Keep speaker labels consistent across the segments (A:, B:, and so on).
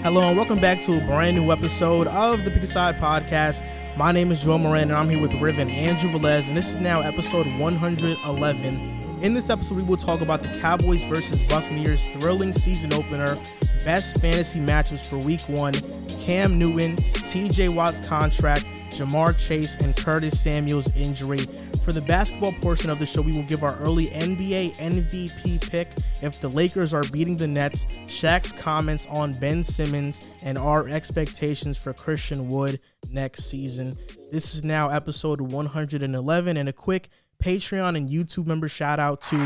A: Hello and welcome back to a brand new episode of the Pick a Side podcast. My name is Moran and I'm here with Riv and Andrew Velez, and this is now episode 111. In this episode, we will talk about the Cowboys versus Buccaneers thrilling season opener, best fantasy matchups for week 1, Cam Newton, TJ Watt's contract, Jamar Chase, and Curtis Samuel's injury. For the basketball portion of the show, we will give our early NBA MVP pick if the Lakers are beating the Nets, Shaq's comments on Ben Simmons, and our expectations for Christian Wood next season. This is now episode 111, and a quick Patreon and YouTube member shout out to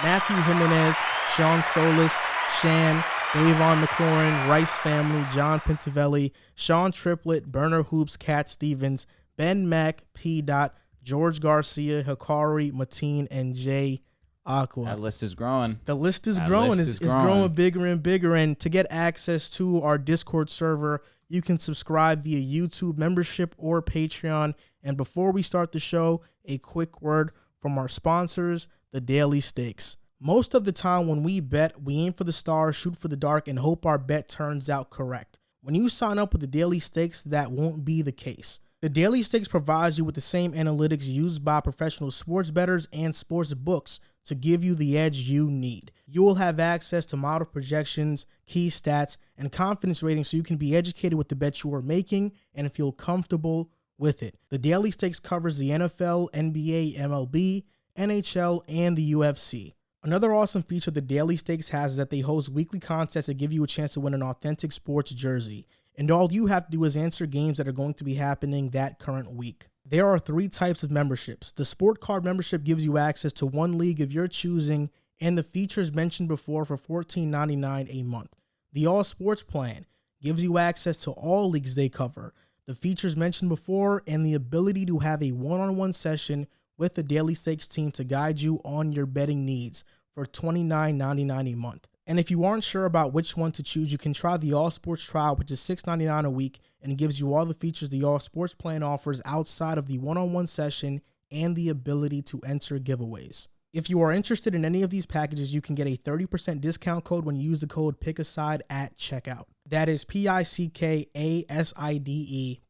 A: Matthew Jimenez, Sean Solis, Shan, Davon McLaurin, Rice Family, John Pintavelli, Sean Triplett, Burner Hoops, Cat Stevens, Ben Mack, P. Dot, George Garcia, Hikari, Mateen, and Jay Aqua.
B: That list is growing.
A: The list is growing. It's growing bigger and bigger. And to get access to our Discord server, you can subscribe via YouTube membership or Patreon. And before we start the show, a quick word from our sponsors, the Daily Stakes. Most of the time when we bet, we aim for the stars, shoot for the dark, and hope our bet turns out correct. When you sign up with the Daily Stakes, that won't be the case. The Daily Stakes provides you with the same analytics used by professional sports bettors and sports books to give you the edge you need. You will have access to model projections, key stats, and confidence ratings so you can be educated with the bet you are making and feel comfortable with it. The Daily Stakes covers the NFL, NBA, MLB, NHL, and the UFC. Another awesome feature the Daily Stakes has is that they host weekly contests that give you a chance to win an authentic sports jersey. And all you have to do is answer games that are going to be happening that current week. There are 3 types of memberships. The Sport Card membership gives you access to one league of your choosing and the features mentioned before for $14.99 a month. The All Sports plan gives you access to all leagues they cover, the features mentioned before, and the ability to have a one-on-one session with the Daily Stakes team to guide you on your betting needs for $29.99 a month. And if you aren't sure about which one to choose, you can try the All Sports trial, which is $6.99 a week, and gives you all the features the All Sports plan offers outside of the one-on-one session and the ability to enter giveaways. If you are interested in any of these packages, you can get a 30% discount code when you use the code PICKASIDE at checkout. That is PICKASIDE,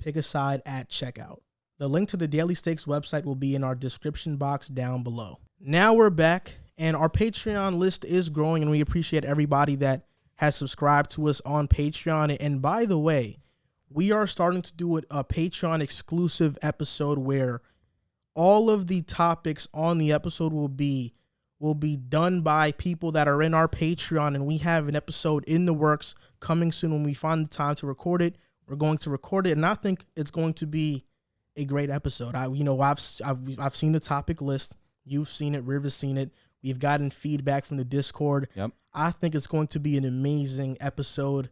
A: PICKASIDE at checkout. The link to the Daily Stakes website will be in our description box down below. Now we're back, and our Patreon list is growing, and we appreciate everybody that has subscribed to us on Patreon. And by the way, we are starting to do a Patreon exclusive episode where all of the topics on the episode will be done by people that are in our Patreon, and we have an episode in the works coming soon. When we find the time to record it, we're going to record it, and I think it's going to be a great episode. I've seen the topic list. You've seen it. Riv has seen it. We've gotten feedback from the Discord.
B: Yep.
A: I think it's going to be an amazing episode.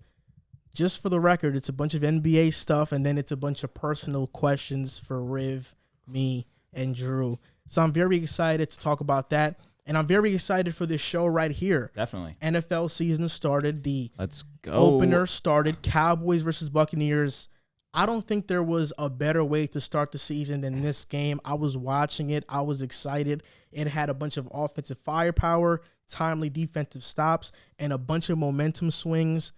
A: Just for the record, it's a bunch of NBA stuff, and then it's a bunch of personal questions for Riv, me, and Drew. So I'm very excited to talk about that, and I'm very excited for this show right here.
B: Definitely.
A: NFL season started. The
B: Let's go.
A: Opener started. Cowboys versus Buccaneers. I don't think there was a better way to start the season than this game. I was watching it. I was excited. It had a bunch of offensive firepower, timely defensive stops, and a bunch of momentum swings.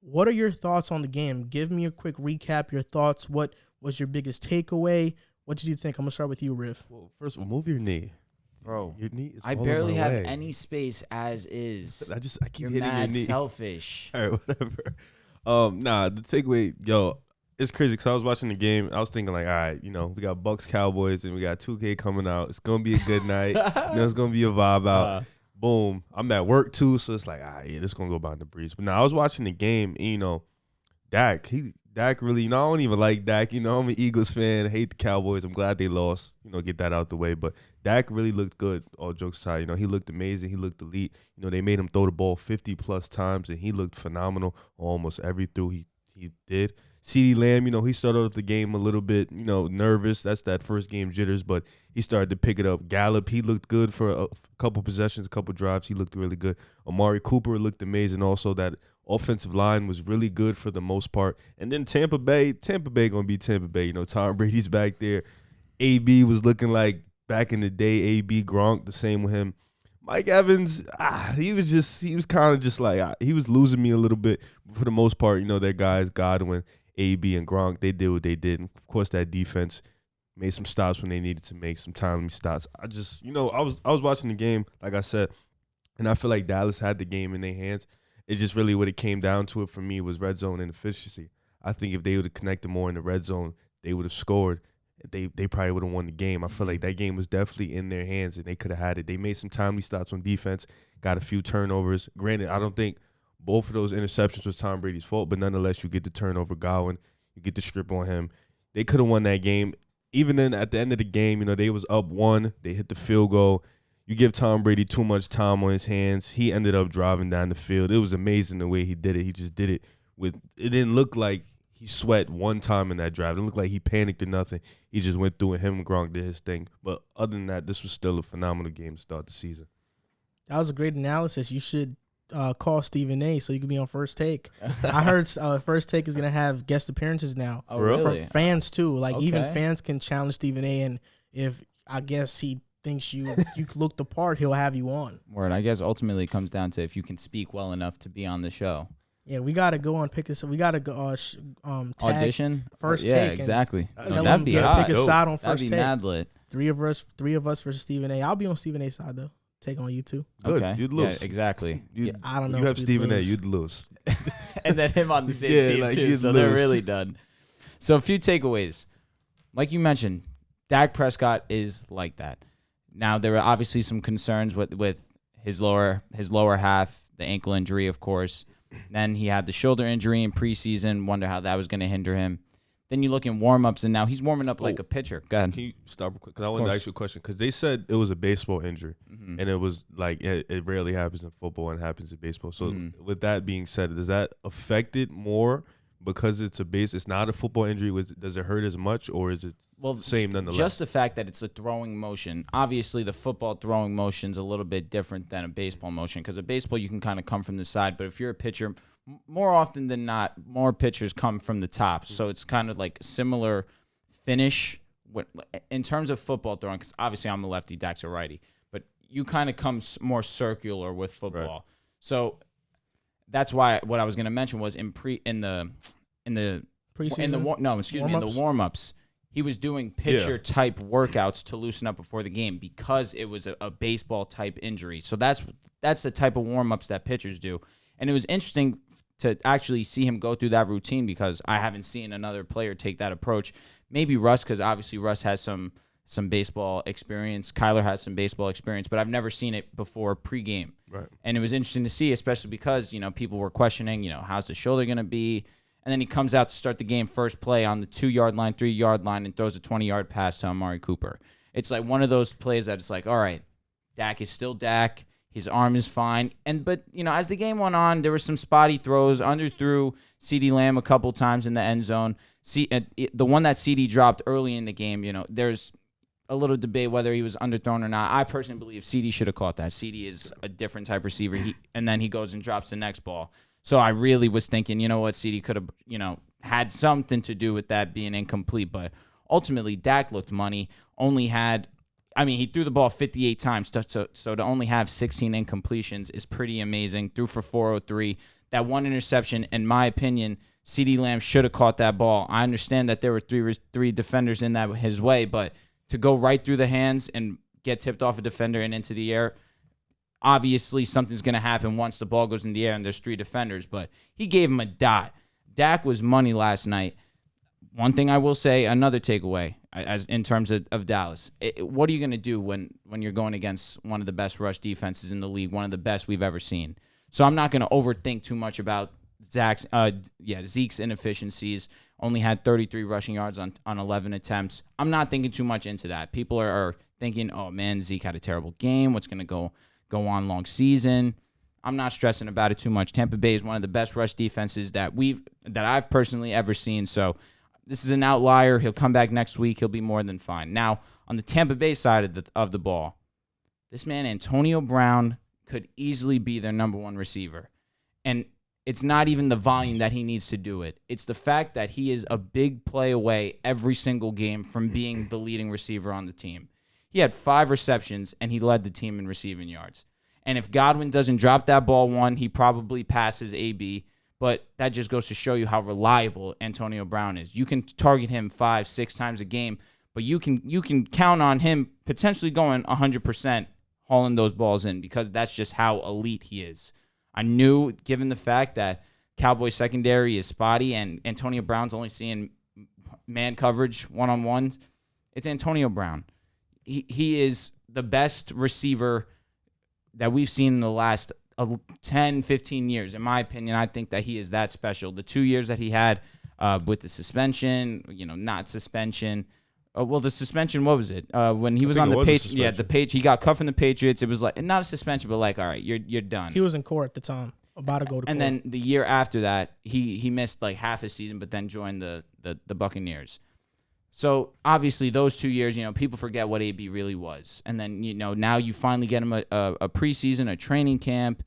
A: What are your thoughts on the game? Give me a quick recap, your thoughts. What was your biggest takeaway? What did you think? I'm going to start with you, Riv.
C: Well, first of all, move your knee.
B: Bro,
C: Your knee is
B: I
C: all in
B: barely
C: my
B: have
C: way.
B: any space as is.
C: I keep
B: You're
C: hitting
B: mad
C: your knee.
B: selfish.
C: All right, whatever. The takeaway, it's crazy because I was watching the game. I was thinking like, all right, we got Bucs, Cowboys, and we got 2K coming out. It's gonna be a good night. It's gonna be a vibe out. Boom. I'm at work too, so it's like, all right, yeah, this is gonna go by in the breeze. But now I was watching the game, and Dak really, I don't even like Dak. I'm an Eagles fan. I hate the Cowboys. I'm glad they lost. Get that out the way. But Dak really looked good, all jokes aside. He looked amazing. He looked elite. They made him throw the ball 50+ times, and he looked phenomenal on almost every throw he did. CeeDee Lamb, he started off the game a little bit, nervous. That's that first game jitters, but he started to pick it up. Gallup, he looked good for a couple possessions, a couple drives. He looked really good. Amari Cooper looked amazing also. That offensive line was really good for the most part. And then Tampa Bay going to be Tampa Bay. Tom Brady's back there. AB was looking like back in the day, AB Gronk, the same with him. Mike Evans, he was kind of just like, he was losing me a little bit. For the most part, their guys, Godwin, AB, and Gronk, they did what they did. And, of course, that defense made some stops when they needed to make some timely stops. I just, I was watching the game, like I said, and I feel like Dallas had the game in their hands. It's just really what it came down to it for me was red zone inefficiency. I think if they would have connected more in the red zone, they would have scored. They probably would have won the game. I feel like that game was definitely in their hands, and they could have had it. They made some timely stops on defense, got a few turnovers. Granted, I don't think both of those interceptions was Tom Brady's fault, but nonetheless, you get the turnover Godwin, you get the strip on him. They could have won that game. Even then, at the end of the game, they was up 1. They hit the field goal. You give Tom Brady too much time on his hands. He ended up driving down the field. It was amazing the way he did it. He just did it it didn't look like he sweat one time in that drive. It didn't look like he panicked or nothing. He just went through and him and Gronk did his thing. But other than that, this was still a phenomenal game to start the season.
A: That was a great analysis. You should call Stephen A. so you can be on First Take. I heard First Take is going to have guest appearances now.
B: Oh, really?
A: From fans, too. Like,
B: Okay.
A: even fans can challenge Stephen A. And if, I guess, he thinks you look the part, he'll have you on.
B: Word. I guess ultimately it comes down to if you can speak well enough to be on the show.
A: Yeah, we got to go on pick us. We got to go tag
B: Audition?
A: First
B: Yeah,
A: Take.
B: exactly.
A: Tell
B: That'd
A: him
B: be
A: to
B: hot.
A: pick a side on
B: That'd
A: First
B: be
A: Take.
B: mad lit.
A: Three of us versus Stephen A. I'll be on Stephen A's side, though. Take on you two.
C: Good.
B: Okay.
C: You'd lose.
B: Yeah, exactly.
A: I don't know.
C: You have
A: if we'd
C: Stephen A.
A: lose.
C: You'd lose.
B: And then him on the same
C: Yeah,
B: team,
C: like,
B: too.
C: you'd
B: So they're
C: lose.
B: really done. So a few takeaways. Like you mentioned, Dak Prescott is like that. Now, there are obviously some concerns with his lower half, the ankle injury, of course. Then he had the shoulder injury in preseason. Wonder how that was going to hinder him. Then you look in warm-ups, and now he's warming up like a pitcher. Go ahead.
C: Can you stop real quick? Because I wanted to ask you a question. Because they said it was a baseball injury, and it was like it rarely happens in football and happens in baseball. So with that being said, does that affect it more because it's it's not a football injury? Does it hurt as much, or is it the same nonetheless?
B: Just the fact that it's a throwing motion. Obviously, the football throwing motion is a little bit different than a baseball motion because a baseball you can kind of come from the side, but if you're a pitcher, more often than not, more pitchers come from the top. So it's kind of like similar finish in terms of football throwing, because obviously I'm a lefty, Dak's a righty, but you kind of come more circular with football. Right. So that's why what I was going to mention was in the warm-ups, he was doing pitcher-type workouts to loosen up before the game because it was a baseball-type injury. So that's the type of warm-ups that pitchers do. And it was interesting to actually see him go through that routine because I haven't seen another player take that approach. Maybe Russ, because obviously Russ has some baseball experience. Kyler has some baseball experience, but I've never seen it before pregame.
C: Right.
B: And it was interesting to see, especially because, people were questioning, how's the shoulder going to be? And then he comes out to start the game first play on the 2-yard line, 3-yard line, and throws a 20-yard pass to Amari Cooper. It's like one of those plays that it's like, all right, Dak is still Dak. His arm is fine. But as the game went on, there were some spotty throws. Underthrew CeeDee Lamb a couple times in the end zone. The one that CeeDee dropped early in the game, there's a little debate whether he was underthrown or not. I personally believe CeeDee should have caught that. CeeDee is a different type receiver. And then he goes and drops the next ball. So I really was thinking, CeeDee could have, had something to do with that being incomplete. But ultimately, Dak looked money. He threw the ball 58 times, so to only have 16 incompletions is pretty amazing. Threw for 403. That one interception, in my opinion, CeeDee Lamb should have caught that ball. I understand that there were three defenders in that his way, but to go right through the hands and get tipped off a defender and into the air, obviously something's going to happen once the ball goes in the air and there's 3 defenders, but he gave him a dot. Dak was money last night. One thing I will say, another takeaway, as in terms of Dallas. What are you going to do when you're going against one of the best rush defenses in the league, one of the best we've ever seen? So I'm not going to overthink too much about Zeke's inefficiencies. Only had 33 rushing yards on 11 attempts. I'm not thinking too much into that. People are thinking, oh, man, Zeke had a terrible game. What's going to go on long season? I'm not stressing about it too much. Tampa Bay is one of the best rush defenses that I've personally ever seen. So this is an outlier. He'll come back next week. He'll be more than fine. Now, on the Tampa Bay side of the ball, this man, Antonio Brown, could easily be their number 1 receiver. And it's not even the volume that he needs to do it. It's the fact that he is a big play away every single game from being the leading receiver on the team. He had 5 receptions, and he led the team in receiving yards. And if Godwin doesn't drop that ball one, he probably passes AB. But that just goes to show you how reliable Antonio Brown is. You can target him 5-6 times a game, but you can count on him potentially going 100% hauling those balls in because that's just how elite he is. I knew, given the fact that Cowboys secondary is spotty and Antonio Brown's only seeing man coverage one-on-ones, it's Antonio Brown. He is the best receiver that we've seen in the last 10, 15 years. In my opinion, I think that he is that special. The 2 years that he had with the suspension, not suspension. The suspension, what was it? When he was on the Patriots, he got cut from the Patriots. It was like, not a suspension, but like, all right, you're done.
A: He was in court at the time, about to go to court.
B: And then the year after that, he missed like half a season, but then joined the Buccaneers. So obviously those 2 years, people forget what AB really was. And then, now you finally get him a preseason, a training camp.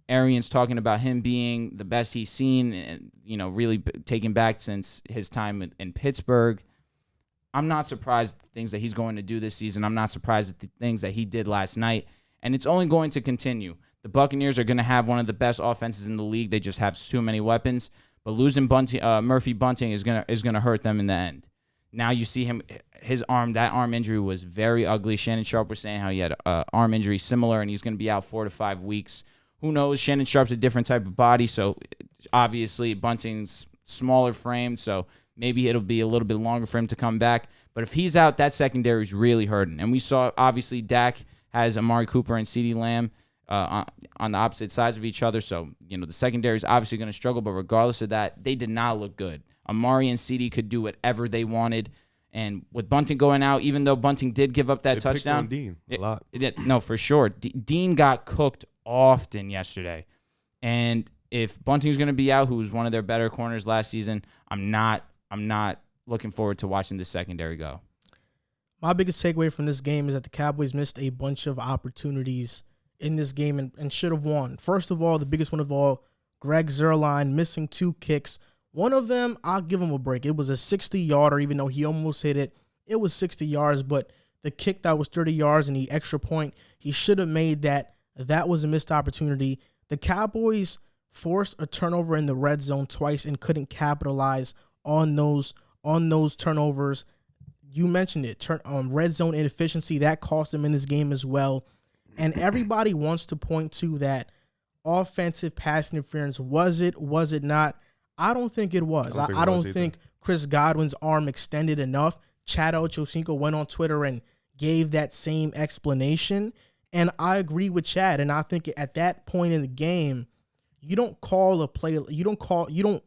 B: Arians talking about him being the best he's seen and, really taken back since his time in Pittsburgh. I'm not surprised at the things that he's going to do this season. I'm not surprised at the things that he did last night. And it's only going to continue. The Buccaneers are going to have one of the best offenses in the league. They just have too many weapons. But losing Murphy Bunting is gonna hurt them in the end. Now you see him, that arm injury was very ugly. Shannon Sharp was saying how he had an arm injury similar, and he's going to be out 4 to 5 weeks. Who knows? Shannon Sharp's a different type of body, so obviously Bunting's smaller frame, so maybe it'll be a little bit longer for him to come back. But if he's out, that secondary is really hurting. And we saw, obviously, Dak has Amari Cooper and CeeDee Lamb on the opposite sides of each other, so the secondary is obviously going to struggle, but regardless of that, they did not look good. Amari and CeeDee could do whatever they wanted. And with Bunting going out, even though Bunting did give up that touchdown.
C: Dean a lot.
B: No, for sure. Dean got cooked often yesterday. And if Bunting's going to be out, who was one of their better corners last season, I'm not looking forward to watching the secondary go.
A: My biggest takeaway from this game is that the Cowboys missed a bunch of opportunities in this game and should have won. First of all, the biggest one of all, Greg Zuerlein missing 2 kicks. One of them, I'll give him a break. It was a 60-yarder, even though he almost hit it. It was 60 yards, but the kick that was 30 yards and the extra point, he should have made that. That was a missed opportunity. The Cowboys forced a turnover in the red zone twice and couldn't capitalize on those turnovers. You mentioned it, red zone inefficiency. That cost them in this game as well. And everybody wants to point to that offensive pass interference. Was it not? I don't think it was. I don't think Chris Godwin's arm extended enough. Chad Ochocinco went on Twitter and gave that same explanation. And I agree with Chad. And I think at that point in the game, you don't call a play. You don't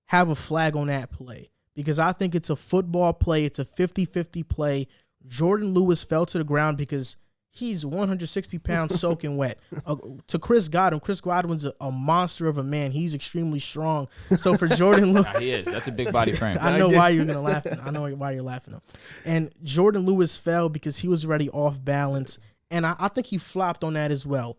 A: have a flag on that play because I think it's a football play. It's a 50-50 play. Jordan Lewis fell to the ground because he's 160 pounds soaking wet. To Chris Godwin's a monster of a man. He's extremely strong. So for Jordan Lewis,
B: he is. That's a big body frame.
A: I know why you're gonna laugh. I know why you're laughing. And Jordan Lewis fell because he was already off balance, and I think he flopped on that as well.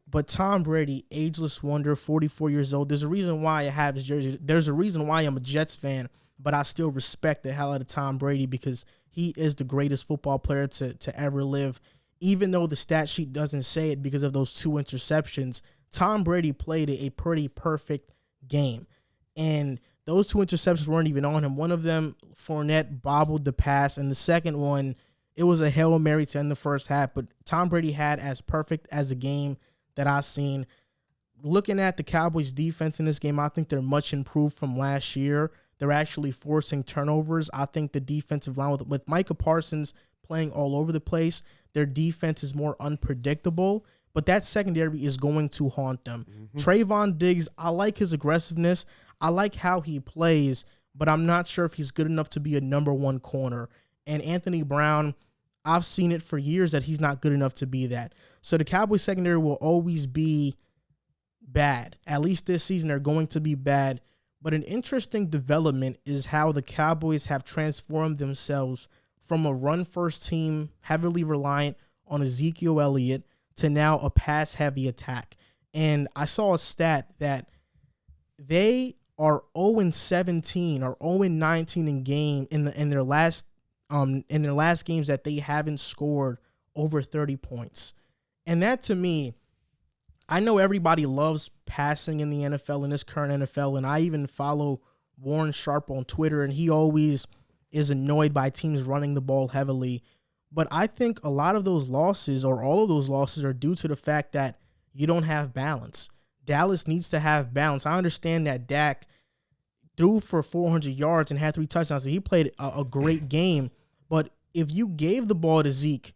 A: But Tom Brady, ageless wonder, 44 years old. There's a reason why I have his jersey. There's a reason why I'm a Jets fan, but I still respect the hell out of Tom Brady because he is the greatest football player to ever live. Even though the stat sheet doesn't say it because of those 2 interceptions, Tom Brady played a pretty perfect game. And those 2 interceptions weren't even on him. One of them, Fournette bobbled the pass, and the second one, it was a Hail Mary to end the first half. But Tom Brady had as perfect as a game that I've seen. Looking at the Cowboys' defense in this game, I think they're much improved from last year. They're actually forcing turnovers. I think the defensive line with Micah Parsons playing all over the place, their defense is more unpredictable, but that secondary is going to haunt them. Mm-hmm. Trayvon Diggs, I like his aggressiveness. I like how he plays, but I'm not sure if he's good enough to be a number 1 corner. And Anthony Brown, I've seen it for years that he's not good enough to be that. So the Cowboys secondary will always be bad. At least this season, they're going to be bad. But an interesting development is how the Cowboys have transformed themselves from a run-first team heavily reliant on Ezekiel Elliott to now a pass-heavy attack. And I saw a stat that they are 0-17 or 0-19 in their last games that they haven't scored over 30 points. And that to me, I know everybody loves passing in the NFL, in this current NFL, and I even follow Warren Sharp on Twitter, and he always is annoyed by teams running the ball heavily. But I think a lot of those losses, or all of those losses, are due to the fact that you don't have balance. Dallas needs to have balance. I understand that Dak threw for 400 yards and had 3 touchdowns. He played a great game. But if you gave the ball to Zeke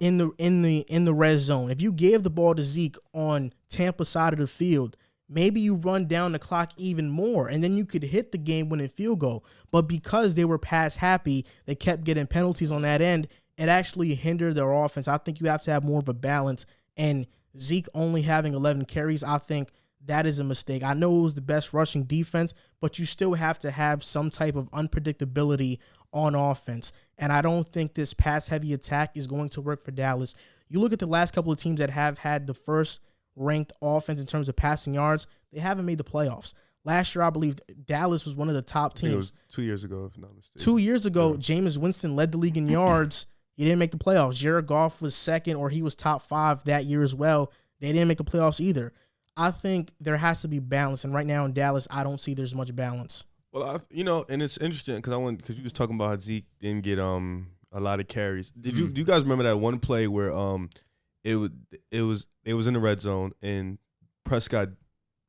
A: in the red zone, if you gave the ball to Zeke on Tampa's side of the field, maybe you run down the clock even more, and then you could hit the game-winning field goal. But because they were pass happy, they kept getting penalties on that end. It actually hindered their offense. I think you have to have more of a balance. And Zeke only having 11 carries, I think that is a mistake. I know it was the best rushing defense, but you still have to have some type of unpredictability on offense. And I don't think this pass-heavy attack is going to work for Dallas. You look at the last couple of teams that have had the first-ranked offense in terms of passing yards, they haven't made the playoffs. Last year, I believe Dallas was one of the top teams.
C: It was 2 years ago, if not mistaken.
A: 2 years ago, Jameis Winston led the league in yards. He didn't make the playoffs. Jared Goff was second, or he was top 5 that year as well. They didn't make the playoffs either. I think there has to be balance, and right now in Dallas, I don't see there's much balance.
C: Well, and it's interesting because you was talking about how Zeke didn't get a lot of carries. Do you guys remember that one play where it was in the red zone and Prescott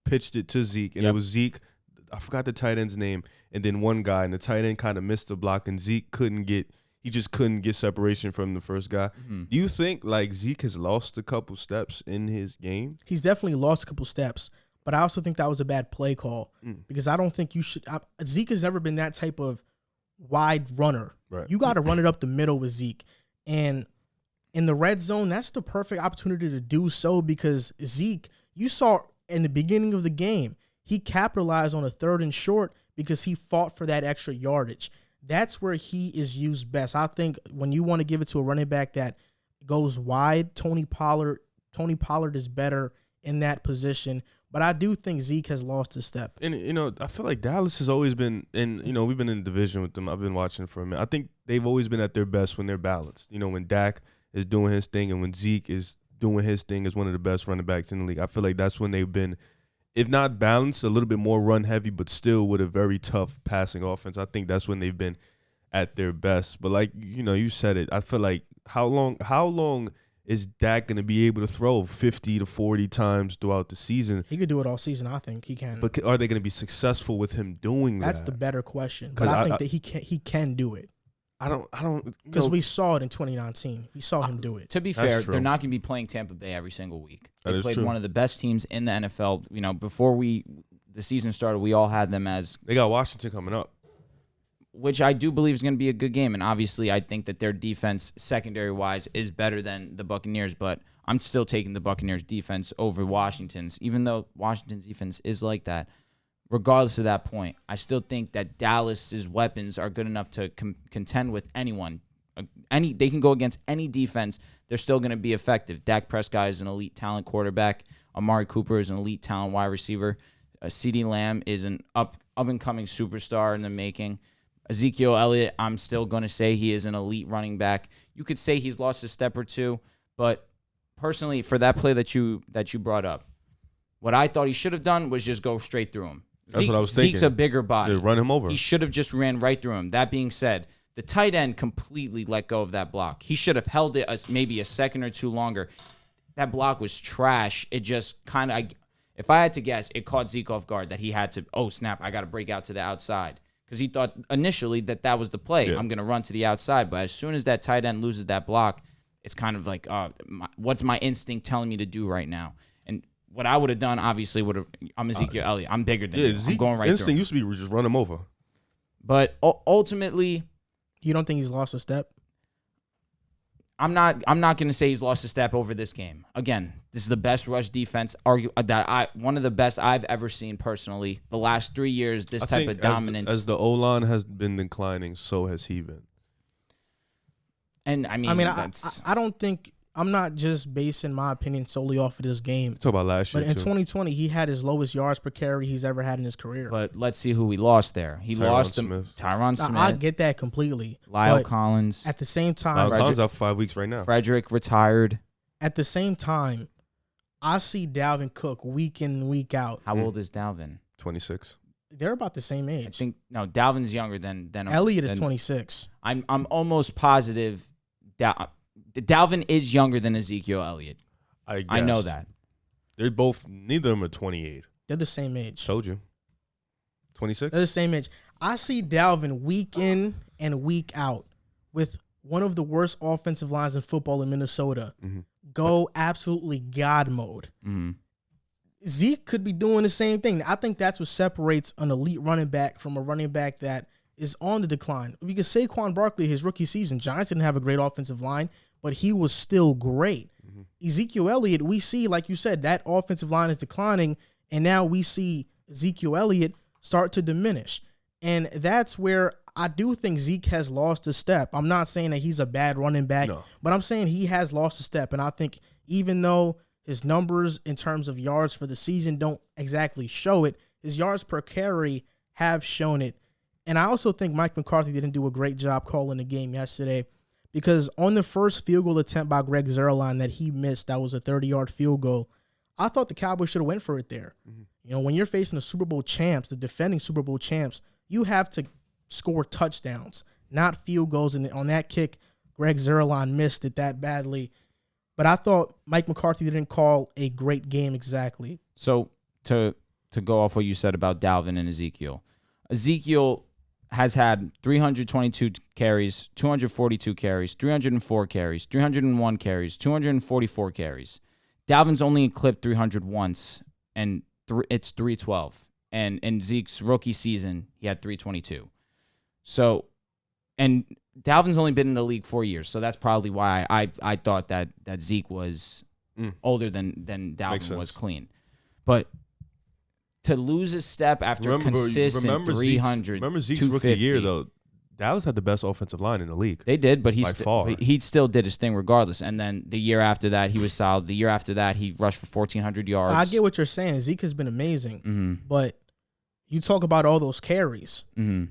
C: pitched it to Zeke, and it was Zeke. I forgot the tight end's name, and then one guy, and the tight end kind of missed the block, and Zeke couldn't get separation from the first guy. Mm-hmm. Do you think like Zeke has lost a couple steps in his game?
A: He's definitely lost a couple steps, but I also think that was a bad play call because I don't think you should. Zeke has never been that type of wide runner. Right. You got to run it up the middle with Zeke, and in the red zone, that's the perfect opportunity to do so because Zeke, you saw in the beginning of the game, he capitalized on a 3rd and short because he fought for that extra yardage. That's where he is used best. I think when you want to give it to a running back that goes wide, Tony Pollard is better in that position. But I do think Zeke has lost his step.
C: And, I feel like Dallas has always been, and, we've been in the division with them. I've been watching for a minute. I think they've always been at their best when they're balanced. When Dak is doing his thing and when Zeke is doing his thing as one of the best running backs in the league. I feel like that's when they've been, if not balanced, a little bit more run heavy, but still with a very tough passing offense. I think that's when they've been at their best. But like, you said it, I feel like how long is Dak going to be able to throw 50 to 40 times throughout the season?
A: He could do it all season. I think he can.
C: But are they going to be successful with him doing that?
A: That's the better question. But I think that he can do it.
C: I don't
A: because we saw it in 2019. We saw him do it.
B: To be fair, they're not going to be playing Tampa Bay every single week. They played one of the best teams in the NFL. Before the season started, we all had them as
C: they got Washington coming up,
B: which I do believe is going to be a good game. And obviously, I think that their defense, secondary-wise, is better than the Buccaneers. But I'm still taking the Buccaneers' defense over Washington's, even though Washington's defense is like that. Regardless of that point, I still think that Dallas's weapons are good enough to contend with anyone. They can go against any defense. They're still going to be effective. Dak Prescott is an elite talent quarterback. Amari Cooper is an elite talent wide receiver. CeeDee Lamb is an up-and-coming superstar in the making. Ezekiel Elliott, I'm still going to say he is an elite running back. You could say he's lost a step or two, but personally, for that play that you brought up, what I thought he should have done was just go straight through him.
C: That's what I was thinking.
B: Zeke's a bigger body.
C: Run him over.
B: He should have just ran right through him. That being said, the tight end completely let go of that block. He should have held it maybe a second or two longer. That block was trash. It just kind of, if I had to guess, it caught Zeke off guard that he had to, oh, snap, I got to break out to the outside. Because he thought initially that was the play. Yeah. I'm going to run to the outside. But as soon as that tight end loses that block, it's kind of like, what's my instinct telling me to do right now? And what I would have done, obviously, I'm Ezekiel Elliott. I'm bigger than you. I'm going right through him.
C: Instinct used to be just run him over.
B: But ultimately,
A: you don't think he's lost a step?
B: I'm not going to say he's lost a step over this game. Again, this is the best rush defense one of the best I've ever seen personally. The last 3 years, this type of dominance.
C: As the O-line has been declining, so has he been.
B: And I
A: don't think I'm not just basing my opinion solely off of this game.
C: Talk about last year,
A: but in 2020, he had his lowest yards per carry he's ever had in his career.
B: But let's see who he lost there. He lost Tyron Smith.
A: I get that completely.
B: Lyle Collins.
A: At the same time,
C: Lyle Collins out for 5 weeks right now.
B: Frederick retired.
A: At the same time, I see Dalvin Cook week in, week out.
B: How old is Dalvin?
C: 26.
A: They're about the same age.
B: I think no. Dalvin's younger than
A: Elliott is 26.
B: I'm almost positive. Dalvin is younger than Ezekiel Elliott. I know that.
C: They're both. Neither of them are 28.
A: They're the same age.
C: Told you. 26.
A: They're the same age. I see Dalvin week in and week out with one of the worst offensive lines in football in Minnesota. Go absolutely God mode. Zeke could be doing the same thing. I think that's what separates an elite running back from a running back that is on the decline. Because Saquon Barkley, his rookie season, Giants didn't have a great offensive line, but he was still great. Ezekiel Elliott, we see, like you said, that offensive line is declining, and now we see Ezekiel Elliott start to diminish. And that's where I do think Zeke has lost a step. I'm not saying that he's a bad running back, but I'm saying he has lost a step. And I think even though his numbers in terms of yards for the season don't exactly show it, his yards per carry have shown it. And I also think Mike McCarthy didn't do a great job calling the game yesterday, because on the first field goal attempt by Greg Zuerlein that he missed, that was a 30-yard field goal, I thought the Cowboys should have went for it there. You know, when you're facing the Super Bowl champs, the defending Super Bowl champs, you have to score touchdowns, not field goals. And on that kick, Greg Zuerlein missed it that badly. But I thought Mike McCarthy didn't call a great game exactly.
B: So to go off what you said about Dalvin and Ezekiel has had 322 carries, 242 carries, 304 carries, 301 carries, 244 carries. Dalvin's only clipped 300 once, and it's 312. And in Zeke's rookie season, he had 322. So, and Dalvin's only been in the league 4 years, so that's probably why I thought that Zeke was older than Dalvin was clean. But to lose a step after consistent 300,
C: remember Zeke's rookie year, though, Dallas had the best offensive line in the league.
B: They did, but he still did his thing regardless. And then the year after that, he was solid. The year after that, he rushed for 1,400 yards.
A: I get what you're saying. Zeke has been amazing, but you talk about all those carries.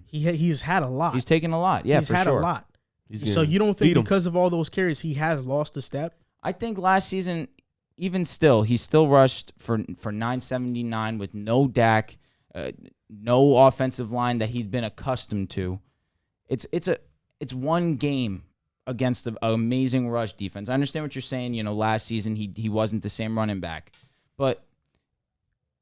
A: He's had a lot.
B: He's taken a lot. Yeah,
A: he's had a lot. So you don't think because of all those carries, he has lost a step?
B: I think last season, even still, he still rushed for 979 with no Dak, no offensive line that he's been accustomed to. It's one game against an amazing rush defense. I understand what you're saying. You know, last season he wasn't the same running back, but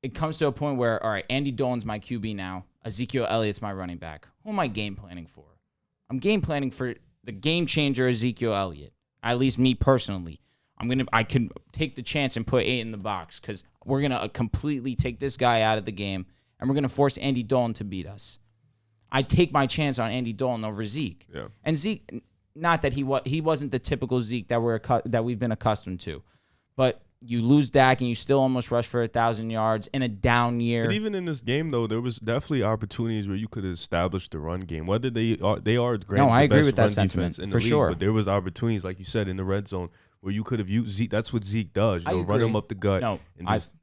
B: it comes to a point where, all right, Andy Dolan's my QB now. Ezekiel Elliott's my running back. Who am I game planning for? I'm game planning for the game changer Ezekiel Elliott. At least me personally. I can take the chance and put 8 in the box because we're gonna completely take this guy out of the game and we're gonna force Andy Dolan to beat us. I take my chance on Andy Dolan over Zeke.
C: Yeah.
B: And Zeke, not that he wasn't the typical Zeke that we've been accustomed to, but you lose Dak and you still almost rush for 1,000 yards in a down year.
C: But even in this game, though, there was definitely opportunities where you could establish the run game. Whether they are
B: I agree with that sentiment
C: in the
B: for
C: league,
B: sure.
C: But there was opportunities, like you said, in the red zone where you could have used Zeke. That's what Zeke does. You know, run him up the gut.
B: No,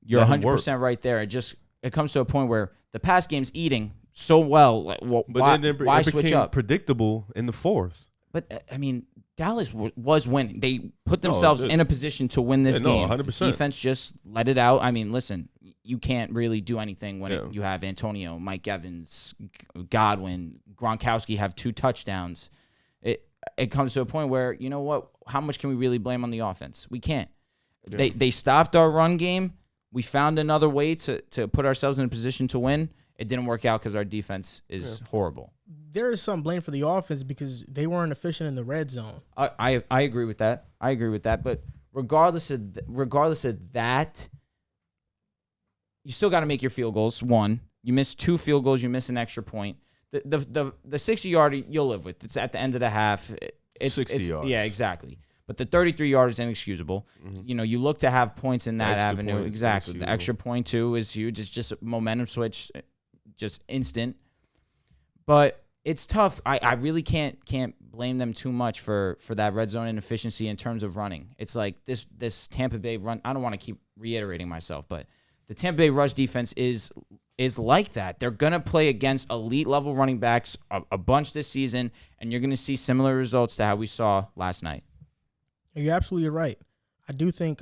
B: you're 100% right there. It comes to a point where the pass game's eating so well. Like, why switch up?
C: Predictable in the fourth.
B: But I mean, Dallas was winning. They put themselves in a position to win this game.
C: 100%.
B: The defense just let it out. I mean, listen, you can't really do anything when you have Antonio, Mike Evans, Godwin, Gronkowski have 2 touchdowns. It comes to a point where, you know what? How much can we really blame on the offense? We can't. Yeah. They stopped our run game. We found another way to put ourselves in a position to win. It didn't work out because our defense is horrible.
A: There is some blame for the offense because they weren't efficient in the red zone.
B: I agree with that. But regardless of that, you still got to make your field goals. One, you miss 2 field goals, you miss an extra point. The 60-yard you'll live with. It's at the end of the half. It's
C: 60 yards.
B: Yeah, exactly. But the 33-yard is inexcusable. Mm-hmm. You know, you look to have points in that avenue. Exactly. The extra point, too, is huge. It's just a momentum switch, just instant. But it's tough. I really can't blame them too much for that red zone inefficiency in terms of running. It's like this Tampa Bay run. I don't want to keep reiterating myself, but the Tampa Bay rush defense is like that. They're going to play against elite-level running backs a bunch this season, and you're going to see similar results to how we saw last night.
A: You're absolutely right. I do think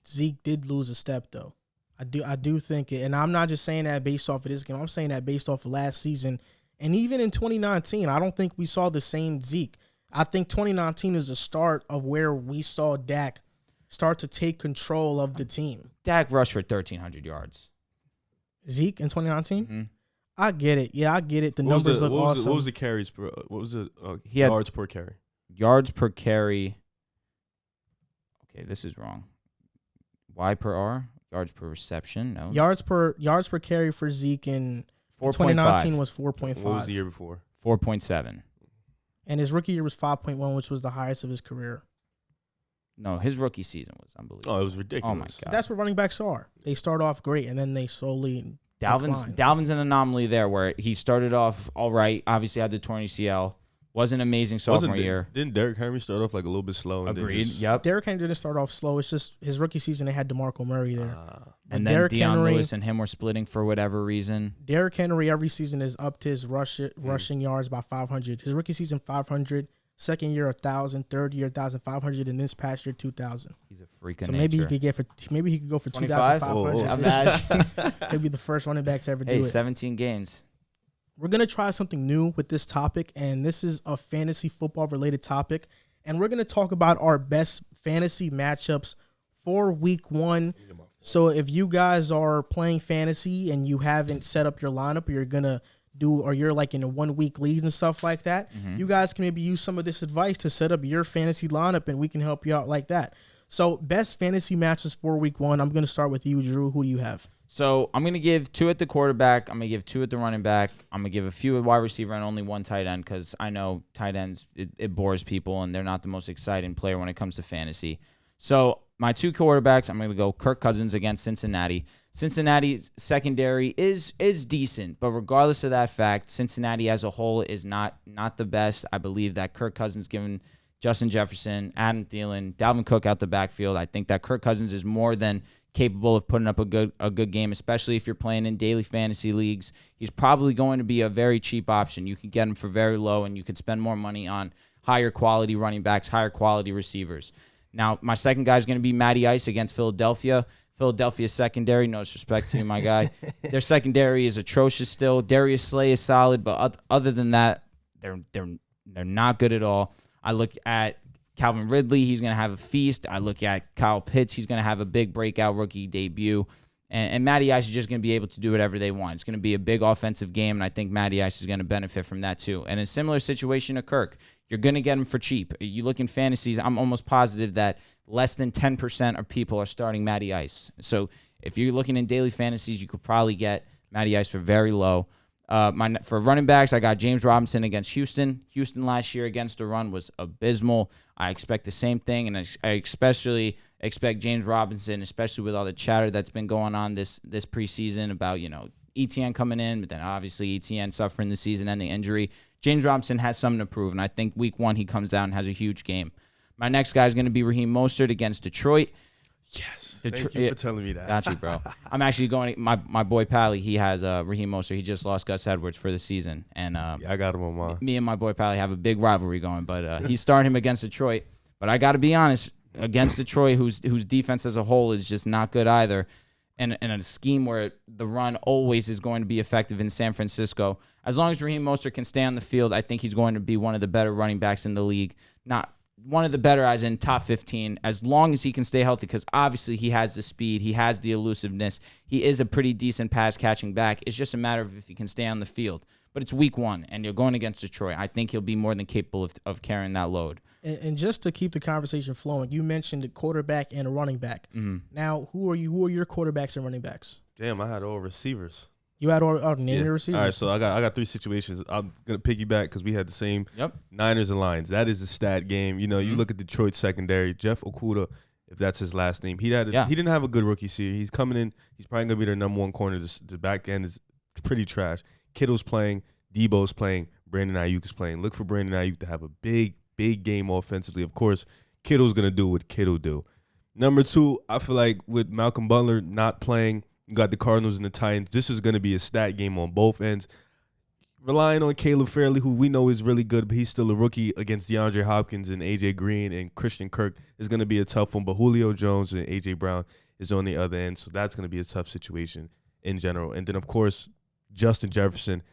A: Zeke did lose a step though. I do think it, and I'm not just saying that based off of this game. I'm saying that based off of last season, and even in 2019, I don't think we saw the same Zeke. I think 2019 is the start of where we saw Dak start to take control of the team.
B: Dak rushed for 1,300 yards.
A: Zeke in 2019?
B: Mm-hmm.
A: I get it. Yeah, I get it. The numbers look awesome.
C: What was the carries per? What was the yards per carry?
B: Yards per carry. Okay, this is wrong. Y per R? Yards per reception? No.
A: Yards per carry for Zeke in 2019 was 4.5.
C: What was the year before?
B: 4.7.
A: And his rookie year was 5.1, which was the highest of his career.
B: No, his rookie season was unbelievable.
C: Oh, it was ridiculous.
B: Oh, my God.
A: That's what running backs are. They start off great, and then they slowly decline.
B: Dalvin's an anomaly there where he started off all right, obviously had the torn ACL, wasn't amazing sophomore year.
C: Didn't Derrick Henry start off like a little bit slow?
B: Agreed, yep.
A: Derrick Henry didn't start off slow. It's just his rookie season, they had DeMarco Murray there.
B: And then Deion Lewis and him were splitting for whatever reason.
A: Derrick Henry every season is up to his rushing yards by 500. His rookie season, 500. Second year, 1,000. Third year, 1,500. And this past year, 2,000.
B: He's a freak of
A: so
B: nature.
A: maybe he could go for
B: 2,500.
A: Imagine. He'd be the first running back to ever do it.
B: 17 games.
A: We're going to try something new with this topic, and this is a fantasy football related topic. And we're going to talk about our best fantasy matchups for week 1. So if you guys are playing fantasy and you haven't set up your lineup, or you're like in a 1 week lead and stuff like that, you guys can maybe use some of this advice to set up your fantasy lineup, and we can help you out like that. So best fantasy matches for week 1. I'm going to start with you, Drew. Who do you have?
B: So I'm going to give 2 at the quarterback. I'm going to give 2 at the running back. I'm going to give a few at wide receiver and only 1 tight end because I know tight ends, it bores people, and they're not the most exciting player when it comes to fantasy. So my 2 quarterbacks, I'm going to go Kirk Cousins against Cincinnati. Cincinnati's secondary is decent, but regardless of that fact, Cincinnati as a whole is not the best. I believe that Kirk Cousins, given Justin Jefferson, Adam Thielen, Dalvin Cook out the backfield, I think that Kirk Cousins is more than capable of putting up a good game, especially if you're playing in daily fantasy leagues. He's probably going to be a very cheap option. You can get him for very low, and you could spend more money on higher quality running backs, higher quality receivers. Now, my second guy is going to be Matty Ice against Philadelphia. Philadelphia's secondary, no disrespect to you, my guy. Their secondary is atrocious still. Darius Slay is solid, but other than that, they're not good at all. I look at Calvin Ridley, he's going to have a feast. I look at Kyle Pitts, he's going to have a big breakout rookie debut. And Matty Ice is just going to be able to do whatever they want. It's going to be a big offensive game, and I think Matty Ice is going to benefit from that too. And a similar situation to Kirk, you're going to get him for cheap. You look in fantasies, I'm almost positive that less than 10% of people are starting Matty Ice. So if you're looking in daily fantasies, you could probably get Matty Ice for very low. For running backs, I got James Robinson against Houston. Houston last year against the run was abysmal. I expect the same thing, and I especially expect James Robinson, especially with all the chatter that's been going on this preseason about, ETN coming in, but then obviously ETN suffering the season-ending injury. James Robinson has something to prove, and I think week 1 he comes out and has a huge game. My next guy is going to be Raheem Mostert against Detroit.
C: Yes. Thank you for telling me that.
B: Got you, bro. I'm actually going. My boy Pally, he has Raheem Mostert. He just lost Gus Edwards for the season, and
C: I got him on mine.
B: Me and my boy Pally have a big rivalry going, but he's starting him against Detroit. But I got to be honest, against Detroit, whose defense as a whole is just not good either, and a scheme where the run always is going to be effective in San Francisco. As long as Raheem Mostert can stay on the field, I think he's going to be one of the better running backs in the league. Not one of the better as in top 15, as long as he can stay healthy, because obviously he has the speed, he has the elusiveness, he is a pretty decent pass-catching back. It's just a matter of if he can stay on the field. But it's week 1, and you're going against Detroit. I think he'll be more than capable of carrying that load.
A: And just to keep the conversation flowing, you mentioned a quarterback and a running back.
B: Mm-hmm.
A: Now, who are your quarterbacks and running backs?
C: Damn, I had all receivers.
A: You had all name your receivers?
C: All right, so I got 3 situations. I'm going to piggyback because we had the same Niners and Lions. That is a stat game. You look at Detroit's secondary. Jeff Okudah, if that's his last name, he didn't have a good rookie season. He's coming in. He's probably going to be their number 1 corner. The back end is pretty trash. Kittle's playing. Debo's playing. Brandon Ayuk is playing. Look for Brandon Ayuk to have a big game offensively. Of course, Kittle's going to do what Kittle do. Number 2, I feel like with Malcolm Butler not playing, you got the Cardinals and the Titans. This is going to be a stat game on both ends. relying on Caleb Fairley, who we know is really good, but he's still a rookie against DeAndre Hopkins and A.J. Green and Christian Kirk is going to be a tough one. But Julio Jones and A.J. Brown is on the other end, so that's going to be a tough situation in general. And then, of course, Justin Jefferson,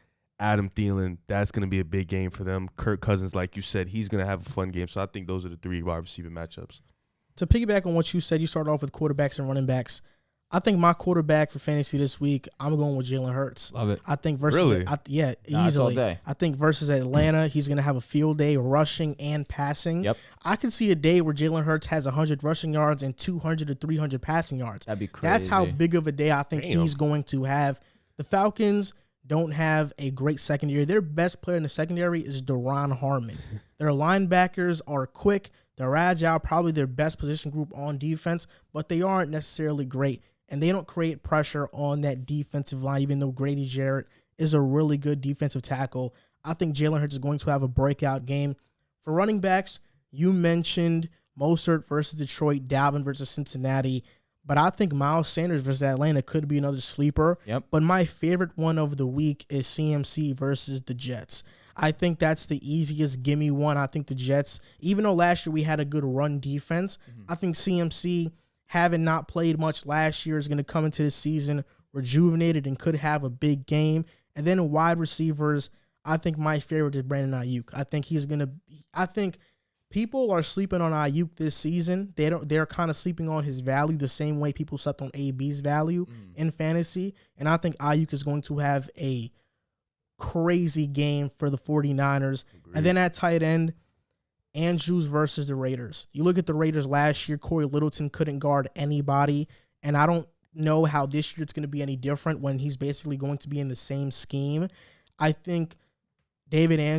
C: Adam Thielen, that's going to be a big game for them. Kirk Cousins, like you said, he's going to have a fun game. So I think those are the 3 wide receiver matchups.
A: To piggyback on what you said, you started off with quarterbacks and running backs. I think my quarterback for fantasy this week, I'm going with Jalen Hurts.
B: Love it.
A: I think versus
C: Really?
A: Easily.
B: All day.
A: I think versus Atlanta, he's going to have a field day rushing and passing.
B: Yep.
A: I could see a day where Jalen Hurts has 100 rushing yards and 200 to 300 passing yards.
B: That'd be crazy.
A: That's how big of a day I think he's going to have. The Falcons don't have a great secondary. Their best player in the secondary is Deron Harmon. Their linebackers are quick. They're agile, probably their best position group on defense, but they aren't necessarily great. And they don't create pressure on that defensive line, even though Grady Jarrett is a really good defensive tackle. I think Jalen Hurts is going to have a breakout game. For running backs, you mentioned Mostert versus Detroit, Dalvin versus Cincinnati. But I think Miles Sanders versus Atlanta could be another sleeper.
B: Yep.
A: But my favorite one of the week is CMC versus the Jets. I think that's the easiest gimme one. I think the Jets, even though last year we had a good run defense, I think CMC, having not played much last year, is going to come into this season rejuvenated and could have a big game. And then in wide receivers, I think my favorite is Brandon Ayuk. I think people are sleeping on Ayuk this season. They're kind of sleeping on his value the same way people slept on AB's value in fantasy. And I think Ayuk is going to have a crazy game for the 49ers. Agreed. And then at tight end, Andrews versus the Raiders. You look at the Raiders last year, Corey Littleton couldn't guard anybody, and I don't know how this year it's going to be any different when he's basically going to be in the same scheme. I think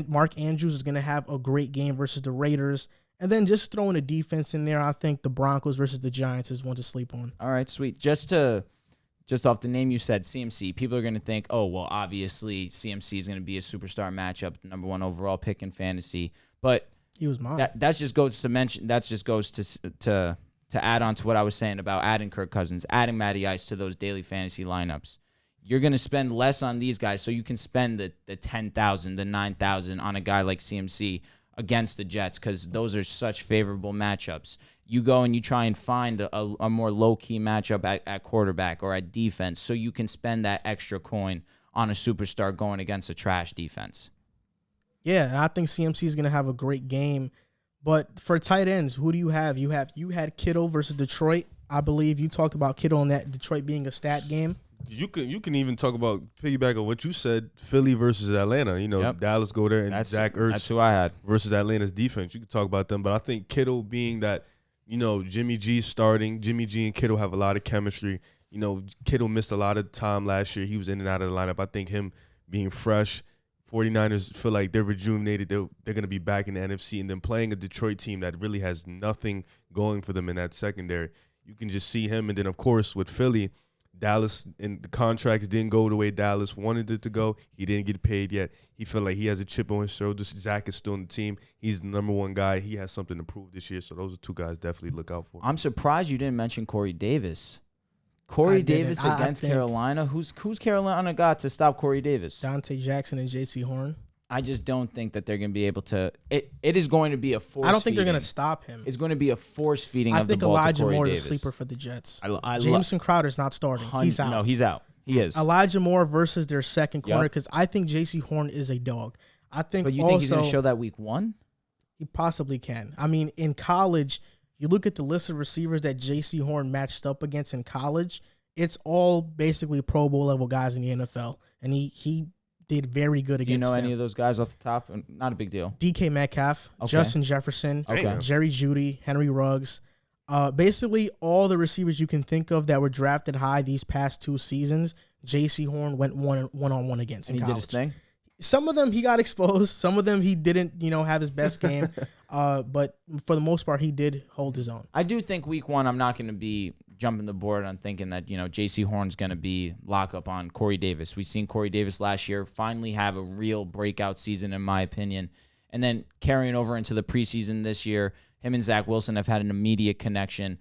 A: Mark Andrews is going to have a great game versus the Raiders. And then just throwing a defense in there, I think the Broncos versus the Giants is one to sleep on.
B: All right, sweet. Just off the name you said, CMC, people are going to think, oh, well, obviously CMC is going to be a superstar matchup, the number 1 overall pick in fantasy. But
A: he was mine.
B: That just goes to mention. That just goes to add on to what I was saying about adding Kirk Cousins, adding Matty Ice to those daily fantasy lineups. You're going to spend less on these guys, so you can spend the $10,000, the $9,000 on a guy like CMC against the Jets because those are such favorable matchups. You go and you try and find a more low-key matchup at quarterback or at defense, so you can spend that extra coin on a superstar going against a trash defense.
A: Yeah, I think CMC is going to have a great game. But for tight ends, who do you have? You had Kittle versus Detroit. I believe you talked about Kittle and that Detroit being a stat game.
C: You can even talk about piggyback on what you said, Philly versus Atlanta. Yep. Dallas go there and Zach Ertz.
B: That's who I had.
C: Versus Atlanta's defense. You can talk about them. But I think Kittle being that, Jimmy G starting. Jimmy G and Kittle have a lot of chemistry. Kittle missed a lot of time last year. He was in and out of the lineup. I think him being fresh, 49ers feel like they're rejuvenated. They're going to be back in the NFC. And then playing a Detroit team that really has nothing going for them in that secondary. You can just see him. And then, of course, with Philly, Dallas and the contracts didn't go the way Dallas wanted it to go. He didn't get paid yet. He felt like he has a chip on his shoulder. Zach is still on the team. He's the number 1 guy. He has something to prove this year. So those are 2 guys definitely look out for.
B: I'm surprised you didn't mention Corey Davis. Corey Davis against Carolina. Who's Carolina got to stop Corey Davis?
A: Dante Jackson and J.C. Horn.
B: I just don't think that they're going to be able to. It is going to be a force.
A: I don't think they're going to stop him.
B: It's going to be a force feeding of the ball to Corey Davis.
A: I think Elijah Moore is a sleeper for the Jets. Jameson Crowder's not starting. He's out.
B: No, he's out. He is.
A: Elijah Moore versus their second corner because I think J.C. Horn is a dog.
B: But you think he's going to show that week 1?
A: He possibly can. I mean, in college, you look at the list of receivers that J.C. Horn matched up against in college, it's all basically Pro Bowl level guys in the NFL. And he did very good against them.
B: Do you know any of those guys off the top? Not a big deal.
A: DK Metcalf, Justin Jefferson, Jerry Jeudy, Henry Ruggs. Basically, all the receivers you can think of that were drafted high these past 2 seasons, J.C. Horn went one-on-one against in college.
B: And he did his thing?
A: Some of them he got exposed. Some of them he didn't, have his best game. But for the most part, he did hold his own.
B: I do think week 1, I'm not going to be jumping the board on thinking that, J.C. Horn's going to be lock up on Corey Davis. We've seen Corey Davis last year finally have a real breakout season, in my opinion. And then carrying over into the preseason this year, him and Zach Wilson have had an immediate connection.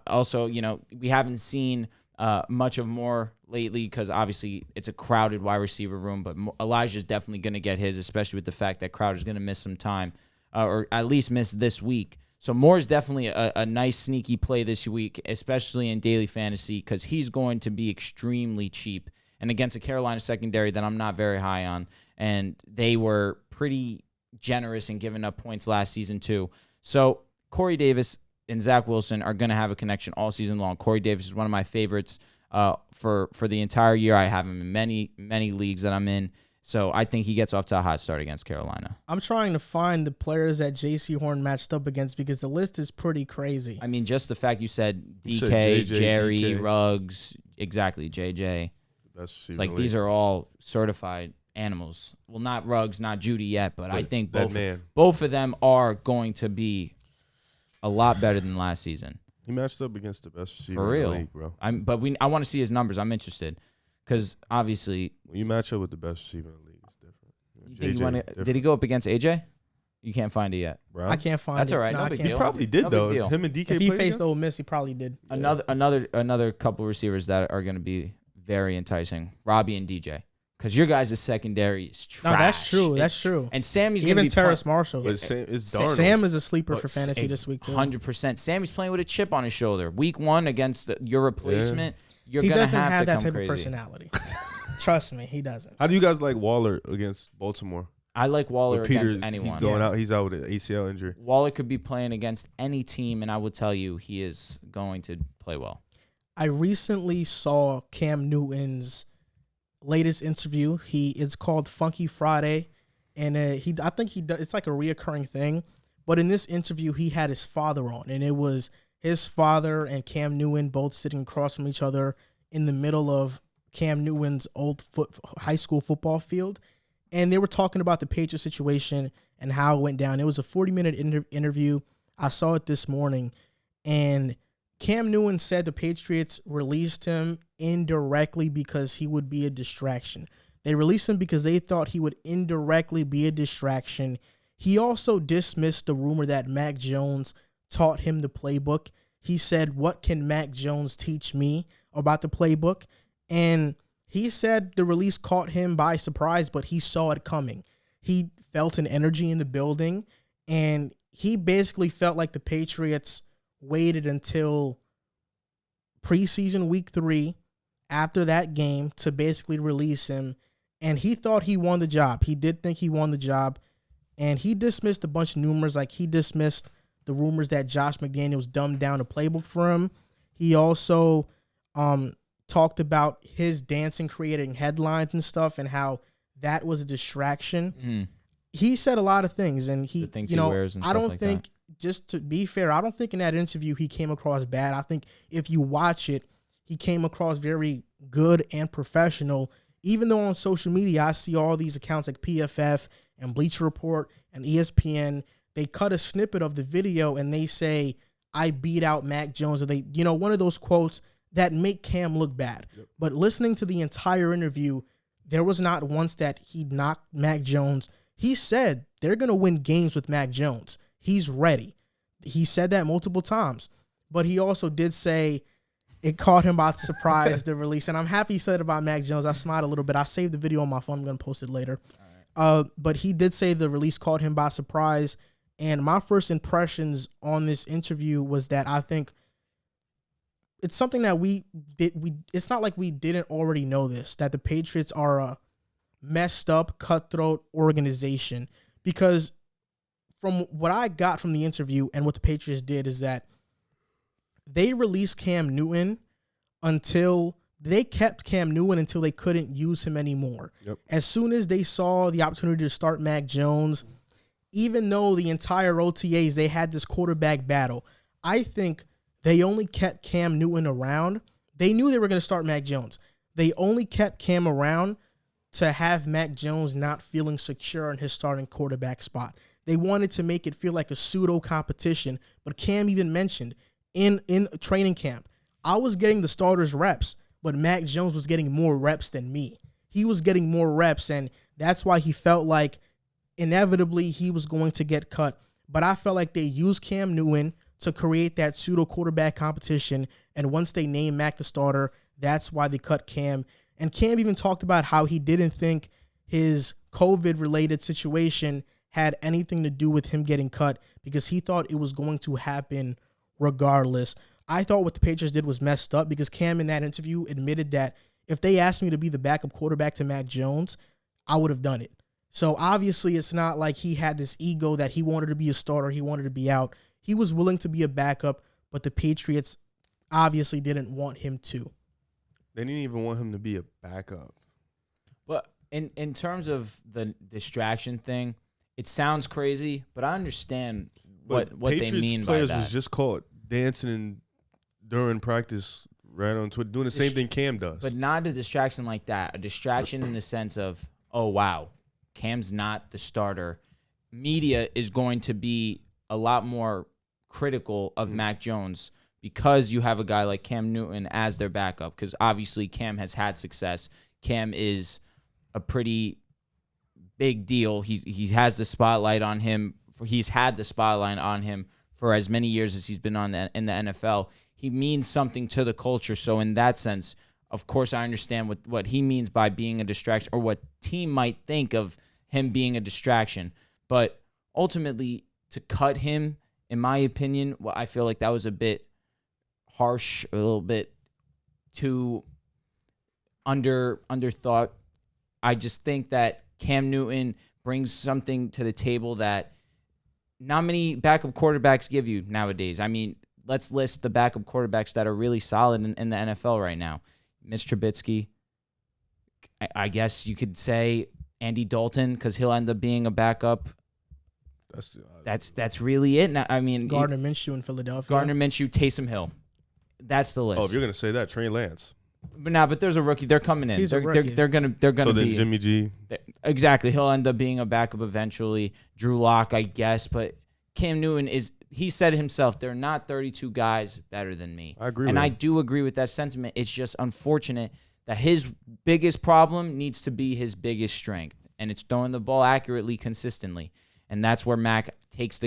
B: Also, we haven't seen much of more lately because obviously it's a crowded wide receiver room, but Elijah's definitely going to get his, especially with the fact that Crowder's going to miss some time or at least miss this week. So Moore's definitely a nice sneaky play this week, especially in daily fantasy because he's going to be extremely cheap and against a Carolina secondary that I'm not very high on. And they were pretty generous in giving up points last season too. So Corey Davis and Zach Wilson are going to have a connection all season long. Corey Davis is one of my favorites for the entire year. I have him in many leagues that I'm in. So I think he gets off to a hot start against Carolina.
A: I'm trying to find the players that J.C. Horn matched up against because the list is pretty crazy.
B: I mean, just the fact you said DK,
C: You said JJ,
B: Jerry,
C: DK.
B: Ruggs, exactly, JJ.
C: That's
B: It's like these are all certified animals. Well, not Ruggs, not Judy yet, but I think both of them are going to be a lot better than last season.
C: He matched up against the best receiver
B: For real.
C: in the league, bro.
B: I want to see his numbers. I'm interested because obviously.
C: When you match up with the best receiver in the league, it's different.
B: You think you want to? Did he go up against AJ? You can't find it yet.
C: Bro.
A: I can't find it.
B: That's all right.
A: No,
B: No
A: I
B: big
A: can't.
B: deal.
C: He probably did,
B: No
C: though.
B: big deal.
C: Him and DK
A: If he
C: played
A: faced
C: together?
A: Ole Miss, he probably did.
B: Another couple receivers that are going to be very enticing. Robbie and DJ. Because your guys' secondary is trash.
A: No, that's true. That's true.
B: And Sammy's going to
A: Even
B: be
A: Terrace Marshall.
C: But it's Darnold.
A: Sam is a sleeper for fantasy this week, too.
B: 100%. Sammy's playing with a chip on his shoulder. Week 1 against your replacement, you're
A: He
B: going to
A: doesn't
B: have
A: have
B: to
A: that
B: come
A: type
B: crazy.
A: of personality. Trust me, he doesn't.
C: How do you guys like Waller against Baltimore?
B: I like Waller
C: With Peters,
B: against anyone.
C: He's going out. He's out with an ACL injury.
B: Waller could be playing against any team, and I will tell you he is going to play well.
A: I recently saw Cam Newton's latest interview. It's called Funky Friday, and I think he does. It's like a reoccurring thing. But in this interview, he had his father on, and it was his father and Cam Newton both sitting across from each other in the middle of Cam Newton's old high school football field, and they were talking about the Patriots situation and how it went down. It was a 40-minute interview. I saw it this morning, and Cam Newton said the Patriots released him indirectly because he would be a distraction. They released him because they thought he would indirectly be a distraction. He also dismissed the rumor that Mac Jones taught him the playbook. He said, "What can Mac Jones teach me about the playbook?" And he said the release caught him by surprise, but he saw it coming. He felt an energy in the building, and he basically felt like the Patriots waited until preseason week 3 after that game to basically release him, and he thought he won the job. He did think he won the job, and he dismissed a bunch of rumors. Like, he dismissed the rumors that Josh McDaniels dumbed down a playbook for him. He also talked about his dancing creating headlines and stuff and how that was a distraction. He said a lot of things, and he wears and I don't think, just to be fair, I don't think in that interview he came across bad. I think if you watch it, he came across very good and professional. Even though on social media I see all these accounts like PFF and Bleacher Report and ESPN, they cut a snippet of the video and they say, "I beat out Mac Jones," or they, one of those quotes that make Cam look bad. Yep. But listening to the entire interview, there was not once that he knocked Mac Jones. He said they're going to win games with Mac Jones. He's ready. He said that multiple times. But he also did say it caught him by surprise, the release. And I'm happy he said it about Mac Jones. I smiled a little bit. I saved the video on my phone. I'm going to post it later. Right. But he did say the release caught him by surprise. And my first impressions on this interview was that I think it's something that it's not like we didn't already know this, that the Patriots are a messed up, cutthroat organization. Because from what I got from the interview and what the Patriots did is that they released Cam Newton until they kept Cam Newton until they couldn't use him anymore. Yep. As soon as they saw the opportunity to start Mac Jones, even though the entire OTAs, they had this quarterback battle, I think they only kept Cam Newton around. They knew they were going to start Mac Jones. They only kept Cam around to have Mac Jones not feeling secure in his starting quarterback spot. They wanted to make it feel like a pseudo competition, but Cam even mentioned in training camp, I was getting the starters reps, but Mac Jones was getting more reps than me. He was getting more reps, and that's why he felt like inevitably he was going to get cut. But I felt like they used Cam Newton to create that pseudo quarterback competition, and once they named Mac the starter, That's why they cut Cam. And Cam even talked about how he didn't think his COVID-related situation had anything to do with him getting cut because he thought it was going to happen regardless. I thought what the Patriots did was messed up because Cam in that interview admitted that if they asked me to be the backup quarterback to Mac Jones, I would have done it. So obviously it's not like he had this ego that he wanted to be a starter, he wanted to be out. He was willing to be a backup, but the Patriots obviously didn't want him to.
C: They didn't even want him to be a backup.
B: But in terms of the distraction thing, it sounds crazy, but I understand what they mean by that.
C: Players was just caught dancing during practice right on Twitter, doing the same thing Cam does.
B: But not a distraction like that. A distraction in the sense of, oh, wow, Cam's not the starter. Media is going to be a lot more critical of Mac Jones because you have a guy like Cam Newton as their backup, because obviously Cam has had success. Cam is a pretty big deal. He has the spotlight on him. He's had the spotlight on him for as many years as he's been in the NFL. He means something to the culture. So in that sense, of course, I understand what he means by being a distraction, or what team might think of him being a distraction. But ultimately, to cut him, in my opinion, well, I feel like that was a bit harsh, a little bit too underthought. I just think that Cam Newton brings something to the table that not many backup quarterbacks give you nowadays. I mean, let's list the backup quarterbacks that are really solid in the NFL right now. Mitch Trubisky. I guess you could say Andy Dalton, because he'll end up being a backup. That's really it. Now, I mean,
A: Gardner Minshew in Philadelphia.
B: Gardner Minshew, Taysom Hill. That's the list.
C: Oh, if you're gonna say that, Trey Lance.
B: But there's a rookie. They're coming in. They're gonna
C: So then
B: be
C: Jimmy G.
B: Exactly. He'll end up being a backup eventually. Drew Lock, I guess. But Cam Newton he said it himself, there are not 32 guys better than me.
C: I agree.
B: And I do agree with that sentiment. It's just unfortunate that his biggest problem needs to be his biggest strength, and it's throwing the ball accurately, consistently. And that's where Mac takes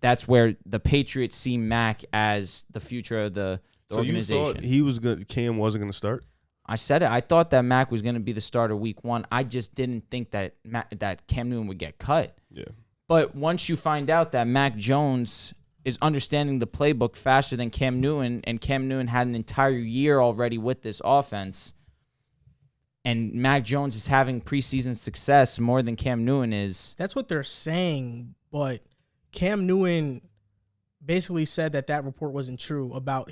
B: that's where the Patriots see Mac as the future of the organization.
C: So you thought Cam wasn't going to start?
B: I said it. I thought that Mac was going to be the starter week 1. I just didn't think that Cam Newton would get cut.
C: Yeah.
B: But once you find out that Mac Jones is understanding the playbook faster than Cam Newton, and Cam Newton had an entire year already with this offense, and Mac Jones is having preseason success more than Cam Newton is.
A: That's what they're saying, but Cam Newton basically said that report wasn't true about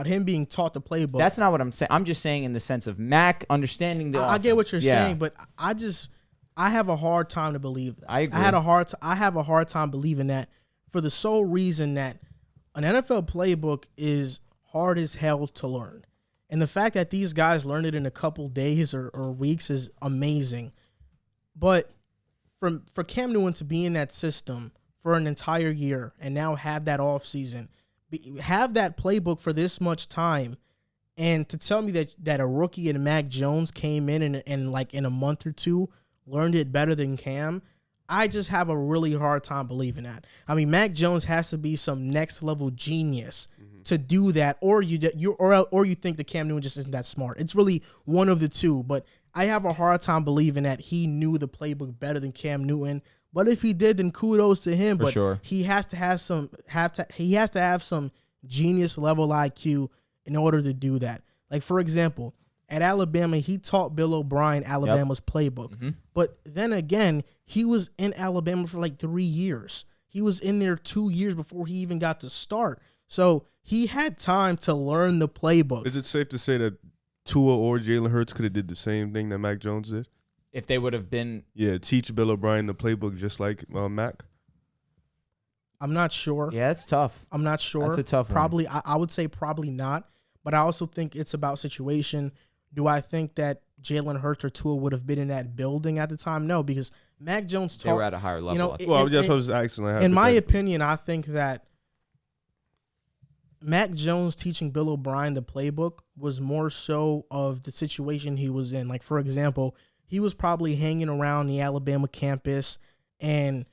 A: him being taught the playbook.
B: That's not what I'm saying. I'm just saying in the sense of Mac understanding the offense.
A: I get what you're saying, but I have a hard time to believe that.
B: I agree.
A: I have a hard time believing that, for the sole reason that an NFL playbook is hard as hell to learn. And the fact that these guys learn it in a couple days or weeks is amazing. But for Cam Newton to be in that system for an entire year and now have that offseason, have that playbook for this much time, and to tell me that a rookie in Mac Jones came in and like in a month or two learned it better than Cam, I just have a really hard time believing that. I mean, Mac Jones has to be some next level genius to do that, or you think that Cam Newton just isn't that smart. It's really one of the two, but I have a hard time believing that he knew the playbook better than Cam Newton. But if he did, then kudos to him.
B: For sure.
A: He has to have some genius level IQ in order to do that. Like, for example, at Alabama, he taught Bill O'Brien Alabama's playbook. Mm-hmm. But then again, he was in Alabama for like 3 years. He was in there 2 years before he even got to start. So he had time to learn the playbook.
C: Is it safe to say that Tua or Jalen Hurts could have did the same thing that Mac Jones did?
B: If they would have been...
C: Yeah, teach Bill O'Brien the playbook just like Mac?
A: I'm not sure.
B: Yeah, it's tough.
A: I'm not sure.
B: That's a tough
A: probably,
B: one.
A: I would say probably not. But I also think it's about situation. Do I think that Jalen Hurts or Tua would have been in that building at the time? No, because Mac Jones
B: they were at a higher level.
C: Well, that's what I was asking.
A: In my opinion, I think that Mac Jones teaching Bill O'Brien the playbook was more so of the situation he was in. Like, for example, he was probably hanging around the Alabama campus, and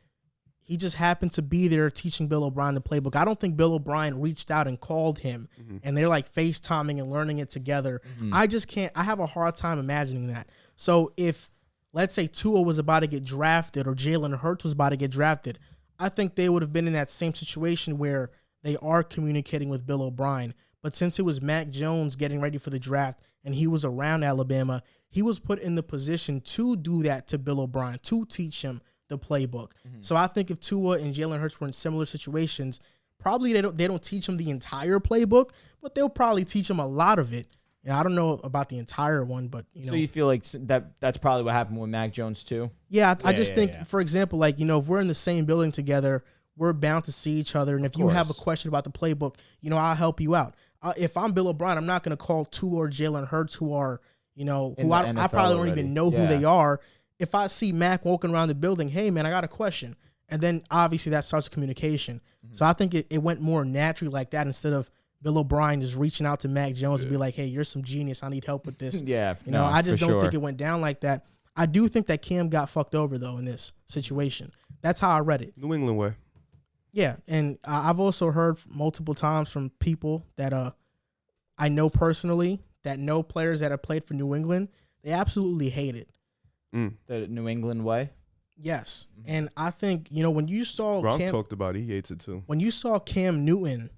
A: He just happened to be there teaching Bill O'Brien the playbook. I don't think Bill O'Brien reached out and called him, and they're like FaceTiming and learning it together. I just can't. I have a hard time imagining that. So if, let's say, Tua was about to get drafted or Jalen Hurts was about to get drafted, I think they would have been in that same situation where they are communicating with Bill O'Brien. But since it was Mac Jones getting ready for the draft and he was around Alabama, he was put in the position to do that to Bill O'Brien, to teach him the playbook. So I think if Tua and Jalen Hurts were in similar situations, probably they don't teach him the entire playbook, but they'll probably teach him a lot of it. I don't know about the entire one, but
B: So you feel like that's probably what happened with Mac Jones too?
A: Yeah, I just think, for example, like, if we're in the same building together, we're bound to see each other. And if you have a question about the playbook, I'll help you out. If I'm Bill O'Brien, I'm not going to call Tua or Jalen Hurts, who are, who I probably don't even know who they are. If I see Mac walking around the building, hey, man, I got a question. And then obviously that starts communication. So I think it went more naturally like that instead of Bill O'Brien just reaching out to Mac Jones and be like, hey, you're some genius. I need help with this. I just don't think it went down like that. I do think that Cam got fucked over, though, in this situation. That's how I read it.
C: New England way.
A: Yeah, and I've also heard multiple times from people that I know personally that know players that have played for New England. They absolutely hate it.
B: The New England way?
A: Yes. And I think, when you saw
C: Gronk talked about it, he hates it too.
A: When you saw Cam Newton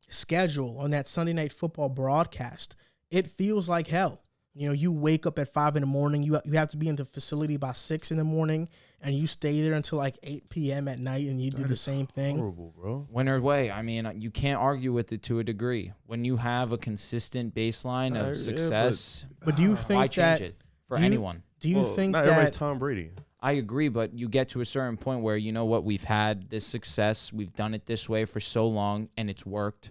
A: schedule on that Sunday Night Football broadcast, it feels like hell. You wake up at 5 a.m. You have to be in the facility by 6 a.m, and you stay there until like 8 p.m. at night, and you do the same thing.
C: Horrible, bro.
B: Winner way. I mean, you can't argue with it to a degree. When you have a consistent baseline of success,
A: but do you think
B: why change it for anyone?
A: Do you think
C: not
A: that
C: everybody's Tom Brady?
B: I agree, but you get to a certain point where, you know what, we've had this success, we've done it this way for so long, and it's worked.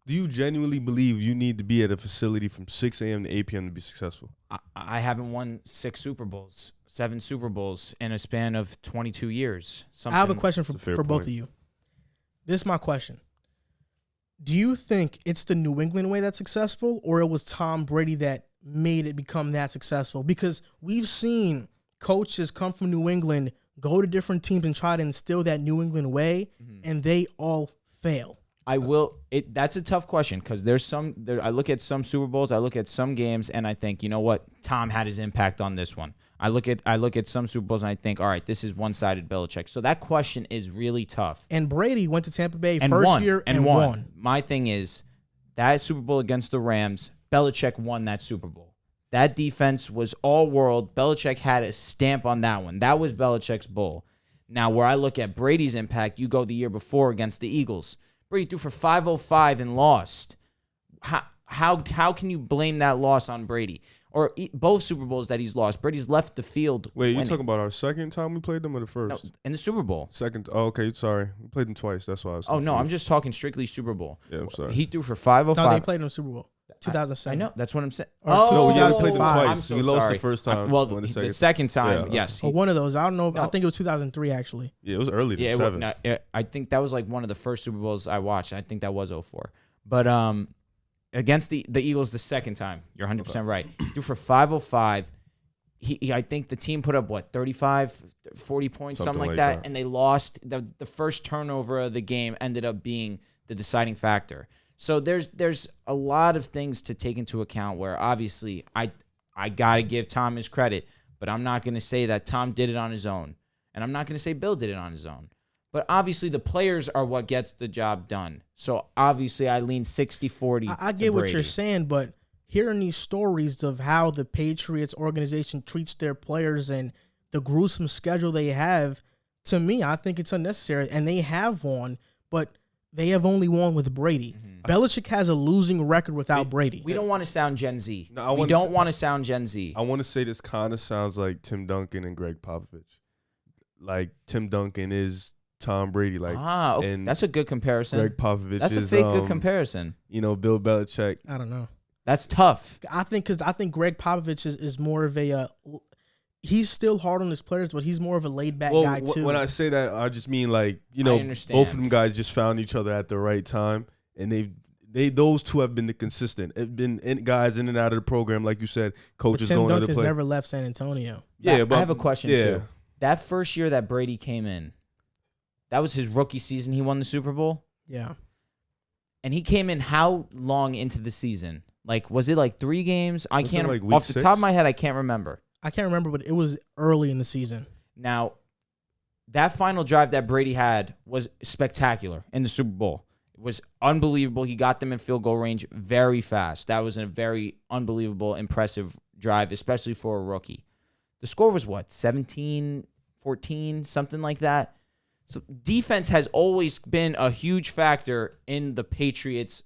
C: Do you genuinely believe you need to be at a facility from 6 a.m. to 8 p.m. to be successful?
B: I haven't won 7 Super Bowls in a span of 22 years.
A: I have a question for both of you. This is my question. Do you think it's the New England way that's successful, or it was Tom Brady that made it become that successful? Because we've seen coaches come from New England, go to different teams and try to instill that New England way, and they all fail.
B: That's a tough question because I look at some Super Bowls, I look at some games, and I think, you know what, Tom had his impact on this one. I look at some Super Bowls and I think, all right, this is one-sided Belichick. So that question is really tough.
A: And Brady went to Tampa Bay first year and won.
B: My thing is, that Super Bowl against the Rams, Belichick won that Super Bowl. That defense was all world. Belichick had a stamp on that one. That was Belichick's bowl. Now, where I look at Brady's impact, you go the year before against the Eagles. Brady threw for 505 and lost. How can you blame that loss on Brady? Or both Super Bowls that he's lost, Brady's left the field.
C: Wait, you're talking about our second time we played them or the first?
B: No, in the Super Bowl.
C: Second. Oh, okay, sorry. We played them twice. That's why I was confused.
B: Oh, no, I'm just talking strictly Super Bowl.
C: Yeah, I'm sorry.
B: He threw for 505.
A: No, they played in the Super Bowl. 2007.
B: I know. That's what I'm saying.
C: No, we got to play them
A: 2005.
C: twice.
B: I'm so
C: we lost
B: sorry.
C: the first time.
B: Well, the second time, yes.
A: One of those. I don't know. I think it was 2003, actually.
C: Yeah, it was early.
B: I think that was like one of the first Super Bowls I watched. I think that was 2004. But against the Eagles the second time, you're 100% right. Threw for 505. I think the team put up, 35, 40 points, something like that, and they lost. The first turnover of the game ended up being the deciding factor. So there's a lot of things to take into account where obviously I got to give Tom his credit, but I'm not going to say that Tom did it on his own. And I'm not going to say Bill did it on his own. But obviously the players are what gets the job done. So obviously I lean 60-40
A: I get what you're saying, but hearing these stories of how the Patriots organization treats their players and the gruesome schedule they have, to me, I think it's unnecessary. And they have won, but they have only won with Brady. Belichick has a losing record without Brady.
B: We don't want to sound Gen Z.
C: No,
B: we don't want to sound Gen Z.
C: I want to say this kind of sounds like Tim Duncan and Greg Popovich. Like Tim Duncan is Tom Brady.
B: Okay. That's a good comparison.
C: Greg Popovich
B: That's a fake good comparison.
C: Bill Belichick.
A: I don't know.
B: That's tough.
A: I think Greg Popovich is more of a he's still hard on his players, but he's more of a laid back guy too.
C: When I say that, I just mean both of them guys just found each other at the right time, and those two have been the consistent. It's been guys in and out of the program, like you said, coaches
A: Tim
C: going to the
A: Duncan's
C: play.
A: never left San Antonio.
B: Yeah, but I have a question too. That first year that Brady came in, That was his rookie season. He won the Super Bowl.
A: Yeah.
B: And he came in how long into the season? Like, was it like 3 games? I can't.
C: Like
B: off the
C: 6?
B: top of my head, I can't remember.
A: I can't remember, but it was early in the season.
B: Now, that final drive that Brady had was spectacular in the Super Bowl. It was unbelievable. He got them in field goal range very fast. That was a very unbelievable, impressive drive, especially for a rookie. The score was what, 17-14, something like that? So defense has always been a huge factor in the Patriots'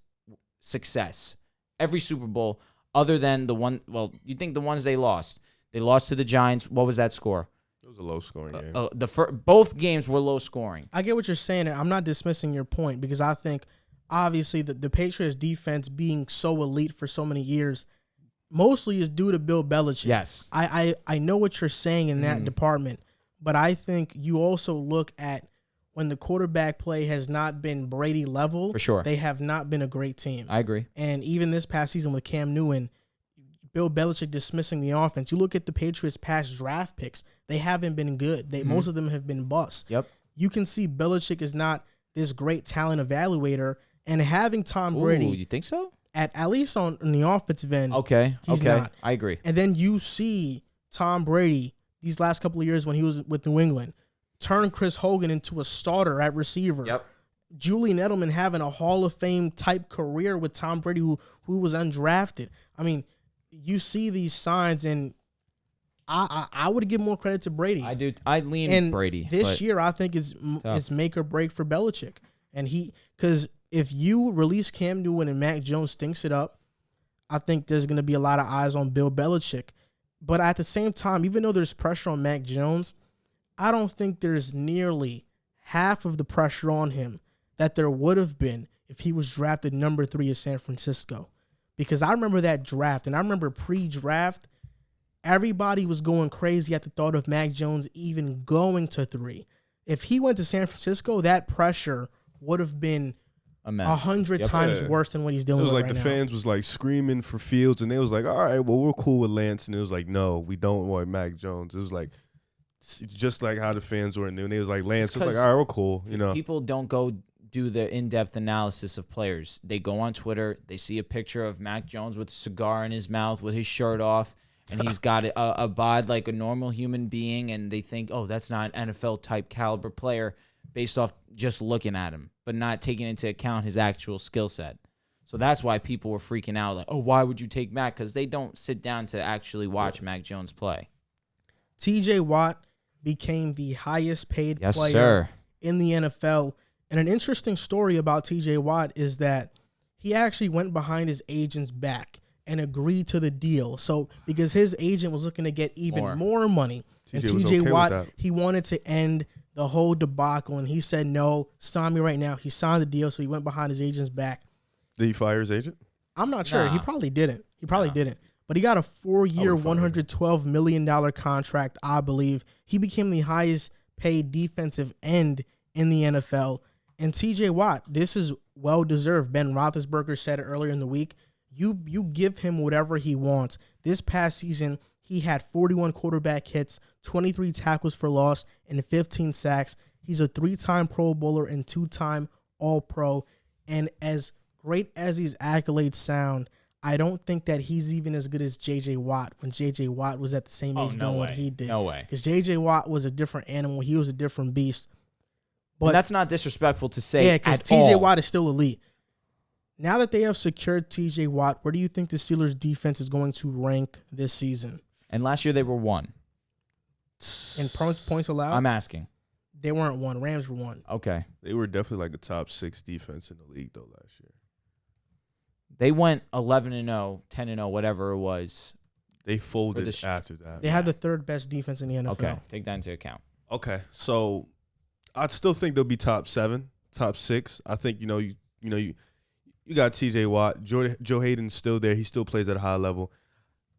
B: success. Every Super Bowl, other than the one, well, you think the ones they lost. They lost to the Giants. What was that score?
C: It was a low-scoring game.
B: Both games were low-scoring.
A: I get what you're saying. I'm not dismissing your point because I think, obviously, the Patriots' defense being so elite for so many years mostly is due to Bill Belichick.
B: Yes.
A: I know what you're saying in that department, but I think you also look at when the quarterback play has not been Brady level.
B: For sure.
A: They have not been a great team.
B: I agree.
A: And even this past season with Cam Newton, Bill Belichick dismissing the offense. You look at the Patriots' past draft picks; they haven't been good. Most of them have been busts.
B: Yep.
A: You can see Belichick is not this great talent evaluator, and having Tom Brady,
B: you think so?
A: At least on the offensive end, he's not.
B: I agree.
A: And then you see Tom Brady these last couple of years when he was with New England turn Chris Hogan into a starter at receiver.
B: Yep.
A: Julian Edelman having a Hall of Fame type career with Tom Brady, who was undrafted. I mean, you see these signs, and I would give more credit to Brady.
B: I do. I lean Brady.
A: This year, I think it's make or break for Belichick. And because if you release Cam Newton and Mac Jones stinks it up, I think there's going to be a lot of eyes on Bill Belichick. But at the same time, even though there's pressure on Mac Jones, I don't think there's nearly half of the pressure on him that there would have been if he was drafted number 3 in San Francisco. Because I remember that draft, and I remember pre-draft, everybody was going crazy at the thought of Mac Jones even going to 3. If he went to San Francisco, that pressure would have been 100 times worse than what he's dealing with right now.
C: It was like the fans was like screaming for Fields, and they was like, all right, well, we're cool with Lance. And it was like, no, we don't want Mac Jones. It was like, it's just like how the fans were. And they was like, Lance was like, all right, we're cool. You know,
B: people don't go do the in-depth analysis of players. They go on Twitter, they see a picture of Mac Jones with a cigar in his mouth with his shirt off, and he's got a bod like a normal human being, and they think, oh, that's not an NFL-type caliber player based off just looking at him, but not taking into account his actual skill set. So that's why people were freaking out, like, oh, why would you take Mac? Because they don't sit down to actually watch Mac Jones play.
A: TJ Watt became the highest paid player in the NFL. And an interesting story about TJ Watt is that he actually went behind his agent's back and agreed to the deal. So because his agent was looking to get even more money, and TJ Watt, he wanted to end the whole debacle, and he said, no, sign me right now. He signed the deal, so he went behind his agent's back.
C: Did he fire his agent?
A: I'm not sure. He probably didn't. But he got a 4-year, $112 million contract, I believe. He became the highest paid defensive end in the NFL. And TJ Watt, this is well-deserved. Ben Roethlisberger said it earlier in the week. You give him whatever he wants. This past season, he had 41 quarterback hits, 23 tackles for loss, and 15 sacks. He's a 3-time Pro Bowler and 2-time All-Pro. And as great as these accolades sound, I don't think that he's even as good as J.J. Watt when J.J. Watt was at the same age doing what he did.
B: No way.
A: Because J.J. Watt was a different animal. He was a different beast.
B: But and that's not disrespectful to say.
A: Yeah, because TJ Watt is still elite. Now that they have secured TJ Watt, where do you think the Steelers' defense is going to rank this season?
B: And last year they were 1.
A: In points allowed?
B: I'm asking.
A: They weren't 1. Rams were 1.
B: Okay.
C: They were definitely like a top 6 defense in the league, though, last year.
B: They went 11-0, 10-0, whatever it was.
C: They folded after that.
A: They had the 3rd best defense in the NFL.
B: Okay, take that into account.
C: Okay, so I'd still think they'll be top 7, top 6. I think you got T.J. Watt, Joe Hayden's still there. He still plays at a high level.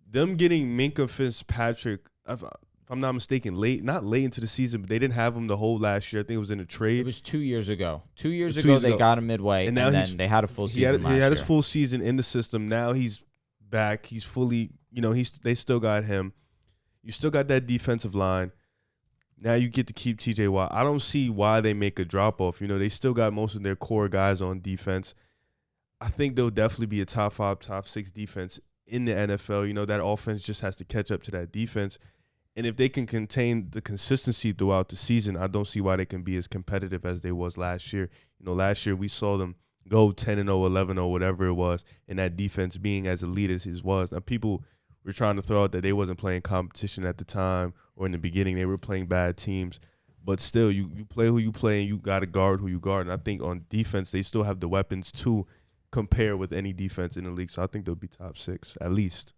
C: Them getting Minkah Fitzpatrick, if I'm not mistaken, not late into the season, but they didn't have him the whole last year. I think it was in a trade.
B: It was 2 years ago. 2 years ago they got him midway, and then they had a full season last year.
C: He had his full season in the system. Now he's back. He's fully, they still got him. You still got that defensive line. Now you get to keep TJ Watt. I don't see why they make a drop-off. They still got most of their core guys on defense. I think they'll definitely be a top 5, top 6 defense in the NFL. That offense just has to catch up to that defense. And if they can contain the consistency throughout the season, I don't see why they can be as competitive as they was last year. Last year we saw them go 10-0, 11-0, whatever it was, and that defense being as elite as it was. Now, people were trying to throw out that they wasn't playing competition at the time or in the beginning. They were playing bad teams. But still, you play who you play, and you got to guard who you guard. And I think on defense, they still have the weapons to compare with any defense in the league. So I think they'll be top 6, at least.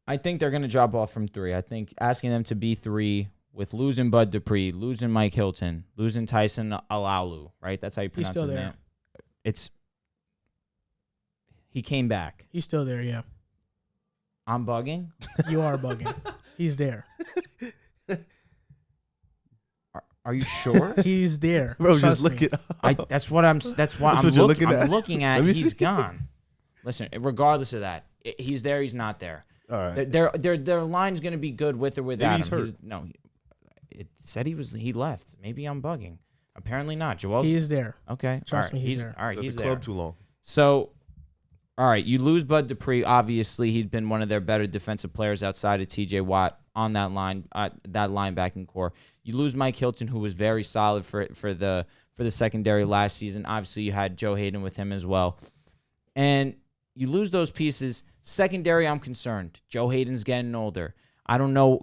B: I think they're going to drop off from 3. I think asking them to be 3 with losing Bud Dupree, losing Mike Hilton, losing Tyson Alalu, right? That's how you pronounce his name. He came back.
A: He's still there, yeah.
B: I'm bugging?
A: You are bugging. He's there.
B: Are you sure?
A: He's there.
C: Bro, just look it up.
B: That's what I'm looking at. He's gone. Listen, regardless of that, he's there, he's not there.
C: All right.
B: Their line's going to be good with or without
C: he's
B: him.
C: Hurt.
B: It said he left. Maybe I'm bugging. Apparently not.
A: He is there.
B: Okay.
A: Trust me, he's there.
B: All right, he's
C: the
B: there.
C: club too long.
B: So, all right, you lose Bud Dupree. Obviously, he'd been one of their better defensive players outside of T.J. Watt on that line, that linebacking core. You lose Mike Hilton, who was very solid for the secondary last season. Obviously, you had Joe Hayden with him as well, and you lose those pieces. Secondary, I'm concerned. Joe Hayden's getting older. I don't know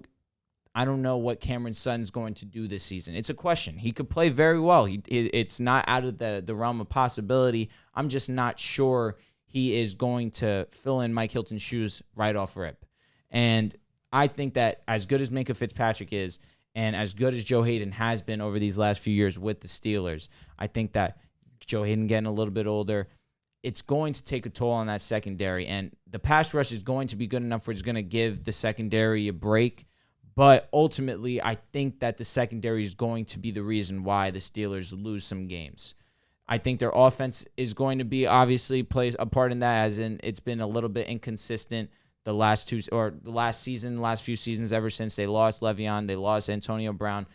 B: what Cameron Sutton's going to do this season. It's a question. He could play very well. It's not out of the realm of possibility. I'm just not sure he is going to fill in Mike Hilton's shoes right off rip. And I think that as good as Minkah Fitzpatrick is, and as good as Joe Hayden has been over these last few years with the Steelers, I think that Joe Hayden getting a little bit older, it's going to take a toll on that secondary. And the pass rush is going to be good enough where it's going to give the secondary a break. But ultimately, I think that the secondary is going to be the reason why the Steelers lose some games. I think their offense is going to be obviously plays a part in that, as in it's been a little bit inconsistent the last few seasons ever since they lost Le'Veon, they lost Antonio Brown.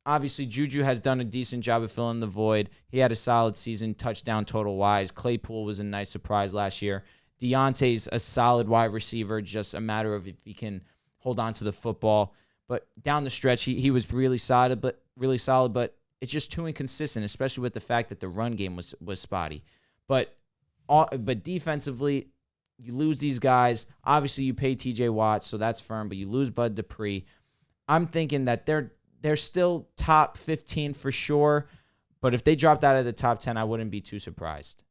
B: Obviously, Juju has done a decent job of filling the void. He had a solid season, touchdown total-wise. Claypool was a nice surprise last year. Deontay's a solid wide receiver, just a matter of if he can hold on to the football. But down the stretch, he was really solid, but it's just too inconsistent, especially with the fact that the run game was spotty. But defensively, you lose these guys. Obviously, you pay TJ Watt, so that's firm, but you lose Bud Dupree. I'm thinking that they're still top 15 for sure, but if they dropped out of the top 10, I wouldn't be too surprised.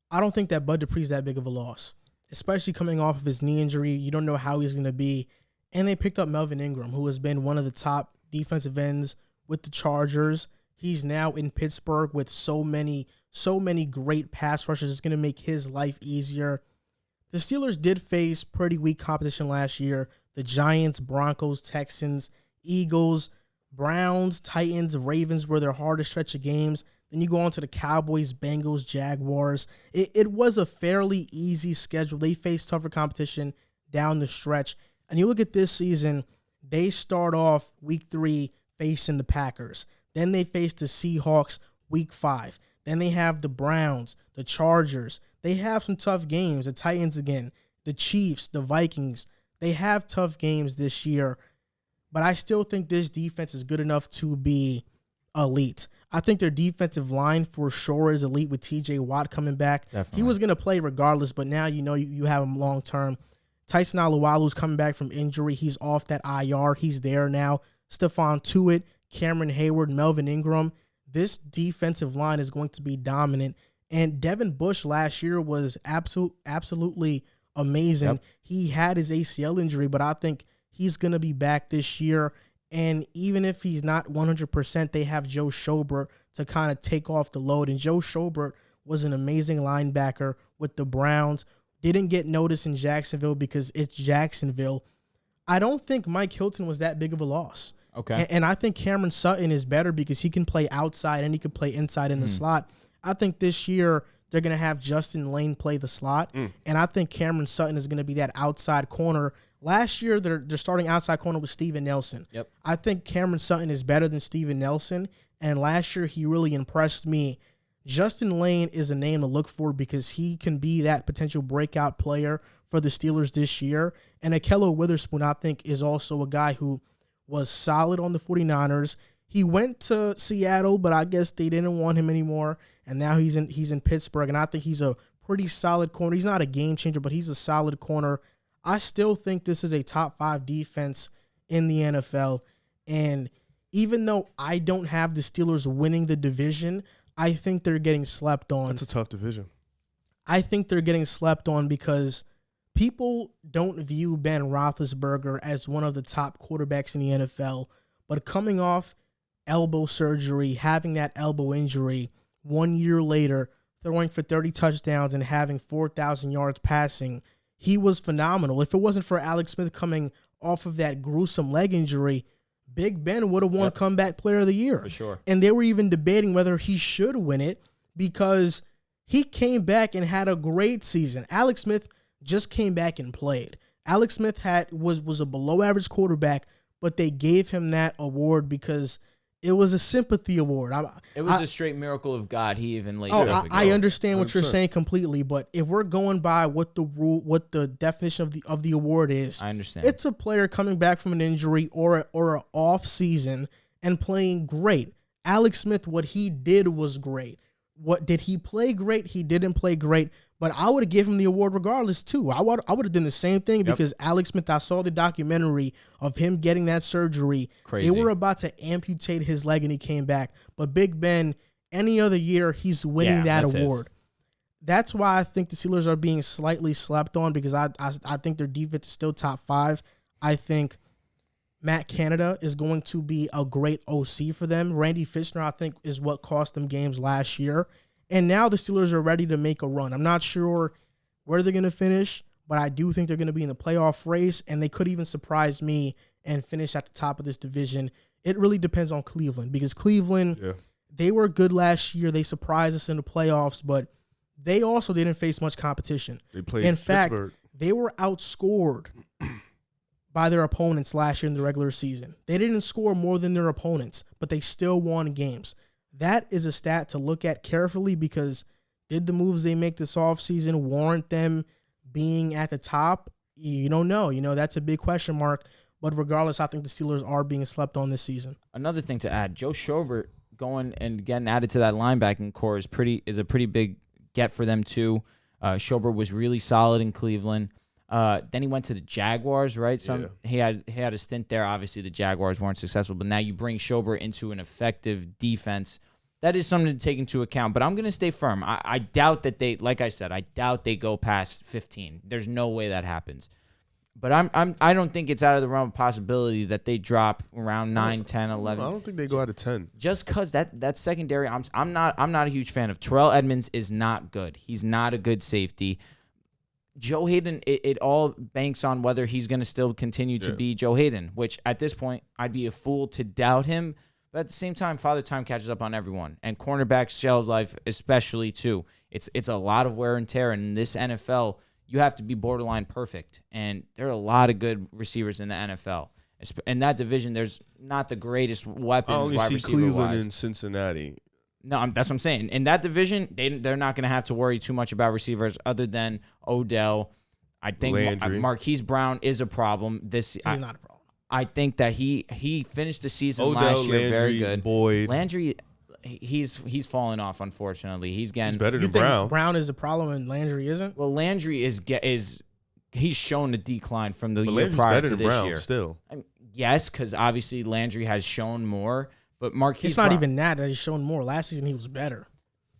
A: I don't think that Bud Dupree's that big of a loss, especially coming off of his knee injury. You don't know how he's going to be. And they picked up Melvin Ingram, who has been one of the top defensive ends with the Chargers. He's now in Pittsburgh with so many great pass rushers. It's going to make his life easier. The Steelers did face pretty weak competition last year. The Giants, Broncos, Texans, Eagles, Browns, Titans, Ravens were their hardest stretch of games. Then you go on to the Cowboys, Bengals, Jaguars. It was a fairly easy schedule. They faced tougher competition down the stretch. And you look at this season, they start off week 3 facing the Packers. Then they face the Seahawks week 5. Then they have the Browns, the Chargers. They have some tough games. The Titans again, the Chiefs, the Vikings. They have tough games this year. But I still think this defense is good enough to be elite. I think their defensive line for sure is elite with TJ Watt coming back.
B: Definitely.
A: He was going to play regardless, but now you have him long term. Tyson Alualu's coming back from injury. He's off that IR. He's there now. Stephon Tuitt, Cameron Hayward, Melvin Ingram. This defensive line is going to be dominant. And Devin Bush last year was absolutely amazing.
B: Yep.
A: He had his ACL injury, but I think he's going to be back this year. And even if he's not 100%, they have Joe Schobert to kind of take off the load. And Joe Schobert was an amazing linebacker with the Browns. Didn't get noticed in Jacksonville because it's Jacksonville. I don't think Mike Hilton was that big of a loss.
B: Okay.
A: And I think Cameron Sutton is better because he can play outside and he can play inside in the slot. I think this year they're going to have Justin Lane play the slot. And I think Cameron Sutton is going to be that outside corner Last year, their starting outside corner was Steven Nelson.
B: Yep.
A: I think Cameron Sutton is better than Steven Nelson, and last year he really impressed me. Justin Lane is a name to look for because he can be that potential breakout player for the Steelers this year. And Akello Witherspoon, I think, is also a guy who was solid on the 49ers. He went to Seattle, but I guess they didn't want him anymore, and now he's in Pittsburgh, and I think he's a pretty solid corner. He's not a game changer, but he's a solid corner. I still think this is a top 5 defense in the NFL, and even though I don't have the Steelers winning the division, I think they're getting slept on.
C: That's a tough division.
A: I think they're getting slept on because people don't view Ben Roethlisberger as one of the top quarterbacks in the NFL, but coming off elbow surgery, having that elbow injury, 1 year later, throwing for 30 touchdowns and having 4,000 yards passing, he was phenomenal. If it wasn't for Alex Smith coming off of that gruesome leg injury, Big Ben would have won Comeback Player of the Year.
B: For sure.
A: And they were even debating whether he should win it because he came back and had a great season. Alex Smith just came back and played. Alex Smith was a below-average quarterback, but they gave him that award because it was a sympathy award.
B: It was a straight miracle of God. He even laced up.
A: I understand what
C: 100%.
A: you're saying completely, but if we're going by what the definition of the award is,
B: I understand.
A: It's a player coming back from an injury or an off season and playing great. Alex Smith, what he did was great. What did he play great? He didn't play great, but I would have given him the award regardless too. I would have done the same thing because Alex Smith, I saw the documentary of him getting that surgery.
B: Crazy.
A: They were about to amputate his leg and he came back. But Big Ben, any other year, he's winning that award. That's why I think the Steelers are being slightly slept on because I think their defense is still top 5. I think Matt Canada is going to be a great OC for them. Randy Fishner, I think, is what cost them games last year. And now the Steelers are ready to make a run. I'm not sure where they're going to finish, but I do think they're going to be in the playoff race, and they could even surprise me and finish at the top of this division. It really depends on Cleveland because Cleveland, they were good last year. They surprised us in the playoffs, but they also didn't face much competition.
C: They played
A: in fact,
C: Pittsburgh.
A: they were outscored by their opponents last year in the regular season. They didn't score more than their opponents, but they still won games. That is a stat to look at carefully because did the moves they make this offseason warrant them being at the top? You don't know. That's a big question mark. But regardless, I think the Steelers are being slept on this season.
B: Another thing to add, Joe Schobert going and getting added to that linebacking core is a pretty big get for them too. Schobert was really solid in Cleveland. Then he went to the Jaguars, right? He had a stint there. Obviously, the Jaguars weren't successful, but now you bring Schobert into an effective defense. That is something to take into account. But I'm going to stay firm. I doubt that they, like I said, I doubt they go past 15. There's no way that happens. But I don't think it's out of the realm of possibility that they drop around 9, 10, 11.
C: I don't think they go out of 10.
B: Just because that secondary, I'm not a huge fan of. Terrell Edmonds is not good. He's not a good safety. Joe Hayden, it all banks on whether he's going to still continue to be Joe Hayden, which at this point, I'd be a fool to doubt him. But at the same time, Father Time catches up on everyone. And cornerback shells life especially, too. It's a lot of wear and tear. And in this NFL, you have to be borderline perfect. And there are a lot of good receivers in the NFL. In that division, there's not the greatest weapons wide receiver-wise.
C: I only see Cleveland and Cincinnati.
B: No, that's what I'm saying. In that division, they're not going to have to worry too much about receivers other than Odell. I think Marquise Brown is a problem. He's
A: not a problem.
B: I think that he finished the season
C: Odell,
B: last year
C: Landry,
B: very good.
C: Boyd.
B: Landry, he's falling off, unfortunately. He's
C: better than
A: think
C: Brown.
A: Brown is a problem and Landry isn't?
B: Well, Landry is he's shown a decline from the year
C: Landry's
B: prior
C: better
B: to
C: than
B: this
C: Brown
B: year.
C: Still.
B: Yes, because obviously Landry has shown more. But Marquise
A: it's not
B: Brown,
A: even that he's shown more. Last season he was better.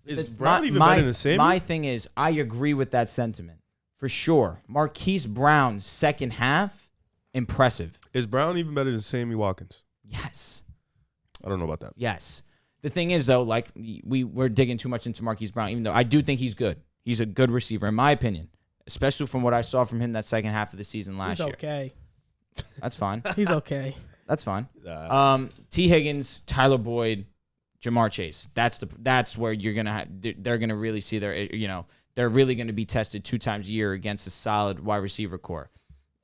C: Is Brown even better than Sammy?
B: My thing is, I agree with that sentiment for sure. Marquise Brown second half, impressive.
C: Is Brown even better than Sammy Watkins?
B: Yes.
C: I don't know about that.
B: Yes. The thing is, though, like we're digging too much into Marquise Brown, even though I do think he's good. He's a good receiver, in my opinion, especially from what I saw from him that second half of the season last year.
A: He's okay.
B: That's fine.
A: He's okay.
B: That's fine. T. Higgins, Tyler Boyd, Jamar Chase. That's where you're gonna they're gonna really see they're really gonna be tested 2 times a year against a solid wide receiver core.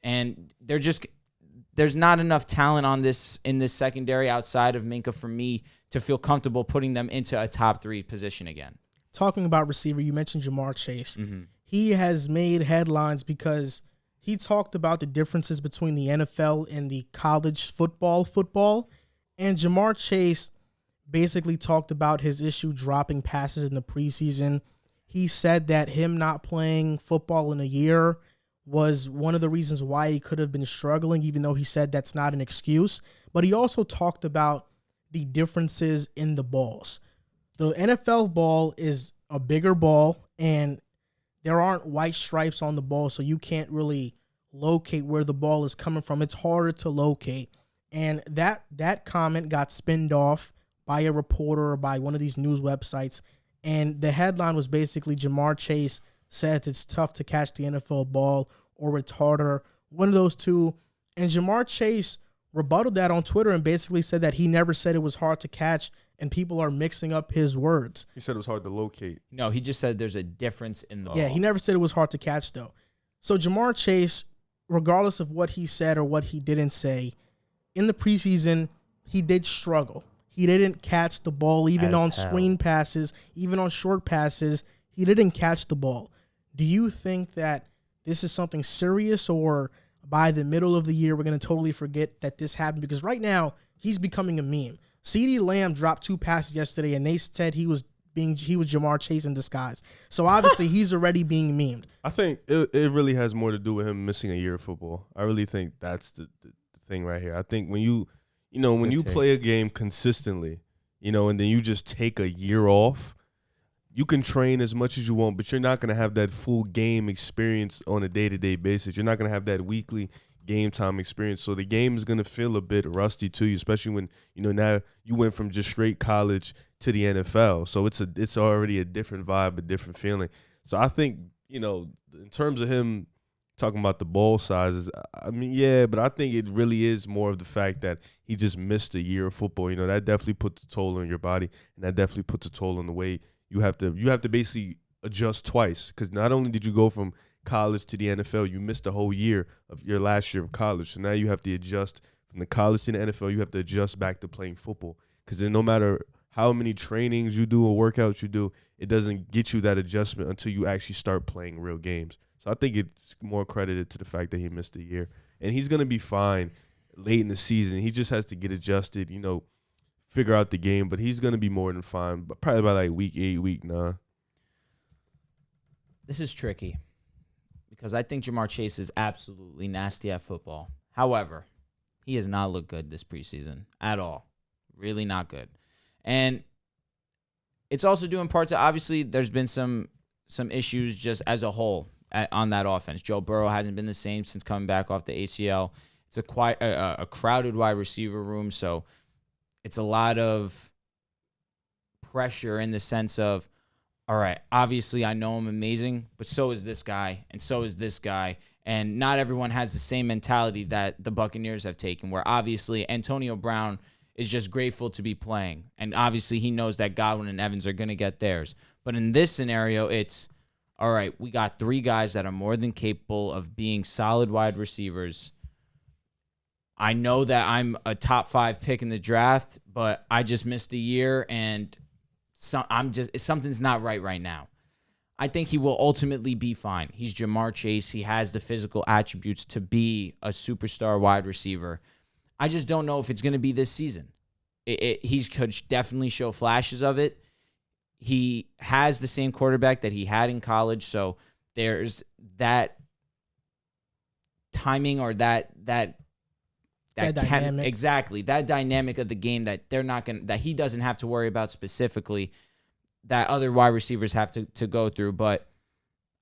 B: And there's not enough talent in this secondary outside of Minka for me to feel comfortable putting them into a top 3 position again.
A: Talking about receiver, you mentioned Jamar Chase.
B: Mm-hmm.
A: He has made headlines because he talked about the differences between the NFL and the college football. And Jamar Chase basically talked about his issue dropping passes in the preseason. He said that him not playing football in a year was one of the reasons why he could have been struggling, even though he said that's not an excuse. But he also talked about the differences in the balls. The NFL ball is a bigger ball, and there aren't white stripes on the ball, so you can't really locate where the ball is coming from. It's harder to locate. And that comment got spinned off by a reporter or by one of these news websites. And the headline was basically Jamar Chase says it's tough to catch the NFL ball or it's harder, one of those two. And Jamar Chase rebutted that on Twitter and basically said that he never said it was hard to catch, and people are mixing up his words.
C: He said it was hard to locate.
B: No, he just said there's a difference in the ball.
A: Yeah, he never said it was hard to catch, though. So Jamar Chase, regardless of what he said or what he didn't say, in the preseason, he did struggle. He didn't catch the ball, even on screen passes, even on short passes. He didn't catch the ball. Do you think that this is something serious, or by the middle of the year, we're going to totally forget that this happened? Because right now, he's becoming a meme. CeeDee Lamb dropped 2 passes yesterday, and they said he was Jamar Chase in disguise. So obviously, he's already being memed.
C: I think it really has more to do with him missing a year of football. I really think that's the thing right here. I think when you play a game consistently, and then you just take a year off, you can train as much as you want, but you're not going to have that full game experience on a day-to-day basis. You're not going to have that weekly game time experience. So the game is going to feel a bit rusty to you, especially when, now you went from just straight college to the NFL. So it's already a different vibe, a different feeling. So I think, in terms of him talking about the ball sizes, I mean, yeah, but I think it really is more of the fact that he just missed a year of football. That definitely puts a toll on your body, and that definitely puts a toll on the way you have to basically adjust twice, because not only did you go from college to the NFL, you missed a whole year of your last year of college. So now you have to adjust from the college to the NFL. You have to adjust back to playing football, because then no matter how many trainings you do or workouts you do, it doesn't get you that adjustment until you actually start playing real games. So I think it's more credited to the fact that he missed a year. And he's going to be fine late in the season. He just has to get adjusted, figure out the game. But he's going to be more than fine, but probably by like week 8, week 9.
B: This is tricky because I think Jamar Chase is absolutely nasty at football. However, he has not looked good this preseason at all. Really not good. And it's also due in part to, obviously, there's been some issues just as a whole on that offense. Joe Burrow hasn't been the same since coming back off the ACL. It's a crowded wide receiver room, so it's a lot of pressure in the sense of, all right, obviously I know I'm amazing, but so is this guy, and so is this guy. And not everyone has the same mentality that the Buccaneers have taken, where obviously Antonio Brown is just grateful to be playing. And obviously he knows that Godwin and Evans are going to get theirs. But in this scenario, it's, all right, we got 3 guys that are more than capable of being solid wide receivers. I know that I'm a top 5 pick in the draft, but I just missed a year, and something's not right now. I think he will ultimately be fine. He's Jamar Chase. He has the physical attributes to be a superstar wide receiver. I just don't know if it's going to be this season. He could definitely show flashes of it. He has the same quarterback that he had in college, so there's that timing or that
A: dynamic.
B: Exactly, that dynamic of the game that that he doesn't have to worry about specifically, that other wide receivers have to go through. But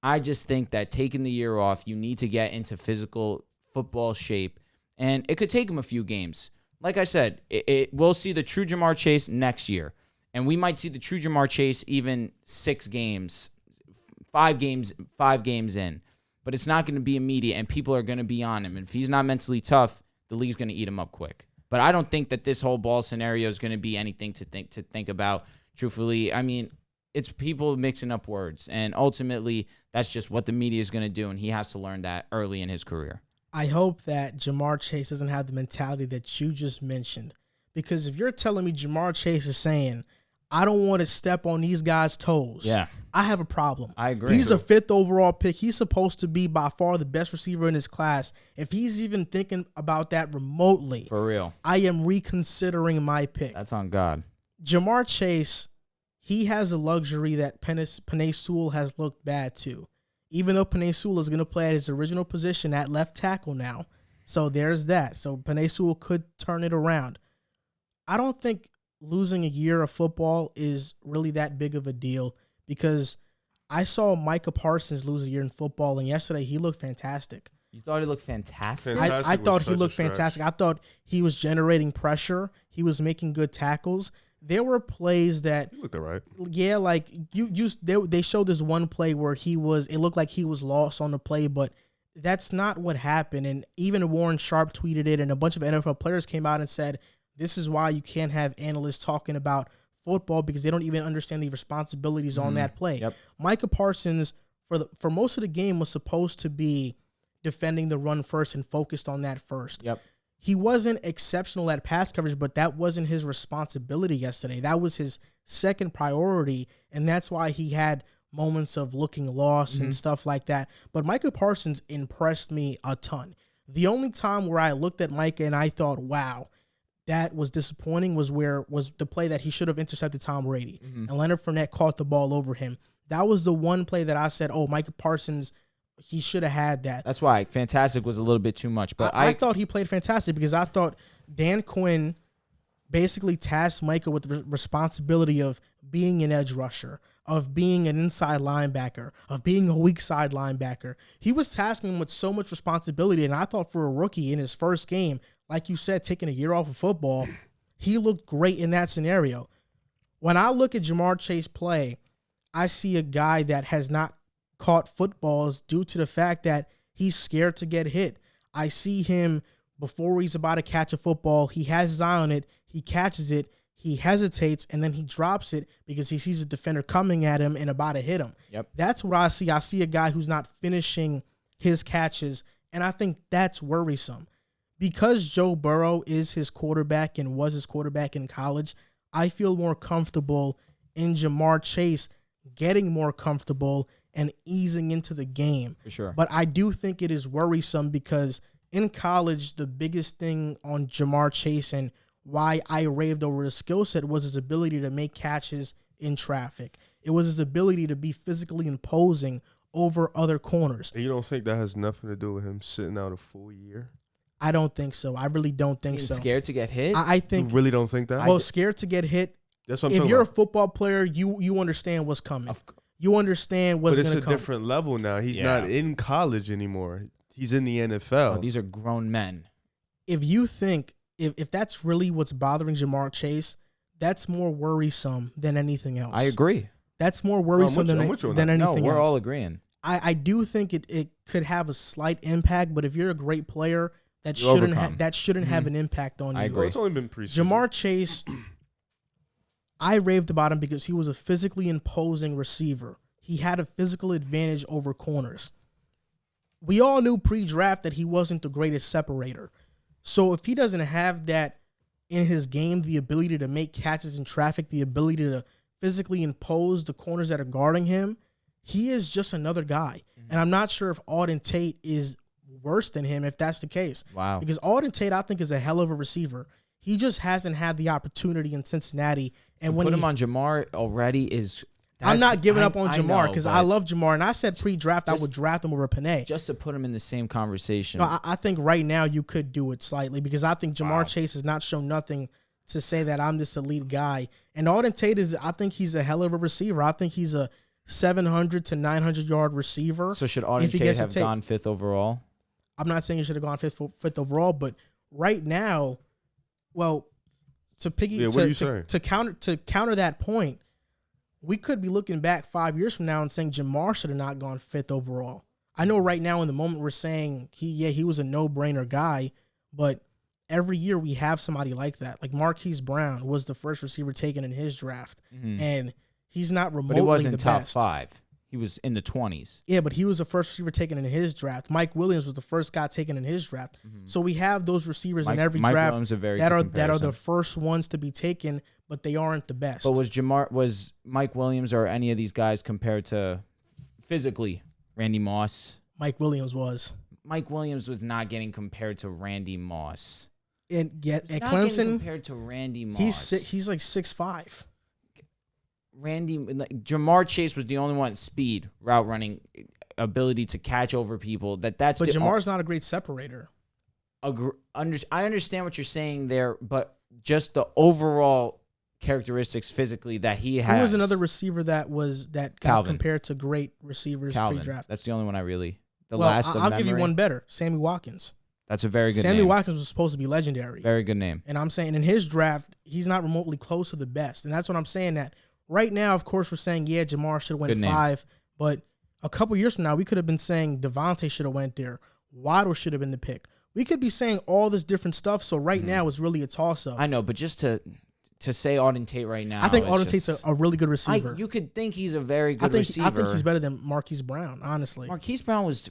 B: I just think that taking the year off, you need to get into physical football shape, and it could take him a few games. Like I said, we'll see the true Jamar Chase next year. And we might see the true Jamar Chase even 6 games, 5 games in. But it's not going to be immediate, and people are going to be on him. And if he's not mentally tough, the league's going to eat him up quick. But I don't think that this whole ball scenario is going to be anything to think about. Truthfully, I mean, it's people mixing up words. And ultimately, that's just what the media is going to do, and he has to learn that early in his career.
A: I hope that Jamar Chase doesn't have the mentality that you just mentioned. Because if you're telling me Jamar Chase is saying, I don't want to step on these guys' toes, I have a problem.
B: I agree.
A: He's a 5th overall pick. He's supposed to be by far the best receiver in his class. If he's even thinking about that remotely,
B: for real,
A: I am reconsidering my pick.
B: That's on God.
A: Jamar Chase, he has a luxury that Penei Sewell has looked bad to. Even though Penei Sewell is going to play at his original position at left tackle now. So there's that. So Penei Sewell could turn it around. I don't think losing a year of football is really that big of a deal because I saw Micah Parsons lose a year in football, and yesterday he looked fantastic.
B: You thought he looked fantastic?
A: I thought he looked fantastic. I thought he was generating pressure. He was making good tackles. There were plays that
C: you looked all right.
A: Yeah, like they showed this one play where it looked like he was lost on the play, but that's not what happened. And even Warren Sharp tweeted it, and a bunch of NFL players came out and said, this is why you can't have analysts talking about football because they don't even understand the responsibilities on that play.
B: Yep.
A: Micah Parsons, for most of the game, was supposed to be defending the run first and focused on that first.
B: Yep.
A: He wasn't exceptional at pass coverage, but that wasn't his responsibility yesterday. That was his second priority, and that's why he had moments of looking lost and stuff like that. But Micah Parsons impressed me a ton. The only time where I looked at Micah and I thought, wow, that was disappointing was the play that he should have intercepted Tom Brady. And Leonard Fournette caught the ball over him. That was the one play that I said, oh, Micah Parsons, he should have had that.
B: That's why fantastic was a little bit too much. But
A: I thought he played fantastic because I thought Dan Quinn basically tasked Micah with the responsibility of being an edge rusher, of being an inside linebacker, of being a weak side linebacker. He was tasking him with so much responsibility, and I thought for a rookie in his first game, like you said, taking a year off of football, he looked great in that scenario. When I look at Jamar Chase play, I see a guy that has not caught footballs due to the fact that he's scared to get hit. I see him before he's about to catch a football. He has his eye on it. He catches it. He hesitates, and then he drops it because he sees a defender coming at him and about to hit him.
B: Yep.
A: That's what I see. I see a guy who's not finishing his catches, and I think that's worrisome. Because Joe Burrow is his quarterback and was his quarterback in college, I feel more comfortable in Jamar Chase getting more comfortable and easing into the game.
B: For sure.
A: But I do think it is worrisome because in college, the biggest thing on Jamar Chase and why I raved over his skill set was his ability to make catches in traffic. It was his ability to be physically imposing over other corners.
C: And you don't think that has nothing to do with him sitting out a full year?
A: I don't think so. I really don't think so.
B: Scared to get hit?
A: I think.
C: You really don't think that?
A: Well, scared to get hit.
C: That's what I'm
A: if
C: talking
A: you're
C: about.
A: a football player, you understand what's coming. You understand what's going to come.
C: But it's a different level now. He's not in college anymore. He's in the NFL.
B: Oh, these are grown men.
A: If you think, if that's really what's bothering Jamar Chase, that's more worrisome than anything else.
B: I agree.
A: That's more worrisome than anything else.
B: No, we're all agreeing.
A: I do think it could have a slight impact, but if you're a great player, that shouldn't have an impact on you.
B: I agree.
C: Well, it's only been preseason.
A: Jamar Chase, I raved about him because he was a physically imposing receiver. He had a physical advantage over corners. We all knew pre-draft that he wasn't the greatest separator. So if he doesn't have that in his game, the ability to make catches in traffic, the ability to physically impose the corners that are guarding him, he is just another guy. And I'm not sure if Auden Tate is worse than him if that's the case.
B: Wow.
A: Because Auden Tate, I think, is a hell of a receiver. He just hasn't had the opportunity in Cincinnati. And when
B: put him on Jamar already is...
A: I'm not giving up on Jamar because I love Jamar. And I said pre-draft I would draft him over Penei.
B: Just to put him in the same conversation.
A: No, I think right now you could do it slightly because I think Jamar Chase has not shown nothing to say that I'm this elite guy. And Auden Tate I think he's a hell of a receiver. I think he's a 700 to 900 yard receiver.
B: So should Auden Tate have gone 5th overall?
A: I'm not saying he should have gone fifth overall, but right now, well, to counter that point, we could be looking back 5 years from now and saying Jamar should have not gone 5th overall. I know right now in the moment we're saying he was a no-brainer guy, but every year we have somebody like that. Like Marquise Brown was the first receiver taken in his draft, and he's not remotely the best.
B: But he wasn't top 5. He was in the 20s.
A: Yeah, but he was the first receiver taken in his draft. Mike Williams was the first guy taken in his draft. So we have those receivers in every draft that are the first ones to be taken, but they aren't the best.
B: But was Mike Williams or any of these guys compared to physically Randy Moss?
A: Mike Williams was.
B: Mike Williams was not getting compared to Randy Moss.
A: At Clemson,
B: compared to Randy Moss.
A: He's like 6'5".
B: Jamar Chase was the only one speed, route running, ability to catch over people. But
A: Jamar's not a great separator.
B: I understand what you're saying there, but just the overall characteristics physically that he has.
A: Who was another receiver that got compared to great receivers pre-draft?
B: That's the only one I really.
A: I'll give you one better. Sammy Watkins.
B: That's a very good name.
A: Sammy Watkins was supposed to be legendary.
B: Very good name.
A: And I'm saying in his draft, he's not remotely close to the best. And that's what I'm saying that. Right now, of course, we're saying, yeah, Jamar should have went 5, but a couple years from now, we could have been saying Devontae should have went there. Waddle should have been the pick. We could be saying all this different stuff, so right now it's really a toss-up.
B: I know, but just to say Auden Tate right now,
A: I think Auden Tate's a really good receiver.
B: You could think he's a very good receiver.
A: I think he's better than Marquise Brown, honestly.
B: Marquise Brown was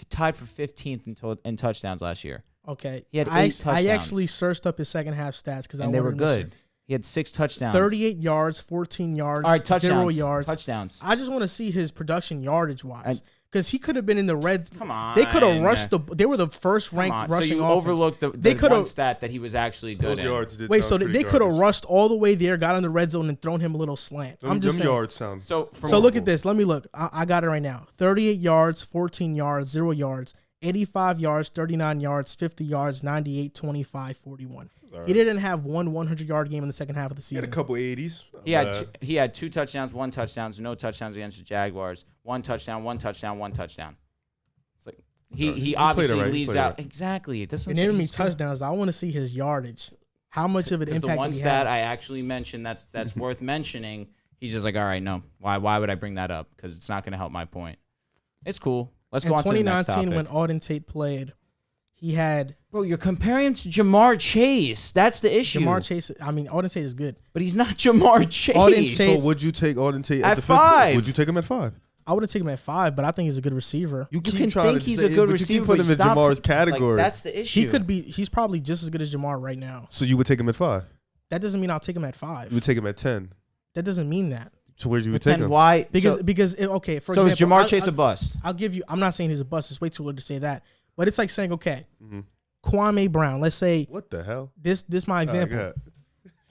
B: tied for 15th in touchdowns last year.
A: Okay.
B: He had 8 touchdowns.
A: I actually searched up his second half stats because
B: they were good. He had 6 touchdowns.
A: 38 yards, 14 yards,
B: all right, touchdowns,
A: 0 yards.
B: Touchdowns.
A: I just want to see his production yardage-wise. Because he could have been in the red.
B: Come on.
A: They could have rushed they were the first ranked rushing
B: so you
A: offense.
B: overlooked the one stat that he was actually good
C: Those yards did
A: Wait, so
C: sound
A: they could have rushed all the way there, got in the red zone, and thrown him a little slant. I'm just saying.
C: Yards sound
A: so look at this. Let me look. I got it right now. 38 yards, 14 yards, 0 yards, 85 yards, 39 yards, 50 yards, 98, 25, 41. Right. He didn't have one 100-yard game in the second half of the season.
C: He had a couple 80s.
B: He had 2 touchdowns, 1 touchdown, no touchdowns against the Jaguars. 1 touchdown, 1 touchdown, 1 touchdown. It's like he obviously leaves out. Right. Exactly. This
A: You're naming me touchdowns. I want to see his yardage. How much of an impact did he have?
B: The one stat I actually mentioned that's worth mentioning, he's just like, all right, no. Why would I bring that up? Because it's not going to help my point. It's cool. Let's go on to the next topic.
A: In 2019, when Auden Tate played, he had...
B: Bro, you're comparing him to Jamar Chase. That's the issue.
A: Jamar Chase, Auden Tate is good.
B: But he's not Jamar Chase.
C: So would you take Auden Tate at the
B: 5?
C: Would you take him at 5?
A: I would have taken him at 5, but I think he's a good receiver.
B: You can think he's a good receiver,
C: but you keep putting him in Jamar's category.
B: Like, that's the issue.
A: He's probably just as good as Jamar right now.
C: So you would take him at 5?
A: That doesn't mean I'll take him at 5.
C: You would take him at 10.
A: That doesn't mean that.
C: So where do you take him?
B: Why?
A: For example,
B: is Jamar Chase a bust?
A: I'll give you. I'm not saying he's a bust. It's way too early to say that. But it's like saying, okay, Kwame Brown. Let's say
C: what the hell?
A: This my example.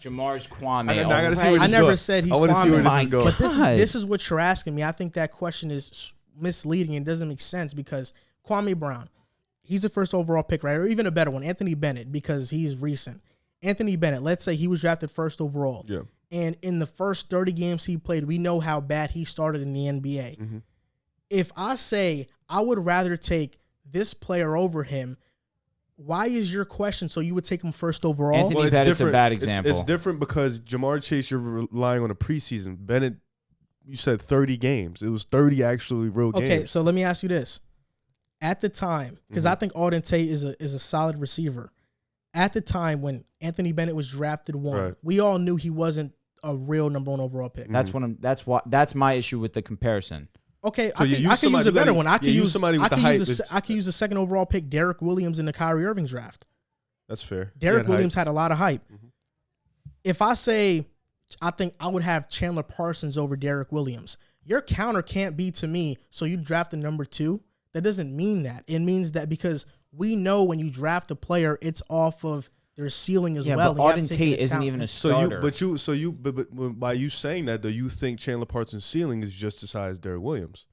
B: Jamar's Kwame.
A: I never said he's Kwame.
C: See where this is going.
A: But this is what you're asking me. I think that question is misleading and doesn't make sense because Kwame Brown, he's the first overall pick, right? Or even a better one, Anthony Bennett, because he's recent. Anthony Bennett, let's say he was drafted first overall.
C: Yeah.
A: And in the first 30 games he played, we know how bad he started in the NBA. Mm-hmm. If I say I would rather take this player over him, why is your question so you would take him first overall?
B: Anthony Bennett's a bad example.
C: It's different because Jamar Chase, you're relying on a preseason. Bennett, you said 30 games. It was 30 actually real games.
A: Okay, so let me ask you this. At the time, because I think Auden Tate is a solid receiver. At the time when Anthony Bennett was drafted 1, we all knew he wasn't a real number 1 overall pick.
B: That's my issue with the comparison.
A: Okay, so I can use a better one. I can use somebody with the hype. I can use the second overall pick, Derek Williams, in the Kyrie Irving draft.
C: That's fair.
A: Derek Williams had a lot of hype. Mm-hmm. If I say I think I would have Chandler Parsons over Derek Williams, your counter can't be to me, so you draft the number 2. That doesn't mean that. It means that because we know when you draft a player, it's off of their ceiling as well.
B: But Auden Tate isn't even a starter.
C: But by you saying that, though, you think Chandler Parsons' ceiling is just as high as Derek Williams.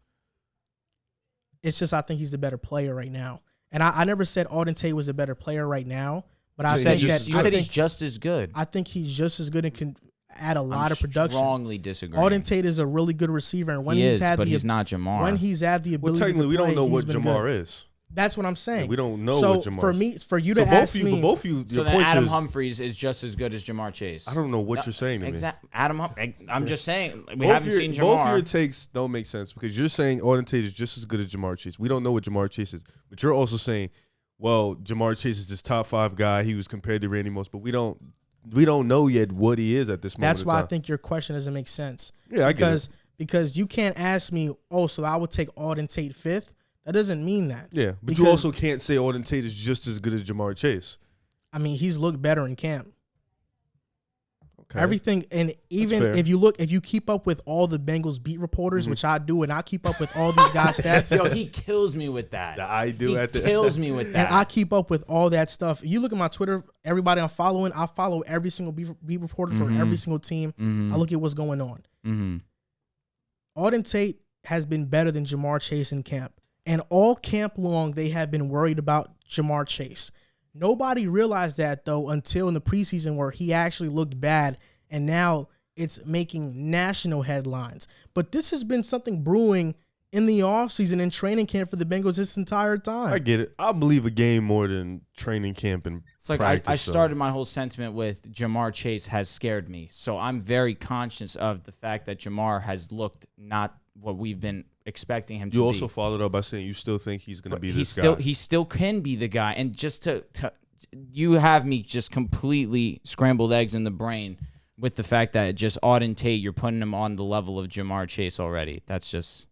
A: It's just I think he's the better player right now. And I never said Auden Tate was a better player right now, but I think that
B: you said he's just as good.
A: I think he's just as good and can add a lot of production.
B: Strongly disagree.
A: Auden Tate is a really good receiver, and when
B: he's not Jamar.
A: When he's had the ability,
C: technically, we don't know what Jamar is.
A: That's what I'm saying.
C: Yeah, we don't know what Jamar is.
A: For you to ask me,
C: both of you,
B: so then Adam Humphries is just as good as Jamar Chase.
C: I don't know what you're saying to me.
B: Adam Humphries. I'm just saying we haven't seen Jamar.
C: Both of your takes don't make sense because you're saying Auden Tate is just as good as Jamar Chase. We don't know what Jamar Chase is, but you're also saying, well, Jamar Chase is this top 5 guy. He was compared to Randy Moss, but we don't know yet what he is at this moment.
A: That's why I think your question doesn't make sense.
C: Yeah, I get it.
A: because you can't ask me, oh, so I would take Auden Tate 5th. That doesn't mean that.
C: Yeah, but you also can't say Auden Tate is just as good as Jamar Chase.
A: I mean, he's looked better in camp.
C: Okay.
A: Everything, and even if you keep up with all the Bengals beat reporters, which I do, and I keep up with all these guys' stats.
B: Yo, he kills me with that.
C: I do.
B: He kills me with that.
A: And I keep up with all that stuff. You look at my Twitter, everybody I'm following, I follow every single beat reporter for every single team. I look at what's going on. Auden Tate has been better than Jamar Chase in camp. And all camp long, they have been worried about Jamar Chase. Nobody realized that, though, until in the preseason where he actually looked bad, and now it's making national headlines. But this has been something brewing in the offseason and training camp for the Bengals this entire time.
C: I get it. I believe a game more than training camp and
B: it's like
C: practice.
B: I started my whole sentiment with Jamar Chase has scared me. So I'm very conscious of the fact that Jamar has looked not what we've been expecting him to be.
C: You also followed up by saying you still think he's going to be this guy.
B: He still can be the guy. And just to you have me just completely scrambled eggs in the brain with the fact that just Auden Tate, you're putting him on the level of Jamar Chase already. That's just...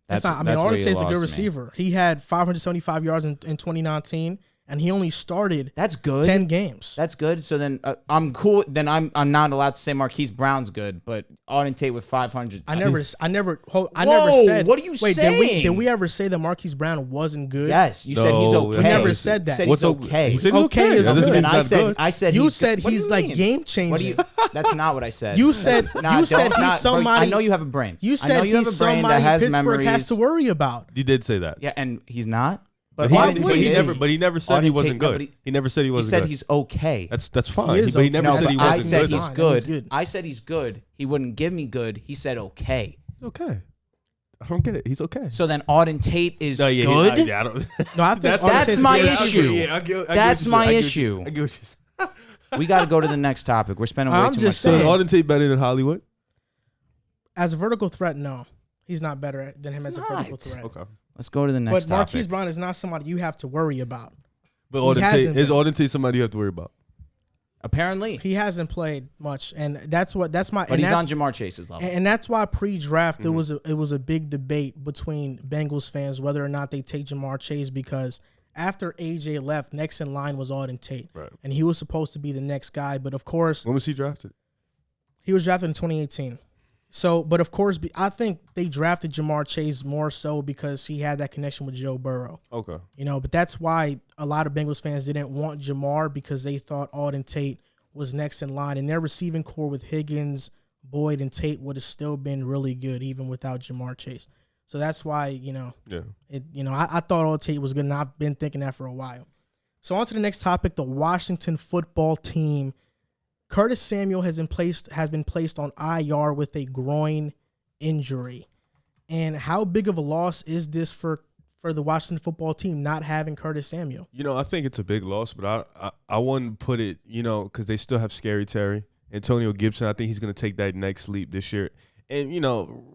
A: That's not. I mean, Auden Tate's a good receiver. He had 575 yards in 2019, and he only started.
B: That's good.
A: 10 games.
B: That's good. So then I'm cool. Then I'm not allowed to say Marquise Brown's good, but Auden Tate with 500.
A: I never said.
B: What are you saying?
A: Did we ever say that Marquise Brown wasn't good?
B: Yes, you said he's okay.
A: You never said that.
B: He's okay.
C: He said he's okay.
A: Is good.
B: And I said
A: you said he's like game changing.
B: That's not what I said.
A: You said he's somebody.
B: I know you have a brain.
A: You said he's somebody Pittsburgh has to worry about.
C: You did say that.
B: Yeah, and he's not.
C: But he never said he wasn't good. He never said he wasn't good.
B: He said he's okay.
C: That's fine. But he never said he wasn't good.
B: I said he's good. I said he's good. He wouldn't give me good. He said okay.
C: He's okay. I don't get it. He's okay.
B: So then Auden Tate is good?
C: I don't.
A: No, I think
B: that's my issue. That's my issue.
C: I get what you're saying.
B: We got to go to the next topic. We're spending way too much time.
C: So is Auden Tate better than Hollywood?
A: As a vertical threat, no. He's not better than him as a vertical threat.
C: Okay.
B: Let's go to the next topic.
A: But Marquise Brown is not somebody you have to worry about.
C: But is Auden Tate somebody you have to worry about?
B: Apparently.
A: He hasn't played much, and that's my.
B: But he's on Jamar Chase's level.
A: And that's why pre-draft it was a big debate between Bengals fans whether or not they take Jamar Chase, because after AJ left, next in line was Auden Tate.
C: Right.
A: And he was supposed to be the next guy, but of course...
C: When was he drafted?
A: He was drafted in 2018. So, but of course, I think they drafted Jamar Chase more so because he had that connection with Joe Burrow.
C: Okay.
A: But that's why a lot of Bengals fans didn't want Jamar, because they thought Auden Tate was next in line. And their receiving core with Higgins, Boyd, and Tate would have still been really good even without Jamar Chase. So that's why, I thought Auden Tate was good, and I've been thinking that for a while. So on to the next topic, the Washington football team. Curtis Samuel has been placed on IR with a groin injury. And how big of a loss is this for the Washington football team not having Curtis Samuel?
C: I think it's a big loss, but I wouldn't put it, because they still have Scary Terry. Antonio Gibson, I think he's going to take that next leap this year. And,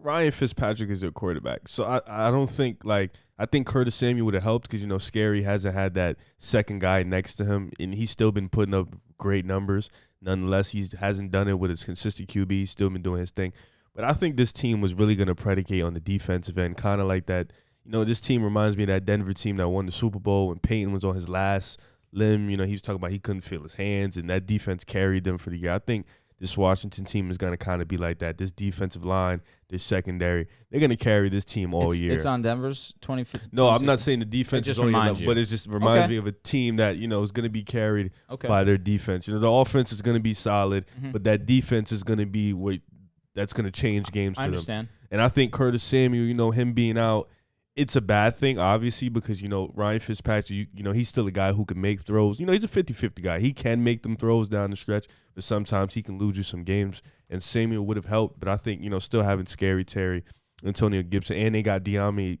C: Ryan Fitzpatrick is their quarterback. So I don't think, I think Curtis Samuel would have helped because, Scary hasn't had that second guy next to him, and he's still been putting up great numbers. Nonetheless, he hasn't done it with his consistent QB. He's still been doing his thing. But I think this team was really going to predicate on the defensive end, kind of like that. This team reminds me of that Denver team that won the Super Bowl when Peyton was on his last limb. He was talking about he couldn't feel his hands, and that defense carried them for the year. I think this Washington team is going to kind of be like that. This defensive line, this secondary, they're going to carry this team all year.
B: It's on Denver's 2015.
C: No, I'm not saying the defense is on your level, but it just reminds me of a team that, is going to be carried by their defense. The offense is going to be solid, but that defense is going to be that's going to change games for them. I understand. And I think Curtis Samuel, him being out, it's a bad thing, obviously, because, Ryan Fitzpatrick, he's still a guy who can make throws. He's a 50-50 guy. He can make them throws down the stretch, but sometimes he can lose you some games. And Samuel would have helped, but I think, still having Scary Terry, Antonio Gibson, and they got De'Ami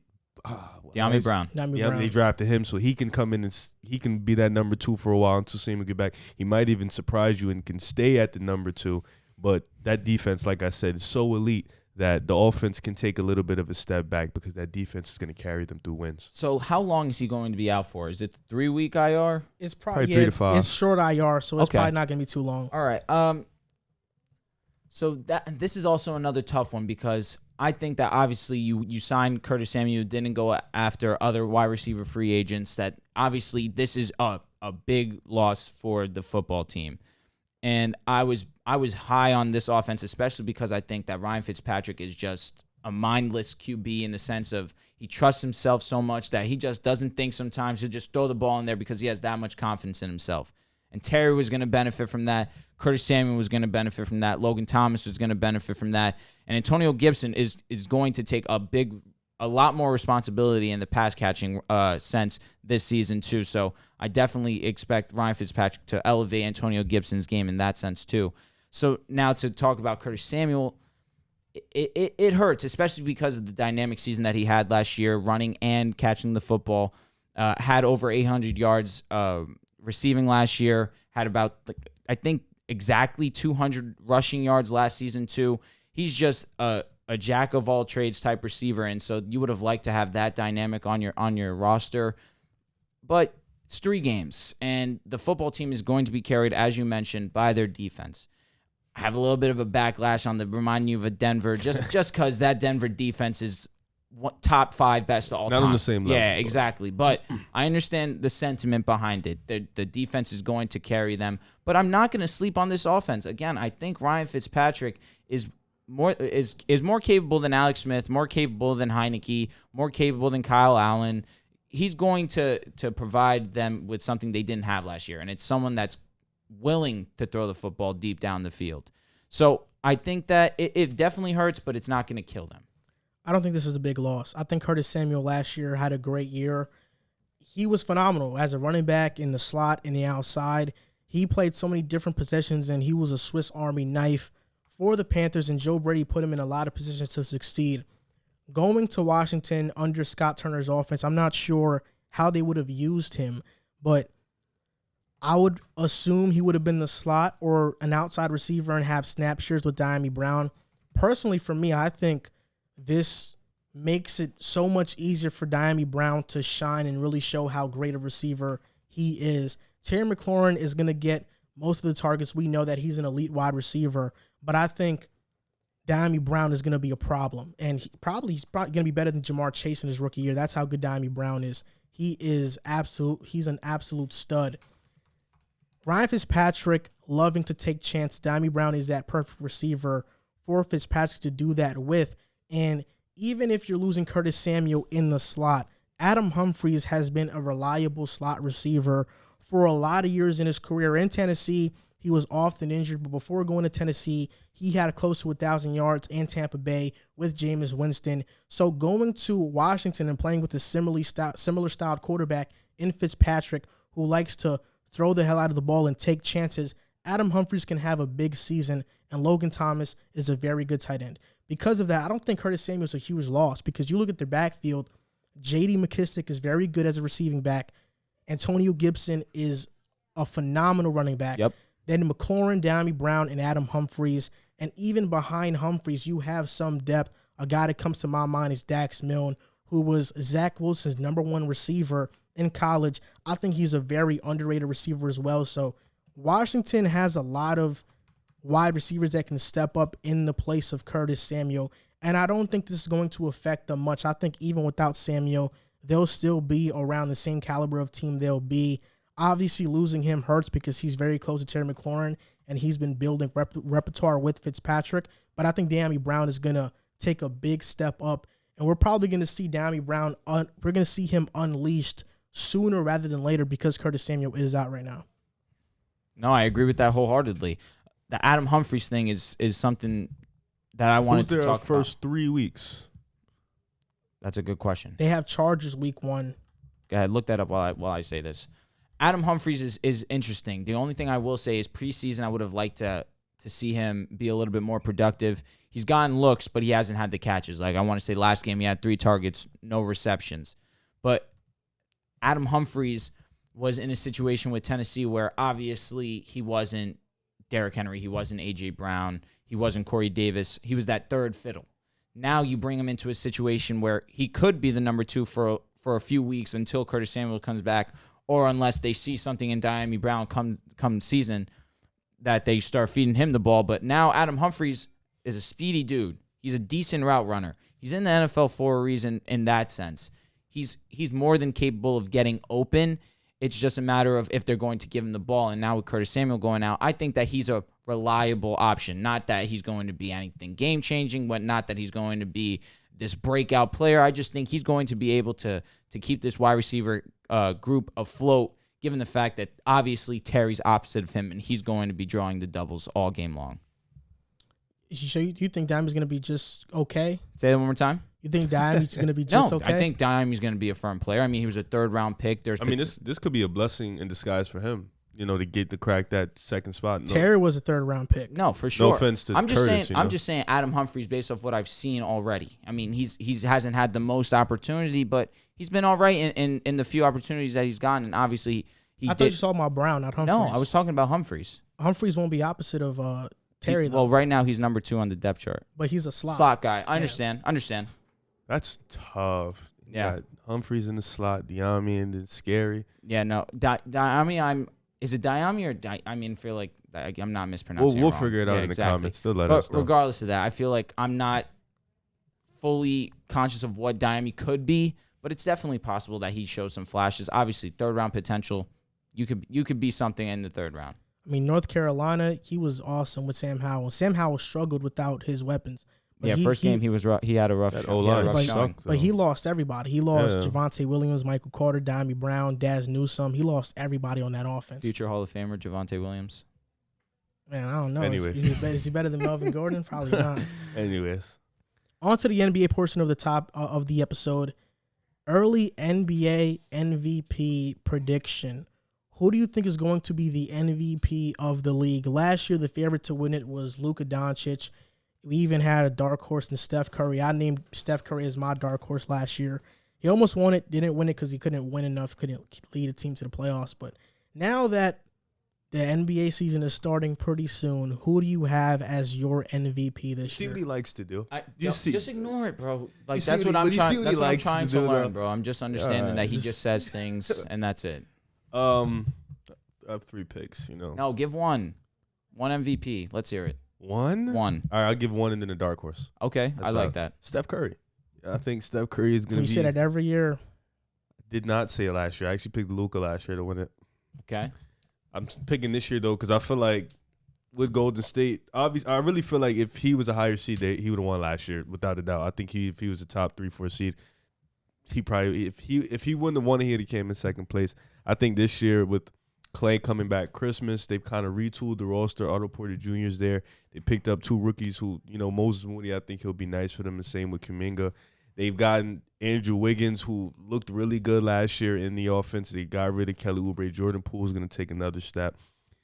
B: Brown.
C: They drafted him, so he can come in and he can be that number 2 for a while until Samuel get back. He might even surprise you and can stay at the number 2, but that defense, like I said, is so elite that the offense can take a little bit of a step back because that defense is going to carry them through wins.
B: So how long is he going to be out for? Is it 3-week IR?
A: It's probably
C: 3 to 5.
A: It's short IR, so it's probably not going to be too long.
B: All right. So this is also another tough one because I think that obviously you signed Curtis Samuel, didn't go after other wide receiver free agents. That obviously this is a big loss for the football team. And I was high on this offense, especially because I think that Ryan Fitzpatrick is just a mindless QB in the sense of he trusts himself so much that he just doesn't think sometimes. He'll just throw the ball in there because he has that much confidence in himself. And Terry was going to benefit from that. Curtis Samuel was going to benefit from that. Logan Thomas was going to benefit from that. And Antonio Gibson is going to take a lot more responsibility in the pass catching sense this season too. So I definitely expect Ryan Fitzpatrick to elevate Antonio Gibson's game in that sense too. So now to talk about Curtis Samuel, it hurts, especially because of the dynamic season that he had last year, running and catching the football. Had over 800 yards receiving last year. Had about, I think, exactly 200 rushing yards last season too. He's just a jack of all trades type receiver, and so you would have liked to have that dynamic on your roster. But it's 3 games, and the football team is going to be carried, as you mentioned, by their defense. I have a little bit of a backlash on reminding you of a Denver, just because that Denver defense is top 5 best of all time.
C: Not on the same level.
B: Yeah, exactly. But I understand the sentiment behind it. The defense is going to carry them, but I'm not going to sleep on this offense. Again, I think Ryan Fitzpatrick is more capable than Alex Smith, more capable than Heineke, more capable than Kyle Allen. He's going to provide them with something they didn't have last year, and it's someone that's willing to throw the football deep down the field. So I think that it definitely hurts, but it's not going to kill them.
A: I don't think this is a big loss. I think Curtis Samuel last year had a great year. He was phenomenal as a running back in the slot, in the outside. He played so many different positions, and he was a Swiss Army knife for the Panthers, and Joe Brady put him in a lot of positions to succeed. Going to Washington under Scott Turner's offense, I'm not sure how they would have used him, but I would assume he would have been the slot or an outside receiver and have snap shares with Dyami Brown. Personally, for me, I think this makes it so much easier for Dyami Brown to shine and really show how great a receiver he is. Terry McLaurin is going to get most of the targets. We know that he's an elite wide receiver, but I think Dyami Brown is going to be a problem. And he's probably going to be better than Jamar Chase in his rookie year. That's how good Dyami Brown is. He's an absolute stud. Ryan Fitzpatrick loving to take chances. Dyami Brown is that perfect receiver for Fitzpatrick to do that with. And even if you're losing Curtis Samuel in the slot, Adam Humphries has been a reliable slot receiver for a lot of years in his career. In Tennessee, he was often injured, but before going to Tennessee, he had close to 1,000 yards in Tampa Bay with Jameis Winston. So going to Washington and playing with a similar styled quarterback in Fitzpatrick, who likes to throw the hell out of the ball and take chances, Adam Humphries can have a big season, and Logan Thomas is a very good tight end. Because of that, I don't think Curtis Samuel is a huge loss, because you look at their backfield, J.D. McKissick is very good as a receiving back. Antonio Gibson is a phenomenal running back.
B: Yep.
A: Then McLaurin, Dyami Brown, and Adam Humphries. And even behind Humphries, you have some depth. A guy that comes to my mind is Dax Milne, who was Zach Wilson's #1 receiver in college. I think he's a very underrated receiver as well. So Washington has a lot of wide receivers that can step up in the place of Curtis Samuel. And I don't think this is going to affect them much. I think even without Samuel, they'll still be around the same caliber of team they'll be. Obviously, losing him hurts because he's very close to Terry McLaurin, and he's been building repertoire with Fitzpatrick. But I think Dyami Brown is going to take a big step up, and we're probably going to see Dyami Brown, we're going to see him unleashed sooner rather than later because Curtis Samuel is out right now.
B: No, I agree with that wholeheartedly. The Adam Humphries thing is something that I wanted to talk about.
C: First 3 weeks?
B: That's a good question.
A: They have Chargers week 1.
B: Go ahead, look that up while I say this. Adam Humphries is interesting. The only thing I will say is preseason I would have liked to see him be a little bit more productive. He's gotten looks, but he hasn't had the catches. Like I want to say last game he had 3 targets, no receptions. But Adam Humphries was in a situation with Tennessee where obviously he wasn't Derrick Henry, he wasn't A.J. Brown, he wasn't Corey Davis. He was that third fiddle. Now you bring him into a situation where he could be the number 2 for a few weeks until Curtis Samuel comes back, or unless they see something in Dyami Brown come season. that they start feeding him the ball. But now Adam Humphries is a speedy dude. He's a decent route runner. He's in the NFL for a reason in that sense. He's more than capable of getting open. It's just a matter of if they're going to give him the ball. And now with Curtis Samuel going out, I think that he's a reliable option. Not that he's going to be anything game-changing, but not that he's going to be this breakout player. I just think he's going to be able to keep this wide receiver group afloat, given the fact that obviously Terry's opposite of him, and he's going to be drawing the doubles all game long.
A: So you think Diamond's going to be just okay?
B: Say that one more time.
A: You think Diamond's going to be just
B: no,
A: okay?
B: I think Diamond's going to be a firm player. I mean, he was a third-round pick.
C: This could be a blessing in disguise for him. To get to crack that second spot. No.
A: Terry was a third-round pick.
B: No, for sure.
C: No offense to Curtis.
B: I'm just saying Adam Humphries based off what I've seen already. I mean, he hasn't had the most opportunity, but he's been all right in the few opportunities that he's gotten. And obviously,
A: I thought you were talking about Brown, not Humphries.
B: No, I was talking about Humphries.
A: Humphries won't be opposite of Terry, though.
B: Well, right now he's number 2 on the depth chart.
A: But he's a slot.
B: Slot guy. I understand.
C: That's tough.
B: Yeah.
C: You got Humphries in the slot, Diami, and it's scary.
B: Yeah, no. Is it Diami or I feel like I'm not mispronouncing
C: We'll
B: it wrong.
C: figure it out in the comments. Still let us know.
B: Regardless of that, I feel like I'm not fully conscious of what Diami could be, but it's definitely possible that he shows some flashes. Obviously, third-round potential. You could be something in the third round.
A: I mean, North Carolina, he was awesome with Sam Howell. Sam Howell struggled without his weapons. But
B: first game he was rough. He had a rough
C: showing.
A: But he lost everybody. He lost Javonte Williams, Michael Carter, Diami Brown, Daz Newsome. He lost everybody on that offense.
B: Future Hall of Famer Javonte Williams.
A: Man, I don't know.
C: Anyways.
A: Is he better than Melvin Gordon? Probably not.
C: Anyways.
A: On to the NBA portion of the top of the episode. Early NBA MVP prediction. Who do you think is going to be the MVP of the league? Last year, the favorite to win it was Luka Doncic. We even had a dark horse in Steph Curry. I named Steph Curry as my dark horse last year. He almost won it, didn't win it because he couldn't win enough, couldn't lead a team to the playoffs. But now that the NBA season is starting pretty soon, who do you have as your MVP this year?
C: See what he likes to do.
B: Just ignore it, bro. Like that's what I'm trying to learn, bro. I'm just understanding that he just says things and that's it.
C: I have 3 picks,
B: No, give one. One MVP. Let's hear it.
C: One?
B: All
C: right, I'll give one and then a dark horse.
B: Okay, I like that.
C: Steph Curry. I think Steph Curry is going to be.
A: You say that every year.
C: I did not say it last year. I actually picked Luka last year to win it.
B: Okay.
C: I'm picking this year, though, because I feel like with Golden State, obviously, I really feel like if he was a higher seed, he would have won last year, without a doubt. I think if he was a top 3-4 seed, he probably, if he wouldn't have won it, he'd have came in second place. I think this year with Clay coming back Christmas, they've kind of retooled the roster. Otto Porter Jr. is there. They picked up 2 rookies who, Moses Moody, I think he'll be nice for them. The same with Kuminga. They've gotten Andrew Wiggins, who looked really good last year in the offense. They got rid of Kelly Oubre. Jordan Poole is going to take another step.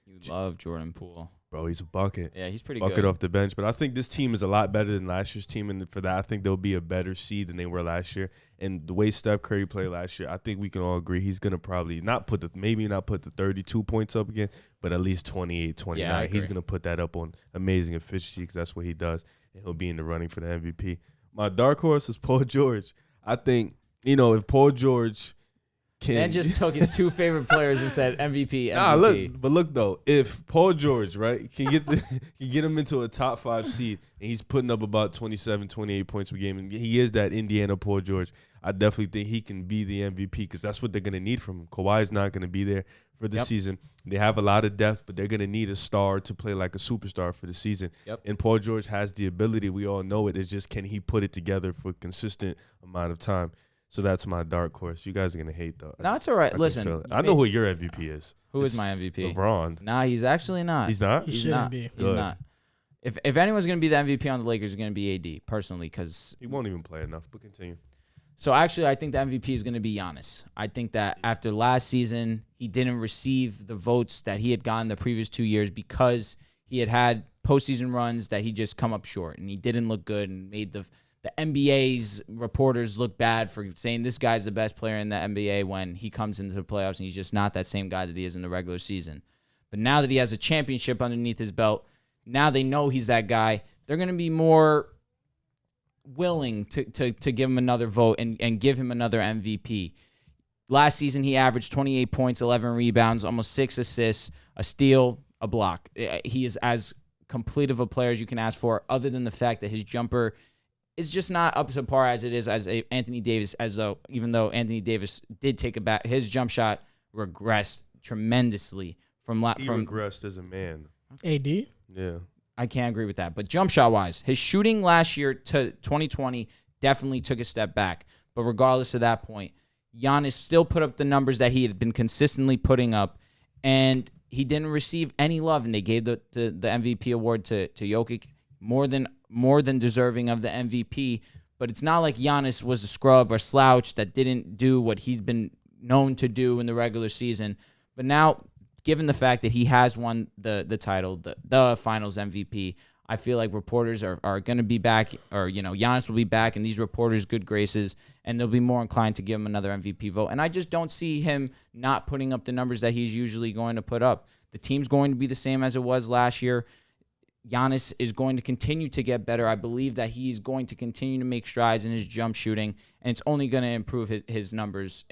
B: You love Jordan Poole.
C: Bro, he's a bucket.
B: Yeah, he's pretty
C: bucket
B: good.
C: Off the bench. But I think this team is a lot better than last year's team. And for that, I think they'll be a better seed than they were last year. And the way Steph Curry played last year, I think we can all agree he's going to probably not put the 32 points up again, but at least 28, 29.
B: Yeah,
C: he's going to put that up on amazing efficiency because that's what he does. And he'll be in the running for the MVP. My dark horse is Paul George. I think, if Paul George can.
B: Man just took his 2 favorite players and said MVP.
C: Look though, if Paul George, right, can get him into a top 5 seed and he's putting up about 27, 28 points per game, and he is that Indiana Paul George, I definitely think he can be the MVP because that's what they're going to need from him. Kawhi's not going to be there for the season. They have a lot of depth, but they're going to need a star to play like a superstar for the season.
B: Yep.
C: And Paul George has the ability. We all know it. It's just can he put it together for a consistent amount of time. So that's my dark horse. You guys are going to hate, though.
B: No, it's all right. Listen.
C: I know who your MVP is.
B: Who is my MVP?
C: LeBron.
B: Nah, he's actually not.
C: He's not?
A: He shouldn't be.
B: He's not. If anyone's going to be the MVP on the Lakers, it's going to be AD, personally, because
C: he won't even play enough, but continue.
B: So actually, I think the MVP is going to be Giannis. I think that after last season, he didn't receive the votes that he had gotten the previous 2 years because he had postseason runs that he just come up short, and he didn't look good and made the NBA's reporters look bad for saying this guy's the best player in the NBA when he comes into the playoffs and he's just not that same guy that he is in the regular season. But now that he has a championship underneath his belt, now they know he's that guy. They're going to be more willing to give him another vote and give him another MVP. Last season, he averaged 28 points, 11 rebounds, almost 6 assists, a steal. a block. He is as complete of a player as you can ask for, other than the fact that his jumper is just not up to par as it is as Anthony Davis, even though Anthony Davis did take a back, his jump shot regressed tremendously from
C: regressed as a man.
A: AD?
C: Yeah.
B: I can't agree with that. But jump shot wise, his shooting last year to 2020 definitely took a step back. But regardless of that point, Giannis still put up the numbers that he had been consistently putting up, and he didn't receive any love. And they gave the MVP award to Jokic, more than deserving of the MVP. But it's not like Giannis was a scrub or slouch that didn't do what he's been known to do in the regular season. But now, given the fact that he has won the title, the Finals MVP, I feel like reporters are going to be back, or Giannis will be back in these reporters' good graces, and they'll be more inclined to give him another MVP vote. And I just don't see him not putting up the numbers that he's usually going to put up. The team's going to be the same as it was last year. Giannis is going to continue to get better. I believe that he's going to continue to make strides in his jump shooting, and it's only going to improve his numbers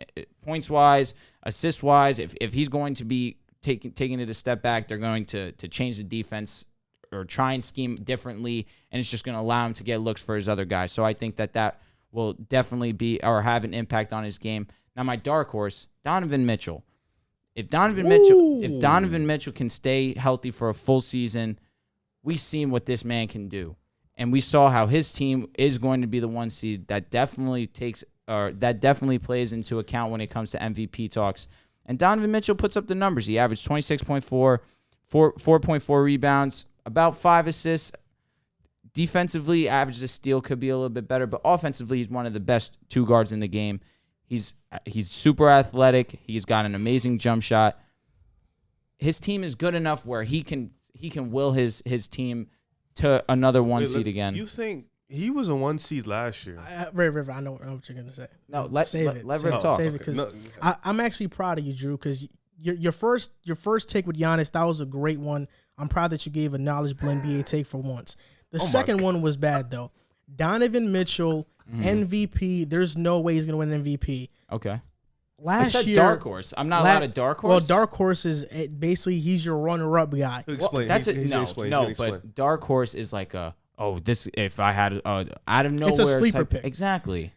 B: points-wise, assists-wise. If he's going to be taking it a step back, they're going to change the defense or try and scheme differently, and it's just going to allow him to get looks for his other guys. So I think that will definitely be or have an impact on his game. Now, my dark horse, Donovan Mitchell. If Donovan Mitchell can stay healthy for a full season, we've seen what this man can do. And we saw how his team is going to be the 1 seed. That definitely plays into account when it comes to MVP talks. And Donovan Mitchell puts up the numbers. He averaged 26.4, 4.4 rebounds, about 5 assists. Defensively, average a steal, could be a little bit better, but offensively, he's one of the best 2 guards in the game. He's super athletic. He's got an amazing jump shot. His team is good enough where he can will his team to another 1 seed again.
C: You think he was a 1 seed last year?
A: River, I know what you're gonna say.
B: No, let Riv talk.
A: Save it, because I'm actually proud of you, Drew, because your first take with Giannis, that was a great one. I'm proud that you gave a knowledgeable NBA take for once. The second one was bad, though. Donovan Mitchell, MVP. There's no way he's going to win an MVP.
B: Okay.
A: Last
B: I said
A: year,
B: dark horse. I'm not allowed a dark horse?
A: Well, dark horse is basically he's your runner-up guy.
C: Explain.
B: But dark horse is like if I had out of nowhere.
A: It's a sleeper pick.
B: Exactly.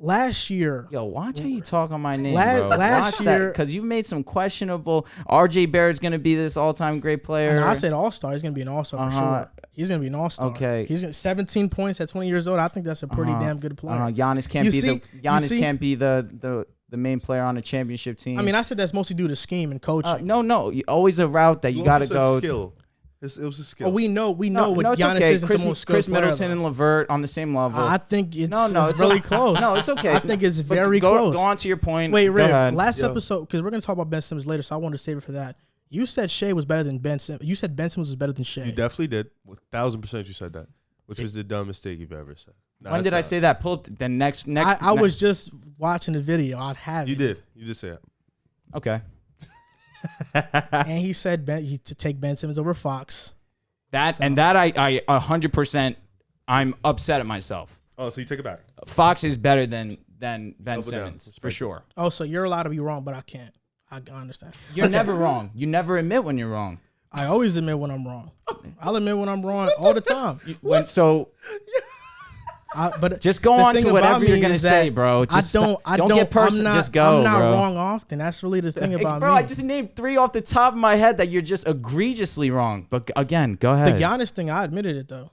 A: Last year.
B: Yo, watch how you talk on my name, bro.
A: Last year.
B: Because you've made some questionable. RJ Barrett's going to be this all-time great player.
A: I said all-star. He's going to be an all-star for sure. He's going to be an all-star.
B: Okay.
A: He's 17 points at 20 years old. I think that's a pretty damn good player.
B: Giannis can't be the main player on a championship team.
A: I mean, I said that's mostly due to scheme and coaching.
B: No. Always a route that you got to go.
C: Skill. It was a skill.
A: Oh, we know what Giannis is.
B: Chris Middleton and LeVert on the same level.
A: I think it's really close.
B: No, it's okay.
A: I think it's very close.
B: Go on to your point.
A: Wait, Rick. Last episode, because we're going to talk about Ben Simmons later, so I wanted to save it for that. You said Shea was better than Ben Simmons. You said Ben Simmons was better than Shea.
C: You definitely did. 1,000% you said that, which was the dumbest mistake you've ever said.
B: When did I say that? Pull up the next.
A: I was just watching the video. I'd have
C: you
A: it.
C: You did. You just said it.
B: Okay.
A: And he said to take Ben Simmons over Fox.
B: I 100%. I'm upset at myself.
C: Oh, so you take it back.
B: Fox is better than Ben Simmons for sure.
A: Oh, so you're allowed to be wrong, but I can't. I understand.
B: You're never wrong. You never admit when you're wrong.
A: I always admit when I'm wrong. I'll admit when I'm wrong all the time.
B: But just go on to whatever you're gonna say, bro. Just don't get personal. Just go,
A: I'm not
B: bro.
A: wrong often. That's really the thing about
B: bro,
A: me.
B: I just named 3 off the top of my head that you're just egregiously wrong. But again, go ahead.
A: The Giannis thing, I admitted it though.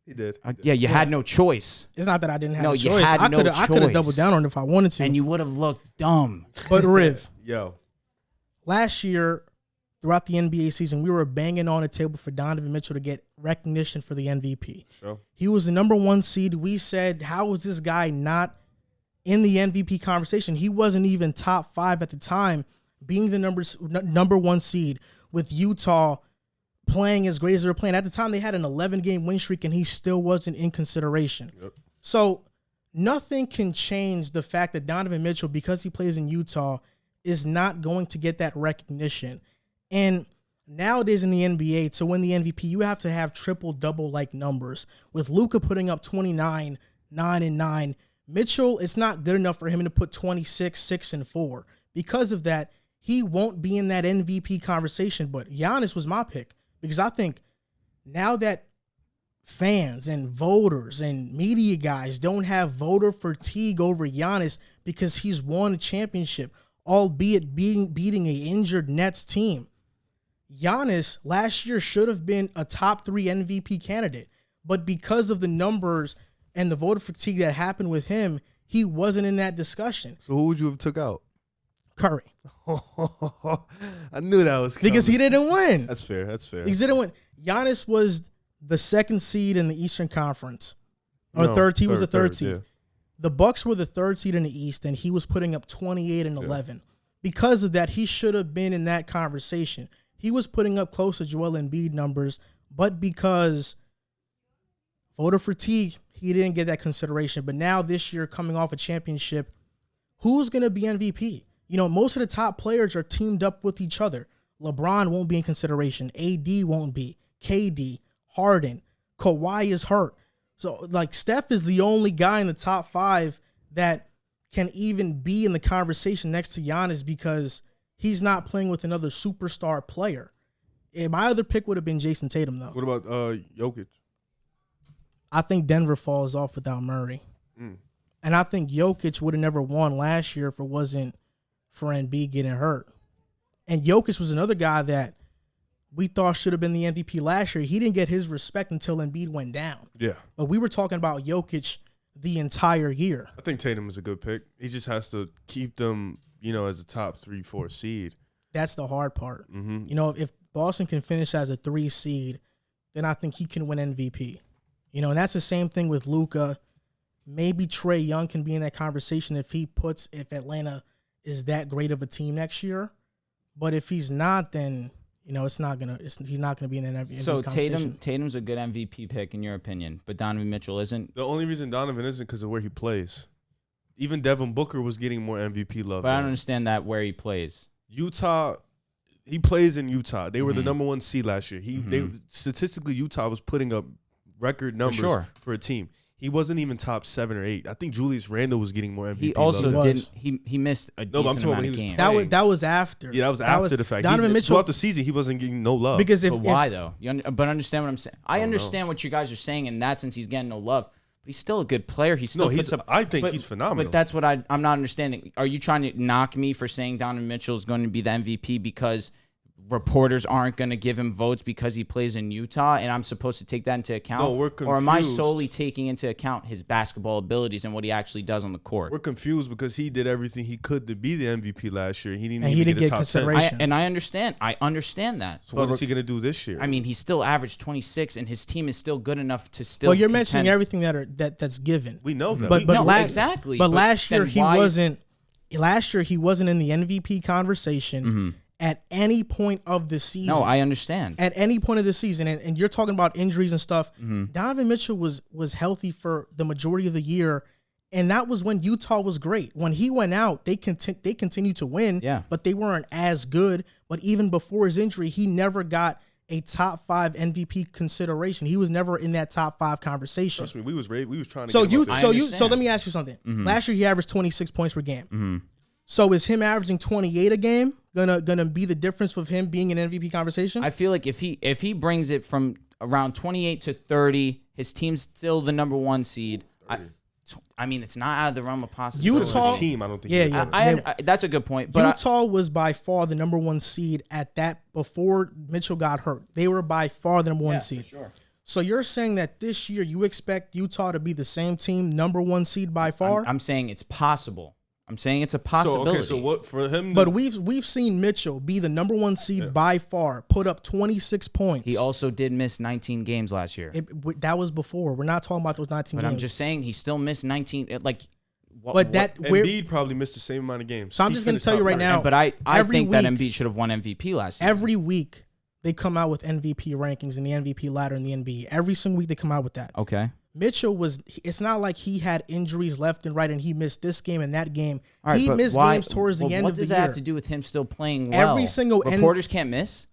C: He did.
B: You had no choice.
A: It's not that I didn't have a choice.
B: You had no choice.
A: I could have doubled down on it if I wanted to.
B: And you would have looked dumb.
A: But Riv,
C: last
A: year, throughout the NBA season, we were banging on the table for Donovan Mitchell to get recognition for the MVP.
C: Sure.
A: He was the number 1 seed. We said, how was this guy not in the MVP conversation? He wasn't even top 5 at the time, being the number 1 seed with Utah playing as great as they were playing. At the time, they had an 11-game win streak, and he still wasn't in consideration.
C: Yep.
A: So nothing can change the fact that Donovan Mitchell, because he plays in Utah, is not going to get that recognition. And nowadays in the NBA, to win the MVP, you have to have triple-double like numbers. With Luka putting up 29, 9, and 9, Mitchell, it's not good enough for him to put 26, 6, and 4. Because of that, he won't be in that MVP conversation. But Giannis was my pick because I think now that fans and voters and media guys don't have voter fatigue over Giannis because he's won a championship, albeit beating a injured Nets team. Giannis last year should have been a top 3 MVP candidate, but because of the numbers and the voter fatigue that happened with him, he wasn't in that discussion.
C: So who would you have took out?
A: Curry.
C: I knew that was coming.
A: Because he didn't win.
C: That's fair.
A: He didn't win. Giannis was the 2nd seed in the Eastern Conference. Or third. He was the third seed.
C: Yeah.
A: The Bucs were the 3rd seed in the East, and he was putting up 28 and 11. Because of that, he should have been in that conversation. He was putting up close to Joel Embiid numbers, but because voter fatigue, he didn't get that consideration. But now this year, coming off a championship, who's going to be MVP? You know, most of the top players are teamed up with each other. LeBron won't be in consideration. AD won't be. KD, Harden, Kawhi is hurt. So, like, Steph is the only guy in the top 5 that can even be in the conversation next to Giannis because he's not playing with another superstar player. And my other pick would have been Jason Tatum, though.
C: What about Jokic?
A: I think Denver falls off without Murray. And I think Jokic would have never won last year if it wasn't for Embiid getting hurt. And Jokic was another guy that we thought should have been the MVP last year. He didn't get his respect until Embiid went down.
C: Yeah.
A: But we were talking about Jokic the entire year.
C: I think Tatum is a good pick. He just has to keep them, you know, as a top 3-4 seed.
A: That's the hard part.
C: Mm-hmm.
A: You know, if Boston can finish as a 3 seed, then I think he can win MVP. You know, and that's the same thing with Luka. Maybe Trae Young can be in that conversation if Atlanta is that great of a team next year. But if he's not, then you know he's not gonna be in that MVP
B: So
A: conversation.
B: Tatum's a good MVP pick in your opinion, but Donovan Mitchell isn't.
C: The only reason Donovan isn't because of where he plays. Even Devin Booker was getting more MVP love.
B: But I don't understand that where he plays.
C: Utah, he plays in Utah. They were the number 1 seed last year. Statistically, Utah was putting up record numbers for a team. He wasn't even top 7 or 8. I think Julius Randle was getting more MVP.
B: He also
C: love.
B: didn't. He missed a decent amount of games.
A: That was after.
C: Yeah, that was after the fact.
A: Donovan Mitchell
C: throughout the season, he wasn't getting no love.
A: Because
B: but why though? But understand what I'm saying. I understand what you guys are saying in that sense. He's getting no love, but he's still a good player. He still puts up.
C: I think he's phenomenal.
B: But that's what I'm not understanding. Are you trying to knock me for saying Donovan Mitchell is going to be the MVP because reporters aren't going to give him votes because he plays in Utah, and I'm supposed to take that into account?
C: No, we're confused.
B: Or am I solely taking into account his basketball abilities and what he actually does on the court?
C: We're confused because he did everything he could to be the MVP last year. He didn't get top
A: consideration.
C: 10.
B: I understand that.
C: So what is he going to do this year?
B: I mean, he still averaged 26, and his team is still good enough to still.
A: Well, you're mentioning everything that's given.
C: We know that.
A: But
B: exactly.
A: But last year he wasn't. Last year he wasn't in the MVP conversation. At any point of the season.
B: No, I understand.
A: At any point of the season, and you're talking about injuries and stuff, Donovan Mitchell was healthy for the majority of the year, and that was when Utah was great. When he went out, they continued to win, but they weren't as good. But even before his injury, he never got a top 5 MVP consideration. He was never in that top 5 conversation.
C: Trust me, we was trying to.
A: So let me ask you something. Last year he averaged 26 points per game. So is him averaging 28 a game gonna be the difference with him being in MVP conversation?
B: I feel like if he brings it from around 28 to 30, his team's still the number 1 seed. I mean, it's not out of the realm of possibility.
C: Utah team, I don't think.
B: I that's a good point. But
A: Utah was by far the number 1 seed at that before Mitchell got hurt. They were by far the number 1 seed.
B: For sure.
A: So you're saying that this year you expect Utah to be the same team, number 1 seed by far?
B: I'm saying it's possible. I'm saying it's a possibility.
C: So what for him?
A: But we've seen Mitchell be the number 1 seed by far, put up 26 points.
B: He also did miss 19 games last year.
A: That was before. We're not talking about those 19
B: but
A: games.
B: I'm just saying he still missed 19.
C: Embiid probably missed the same amount of games.
A: So I'm just going to tell you right now.
B: But I think that Embiid should have won MVP last year.
A: Every week they come out with MVP rankings and the MVP ladder in the NBA. Every single week they come out with that.
B: Okay.
A: Mitchell it's not like he had injuries left and right and he missed this game and that game.
B: Right,
A: he missed games towards the end of the year.
B: What does that have to do with him still playing well?
A: Every single
B: reporters can't miss?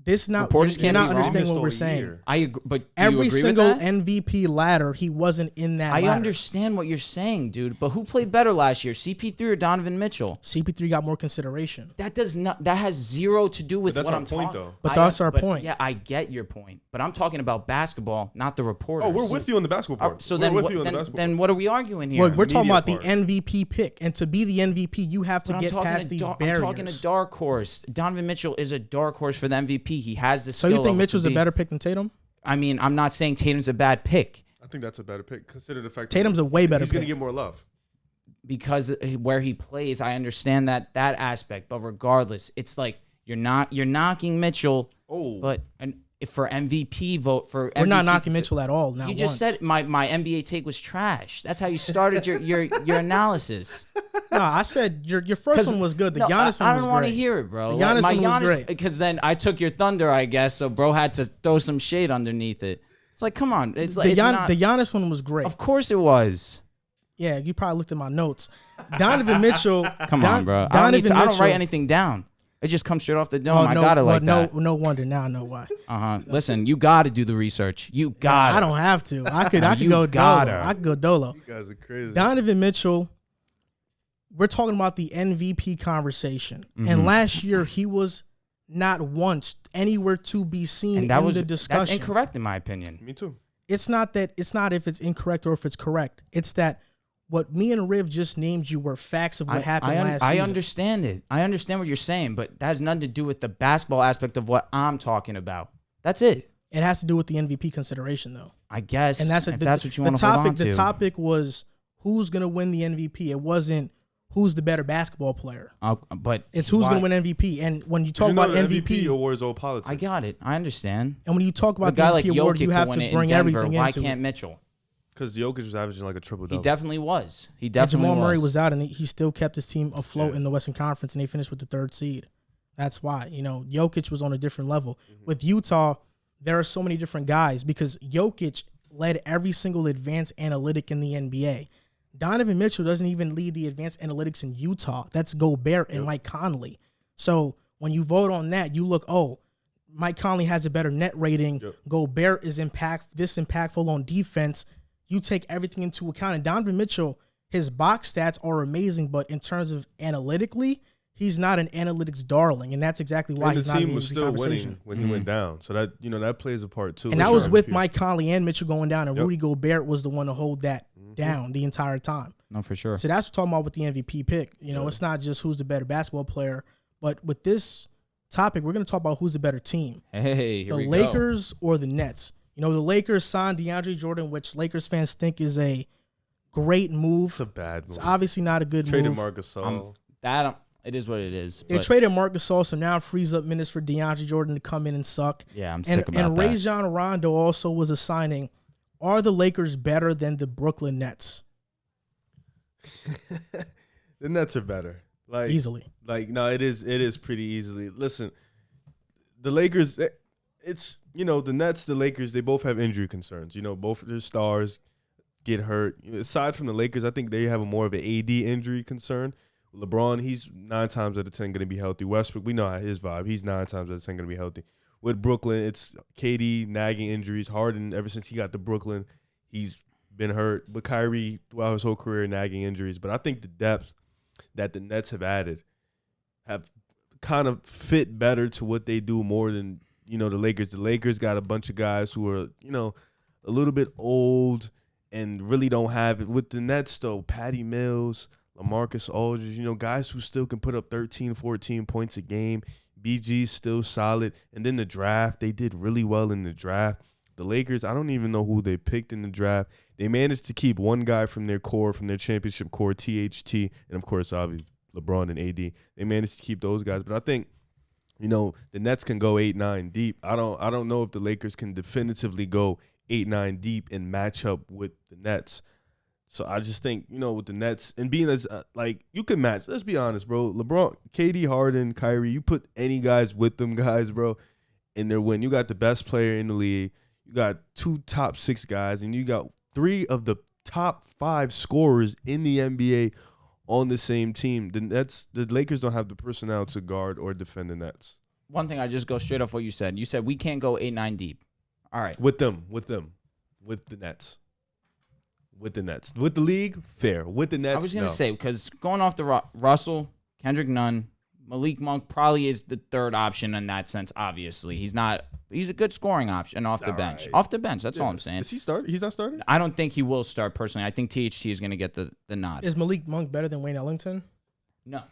A: This not
B: Reporters
A: you're
B: can't
A: not
B: be wrong.
A: understanding what we're saying.
B: I agree, but do you
A: Every
B: agree
A: single
B: with that?
A: MVP ladder, he wasn't in that ladder.
B: I understand what you're saying, dude. But who played better last year, CP3 or Donovan Mitchell?
A: CP3 got more consideration.
B: That does not. That has zero to do with what I'm talking.
C: Though.
A: But that's our point.
B: Yeah, I get your point. But I'm talking about basketball, not the reporters.
C: Oh, we're with you on the basketball part.
B: So
C: we're
B: then,
C: with
B: what,
C: you on the
B: then,
C: basketball
B: then
C: part.
B: what are we arguing here?
A: We're talking about
C: part.
A: the MVP pick, and to be the MVP, you have to
B: But
A: get past these barriers.
B: I'm talking a dark horse. Donovan Mitchell is a dark horse for the MVP. He has the
A: So
B: skill.
A: you think Mitchell's a better pick than Tatum?
B: I mean, I'm not saying Tatum's a bad pick
C: I think that's a better pick. Consider the fact
A: Tatum's a way better
C: he's going to
A: pick.
C: get more love.
B: because where he plays. I understand that aspect, but regardless, it's like you're knocking Mitchell.
C: Oh,
B: But if for MVP vote for
A: We're
B: MVP,
A: not knocking Mitchell at all. Not
B: You just
A: once.
B: said my NBA take was trash. That's how you started your analysis.
A: No, I said your first one was good. The Giannis
B: I
A: one was
B: don't want to
A: great.
B: hear it, bro.
A: The Giannis
B: my
A: one was
B: Giannis,
A: great.
B: because then I took your thunder, I guess. So bro had to throw some shade underneath it. It's like, come on. It's like
A: The Giannis one was great.
B: Of course it was.
A: Yeah, you probably looked at my notes. Donovan Mitchell.
B: Come on, bro. I don't write anything down. It just comes straight off the dome. I got it like that.
A: No wonder. Now I know why.
B: Listen, you got to do the research. You got
A: I don't have to. I could
B: You
A: go
B: gotta.
A: dolo. I could go dolo.
C: you guys are crazy.
A: Donovan Mitchell. We're talking about the MVP conversation, and last year he was not once anywhere to be seen
B: And that
A: in
B: was
A: the discussion.
B: That's incorrect in my opinion.
C: Me too.
A: It's not if it's incorrect or if it's correct. It's that what me and Riv just named you were facts of what happened last season.
B: I understand it. I understand what you're saying, but that has nothing to do with the basketball aspect of what I'm talking about. That's it.
A: It has to do with the MVP consideration, though.
B: I guess.
A: And that's
B: if that's what you want to hold on to.
A: The topic was who's going to win the MVP. It wasn't who's the better basketball player.
B: But
A: it's who's going to win MVP. And when you talk about MVP
C: awards, all politics.
B: I got it. I understand.
A: And when you talk about
B: a guy
A: the
B: like
A: MVP award,
B: Jokic
A: you have
B: win
A: to
B: it
A: bring
B: in Denver.
A: everything
B: Why
A: into
B: can't
A: it.
B: Mitchell?
C: Because Jokic was averaging like a triple-double.
B: He definitely was.
A: And Jamal Murray was out, and he still kept his team afloat in the Western Conference, and they finished with the 3rd seed. That's why. Jokic was on a different level. With Utah, there are so many different guys because Jokic led every single advanced analytic in the NBA. Donovan Mitchell doesn't even lead the advanced analytics in Utah. That's Gobert and Mike Conley. So when you vote on that, you look, Mike Conley has a better net rating.
C: Yep.
A: Gobert is impactful on defense. You take everything into account. And Donovan Mitchell, his box stats are amazing, but in terms of analytically, he's not an analytics darling, and that's exactly why he's not in the MVP
C: was still
A: conversation.
C: winning when he went down. So that plays a part too.
A: And that was with Mike Conley and Mitchell going down, and Rudy Gobert was the one to hold that down the entire time.
B: No, for sure.
A: So that's what I'm talking about with the MVP pick. It's not just who's the better basketball player, but with this topic, we're going to talk about who's the better team.
B: Hey, here
A: the
B: we go.
A: Lakers or the Nets. The Lakers signed DeAndre Jordan, which Lakers fans think is a great move.
C: It's a bad move.
A: It's obviously not a good
C: Traded
A: move.
C: Marc Gasol.
B: It is what it is.
A: They traded Marc Gasol, so now it frees up minutes for DeAndre Jordan to come in and suck.
B: Yeah, I'm sick about that.
A: And Rajon Rondo also was a signing. Are the Lakers better than the Brooklyn Nets?
C: The Nets are better.
A: Easily.
C: No, it is pretty easily. Listen, the Lakers, it's, the Nets, the Lakers, they both have injury concerns. Both of their stars get hurt. Aside from the Lakers, I think they have more of an AD injury concern. LeBron, he's 9 times out of 10 going to be healthy. Westbrook, we know his vibe. He's 9 times out of 10 going to be healthy. With Brooklyn, it's KD nagging injuries. Harden, ever since he got to Brooklyn, he's been hurt. But Kyrie, throughout his whole career, nagging injuries. But I think the depth that the Nets have added have kind of fit better to what they do more than, the Lakers. The Lakers got a bunch of guys who are, a little bit old and really don't have it. With the Nets, though, Patty Mills, LaMarcus Aldridge, guys who still can put up 13, 14 points a game. BG's still solid. And then the draft, they did really well in the draft. The Lakers, I don't even know who they picked in the draft. They managed to keep one guy from their core, from their championship core, THT, and of course, obviously, LeBron and AD. They managed to keep those guys. But I think, the Nets can go 8-9 deep. I don't know if the Lakers can definitively go 8-9 deep and match up with the Nets. So I just think, with the Nets and being as you can match. Let's be honest, bro. LeBron, KD, Harden, Kyrie, you put any guys with them guys, bro, and they're win. You got the best player in the league. You got 2 top 6 guys, and you got 3 of the top 5 scorers in the NBA on the same team. The Lakers don't have the personnel to guard or defend the Nets.
B: one thing I just go straight off what you said. You said we can't go 8-9 deep. All right.
C: With the Nets. With the Nets. With the league, fair. With the Nets,
B: I was going to say, because going off the Russell, Kendrick Nunn, Malik Monk probably is the third option in that sense, obviously. He's a good scoring option off the bench. Right. Off the bench, that's all I'm saying.
C: Is he start? He's not starting?
B: I don't think he will start personally. I think THT is going to get the nod.
A: Is Malik Monk better than Wayne Ellington?
B: No.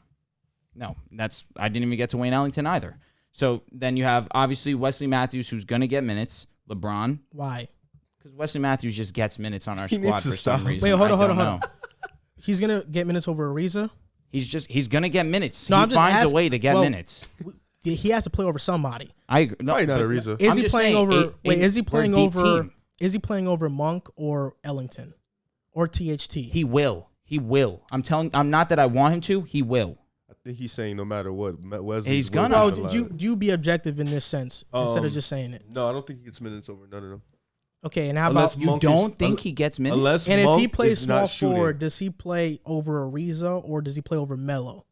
B: I didn't even get to Wayne Ellington either. So then you have, obviously, Wesley Matthews, who's going to get minutes. LeBron.
A: Why?
B: Because Wesley Matthews just gets minutes on our squad for some reason.
A: Wait, hold on. He's going to get minutes over Ariza?
B: He's going to get minutes.
A: No,
B: he finds a way to get minutes.
A: He has to play over somebody.
B: I agree. No,
C: probably not Ariza.
A: Is he playing over? Is he playing over Monk or Ellington or THT?
B: He will. I'm not that I want him to. He will.
C: I think he's saying no matter what, Wesley's
B: he's gonna.
A: Well, do you be objective in this sense instead of just saying it?
C: No, I don't think he gets minutes over none of them.
A: Okay, and how about
B: you don't think he gets minutes?
A: And if he plays small forward, does he play over Ariza or does he play over Melo?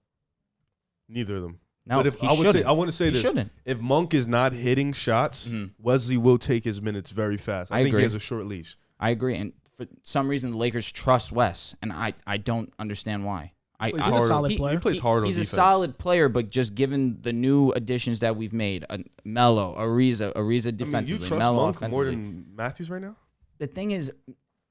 C: Neither of them.
B: No,
C: but I want to say this: if Monk is not hitting shots, Wesley will take his minutes very fast. I think
B: agree.
C: He has a short leash.
B: I agree, and for some reason the Lakers trust Wes, and I don't understand why.
A: He's a solid player.
C: He plays hard on defense.
B: He's a solid player, but just given the new additions that we've made, Melo, Ariza defensively,
C: you trust
B: Melo
C: Monk
B: offensively.
C: more than Matthews right now?
B: The thing is,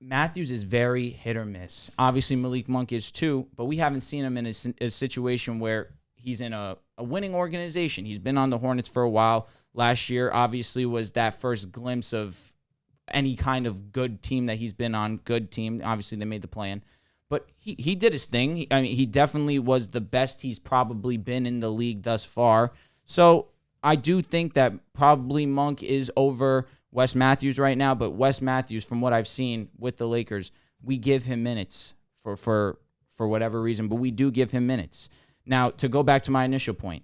B: Matthews is very hit or miss. Obviously, Malik Monk is too, but we haven't seen him in a situation where he's in a winning organization. He's been on the Hornets for a while. Last year, obviously, was that first glimpse of any kind of good team that he's been on. Good team. Obviously, they made the play-in. But he did his thing. He definitely was the best he's probably been in the league thus far. So I do think that probably Monk is over Wes Matthews right now. But Wes Matthews, from what I've seen with the Lakers, we give him minutes for whatever reason. But we do give him minutes. Now, to go back to my initial point,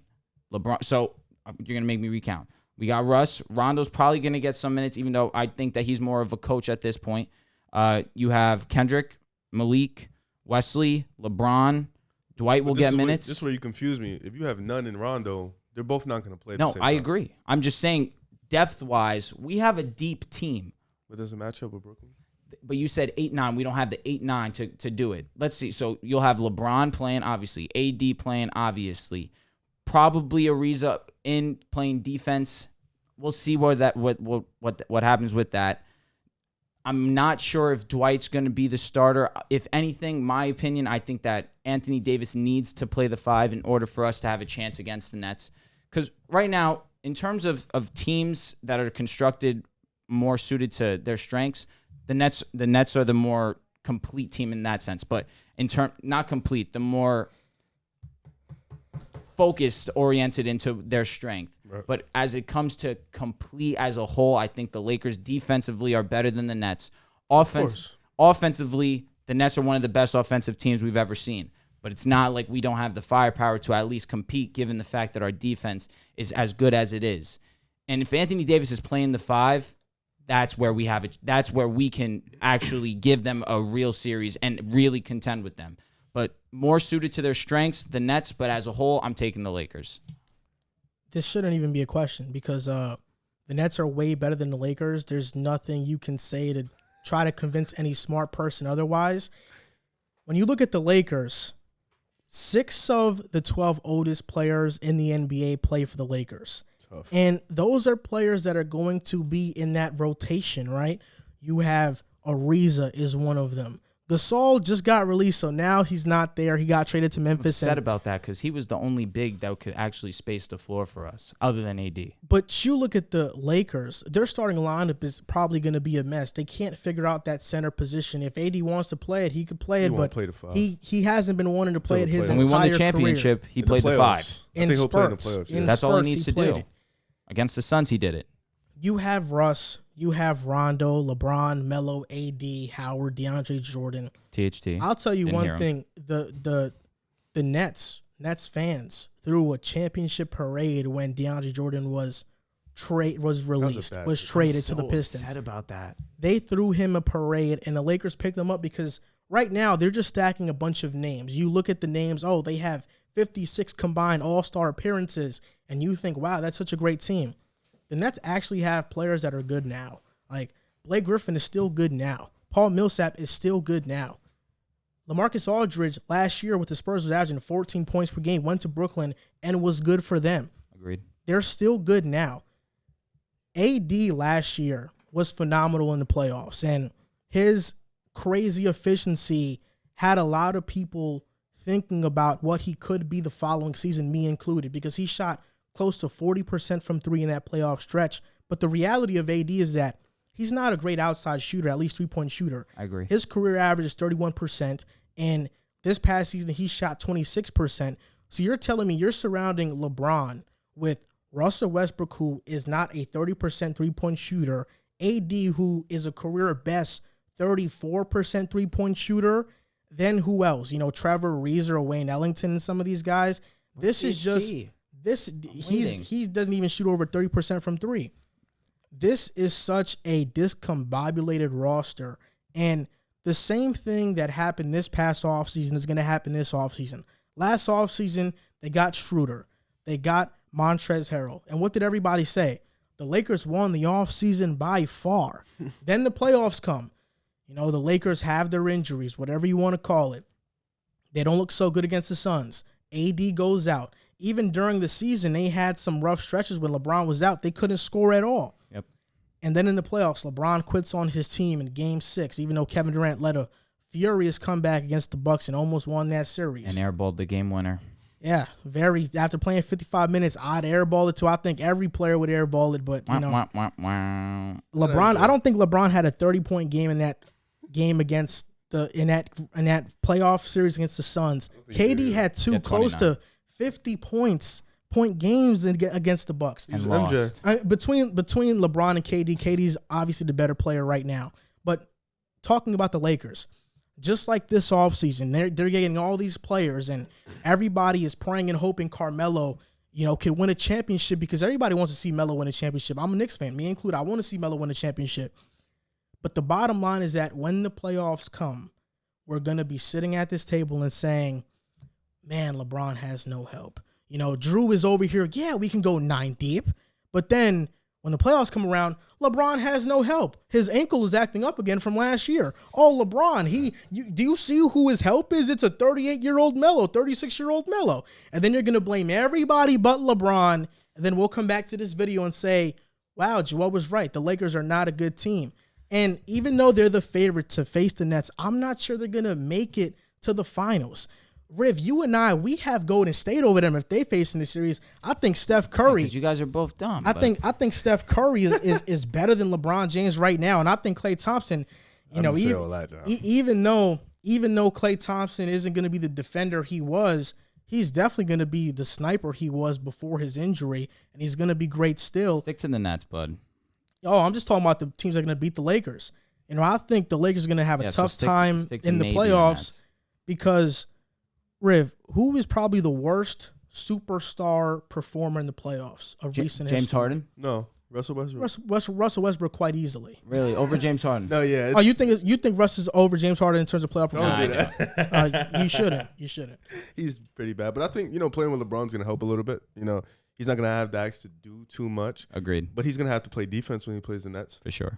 B: LeBron. So you're going to make me recount. We got Russ. Rondo's probably going to get some minutes, even though I think that he's more of a coach at this point. You have Kendrick, Malik, Wesley, LeBron, Dwight will get minutes.
C: This is where you confuse me. If you have Nunn and Rondo, they're both not going to play the same time.
B: No, I agree. I'm just saying, depth-wise, we have a deep team.
C: But does it match up with Brooklyn?
B: But you said 8-9. We don't have the 8-9 to do it. Let's see. So you'll have LeBron playing, obviously. AD playing, obviously. Probably Ariza in playing defense. We'll see what happens with that. I'm not sure if Dwight's going to be the starter. If anything, my opinion, I think that Anthony Davis needs to play the 5 in order for us to have a chance against the Nets. Because right now, in terms of teams that are constructed more suited to their strengths, the Nets are the more complete team in that sense. But not complete, the more focused, oriented into their strength. Right. But as it comes to complete as a whole, I think the Lakers defensively are better than the Nets. Offensively, the Nets are one of the best offensive teams we've ever seen. But it's not like we don't have the firepower to at least compete, given the fact that our defense is as good as it is. And if Anthony Davis is playing the 5, that's where we have it. That's where we can actually give them a real series and really contend with them. But more suited to their strengths, the Nets. But as a whole, I'm taking the Lakers.
A: This shouldn't even be a question because the Nets are way better than the Lakers. There's nothing you can say to try to convince any smart person otherwise. When you look at the Lakers, 6 of the 12 oldest players in the NBA play for the Lakers. Tough. And those are players that are going to be in that rotation, right? You have Ariza is one of them. Gasol just got released, so now he's not there. He got traded to Memphis.
B: I'm upset about that because he was the only big that could actually space the floor for us, other than AD.
A: But you look at the Lakers, their starting lineup is probably going to be a mess. They can't figure out that center position. If AD wants to play it, he could play it, but he hasn't been wanting to play it his entire career.
B: When we won the championship, he played the 5.
C: I think he'll play in the playoffs.
B: That's all he needs to do. Against the Suns, he did it.
A: You have Russ, you have Rondo, LeBron, Melo, AD, Howard, DeAndre Jordan.
B: THT.
A: I'll tell you one thing. The Nets fans threw a championship parade when DeAndre Jordan was traded to the Pistons.
B: Sad about that.
A: They threw him a parade, and the Lakers picked them up because right now they're just stacking a bunch of names. You look at the names. Oh, they have 56 combined All-Star appearances, and you think, wow, that's such a great team, the Nets actually have players that are good now. Like, Blake Griffin is still good now. Paul Millsap is still good now. LaMarcus Aldridge last year with the Spurs was averaging 14 points per game, went to Brooklyn, and was good for them.
B: Agreed.
A: They're still good now. AD last year was phenomenal in the playoffs, and his crazy efficiency had a lot of people thinking about what he could be the following season, me included, because he shot close to 40% from three in that playoff stretch. But the reality of AD is that he's not a great outside shooter, at least three-point shooter.
B: I agree.
A: His career average is 31%, and this past season he shot 26%. So you're telling me you're surrounding LeBron with Russell Westbrook, who is not a 30% three-point shooter, AD, who is a career best 34% three-point shooter, then who else? Trevor Ariza or Wayne Ellington and some of these guys. This is just he doesn't even shoot over 30% from three. This is such a discombobulated roster, and the same thing that happened this past offseason is going to happen this offseason. Last offseason, they got Schroeder. They got Montrezl Harrell. And what did everybody say? The Lakers won the offseason by far. Then the playoffs come. The Lakers have their injuries, whatever you want to call it. They don't look so good against the Suns. AD goes out. Even during the season, they had some rough stretches when LeBron was out. They couldn't score at all.
B: Yep.
A: And then in the playoffs, LeBron quits on his team in Game 6, even though Kevin Durant led a furious comeback against the Bucs and almost won that series.
B: And airballed the game winner.
A: Yeah, after playing 55 minutes, I'd airball it too. I think every player would airball it, but LeBron, I don't think LeBron had a 30-point game in that game against in that playoff series against the Suns. KD had two close to 50 point games against the Bucs.
B: And lost.
A: Between LeBron and KD's obviously the better player right now. But talking about the Lakers, just like this offseason, they're getting all these players, and everybody is praying and hoping Carmelo, could win a championship, because everybody wants to see Melo win a championship. I'm a Knicks fan, me included. I want to see Melo win a championship. But the bottom line is that when the playoffs come, we're going to be sitting at this table and saying, man, LeBron has no help. Drew is over here. Yeah, we can go 9 deep. But then when the playoffs come around, LeBron has no help. His ankle is acting up again from last year. Oh, LeBron, do you see who his help is? It's a 38-year-old Melo, 36-year-old Melo. And then you're going to blame everybody but LeBron. And then we'll come back to this video and say, wow, Joel was right. The Lakers are not a good team. And even though they're the favorite to face the Nets, I'm not sure they're going to make it to the finals. Riv, you and I, we have Golden State over them if they face in the series. I think Steph Curry.
B: Because you guys are both dumb.
A: I think Steph Curry is better than LeBron James right now, and I think Klay Thompson. Even though Klay Thompson isn't going to be the defender he was, he's definitely going to be the sniper he was before his injury, and he's going to be great still.
B: Stick to the Nets, bud.
A: Oh, I'm just talking about the teams that are going to beat the Lakers. I think the Lakers are going to have a tough time in the playoffs because. Riv, who is probably the worst superstar performer in the playoffs of recent history?
B: James Harden?
C: No, Russell Westbrook.
A: Russell Westbrook quite easily.
B: Really? Over James Harden?
C: No, yeah.
A: Oh, you think Russ is over James Harden in terms of playoff performance?
C: Don't do that.
A: You shouldn't.
C: He's pretty bad. But I think, playing with LeBron's going to help a little bit. He's not going to have Dax to do too much.
B: Agreed.
C: But he's going to have to play defense when he plays the Nets.
B: For sure.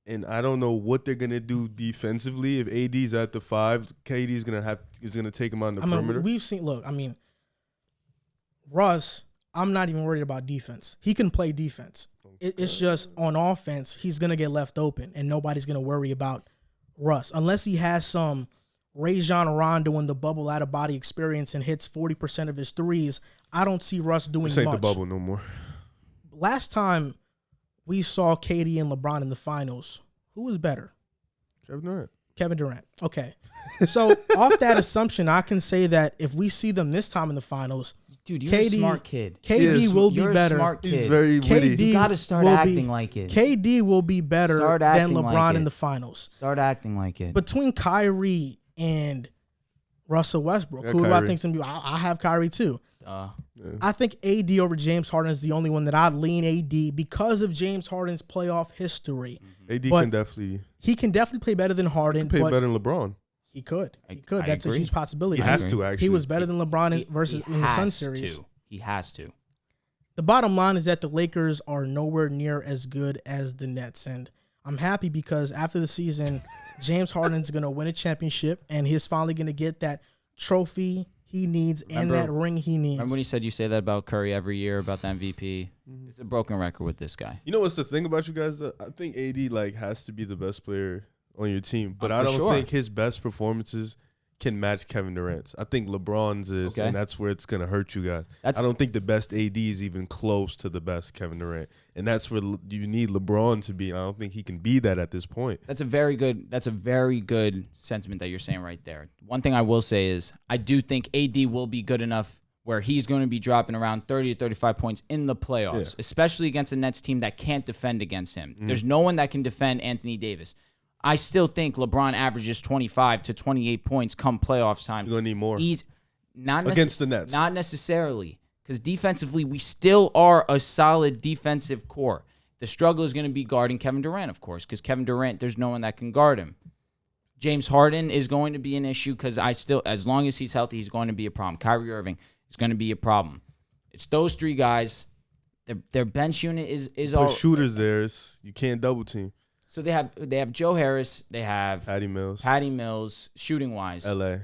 C: And I don't know what they're gonna do defensively. If AD's at the 5, KD's gonna take him on the perimeter.
A: We've seen. Look, Russ. I'm not even worried about defense. He can play defense. Okay. It's just on offense, he's gonna get left open, and nobody's gonna worry about Russ unless he has some Rajon Rondo in the bubble out of body experience and hits 40% of his threes. I don't see Russ doing much.
C: This ain't the bubble no more.
A: Last time we saw KD and LeBron in the finals, who was better? Kevin Durant. Okay. So off that assumption, I can say that if we see them this time in the finals,
B: dude, you're a smart kid.
A: KD will be better.
B: You're a smart kid.
C: He's very witty.
B: You got to start acting like it.
A: KD will be better than LeBron in the finals.
B: Start acting like it.
A: Between Kyrie and Russell Westbrook, who I think I have Kyrie too. I think AD over James Harden is the only one that I'd lean AD because of James Harden's playoff history.
C: AD can definitely
A: play better than Harden.
C: He can play better than LeBron.
A: He could. That's a huge possibility.
C: He has to, actually.
A: He was better than LeBron in the Sun series.
B: He has to.
A: The bottom line is that the Lakers are nowhere near as good as the Nets. And I'm happy because after the season, James Harden's going to win a championship, and he's finally going to get that trophy he needs and that ring he needs.
B: Remember when you said you say that about Curry every year, about the MVP?
C: Mm-hmm.
B: It's a broken record with this guy.
C: You know what's the thing about you guys? I think AD has to be the best player on your team, but I don't think his best performances can match Kevin Durant's. I think LeBron's is, and that's where it's going to hurt you guys. I don't think the best AD is even close to the best Kevin Durant, and that's where you need LeBron to be. And I don't think he can be that at this point.
B: That's a very good sentiment that you're saying right there. One thing I will say is I do think AD will be good enough where he's going to be dropping around 30 to 35 points in the playoffs, especially against a Nets team that can't defend against him. There's no one that can defend Anthony Davis. I still think LeBron averages 25 to 28 points come playoffs time.
C: You're going to need more.
B: He's not
C: against the Nets.
B: Not necessarily, because defensively, we still are a solid defensive core. The struggle is going to be guarding Kevin Durant, of course, because Kevin Durant, there's no one that can guard him. James Harden is going to be an issue because as long as he's healthy, he's going to be a problem. Kyrie Irving is going to be a problem. It's those three guys. Their bench unit is all
C: shooters there. You can't double team.
B: So they have Joe Harris, they have
C: Patty Mills,
B: shooting wise.
C: LA.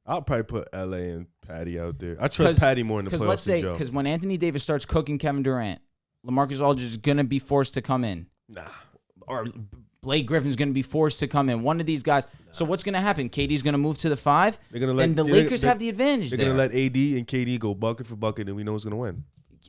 C: I'll probably put LA and Patty out there. I trust Patty more in the playoffs than Joe.
B: Because when Anthony Davis starts cooking Kevin Durant, LaMarcus Aldridge is gonna be forced to come in. Or Blake Griffin's gonna be forced to come in. One of these guys. So what's gonna happen? KD's gonna move to the 5, and the Lakers have the advantage.
C: They're gonna let AD and KD go bucket for bucket, and we know who's gonna win.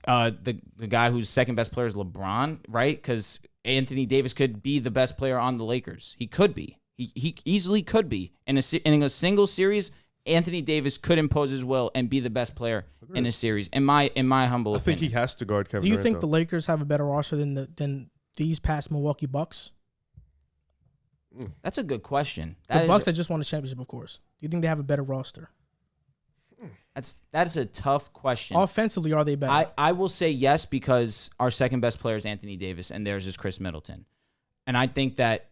B: The guy who's second best player is LeBron, right? Because Anthony Davis could be the best player on the Lakers. He could be. He easily could be. In a single series, Anthony Davis could impose his will and be the best player in a series. In my humble opinion.
C: I think he has to guard Kevin
A: Do you
C: Durant,
A: think the Lakers have a better roster than these past Milwaukee Bucks?
B: That's a good question.
A: The Bucks that just won the championship, of course. Do you think they have a better roster?
B: That is a tough question.
A: Offensively, are they better?
B: I will say yes because our second best player is Anthony Davis and theirs is Chris Middleton. And I think that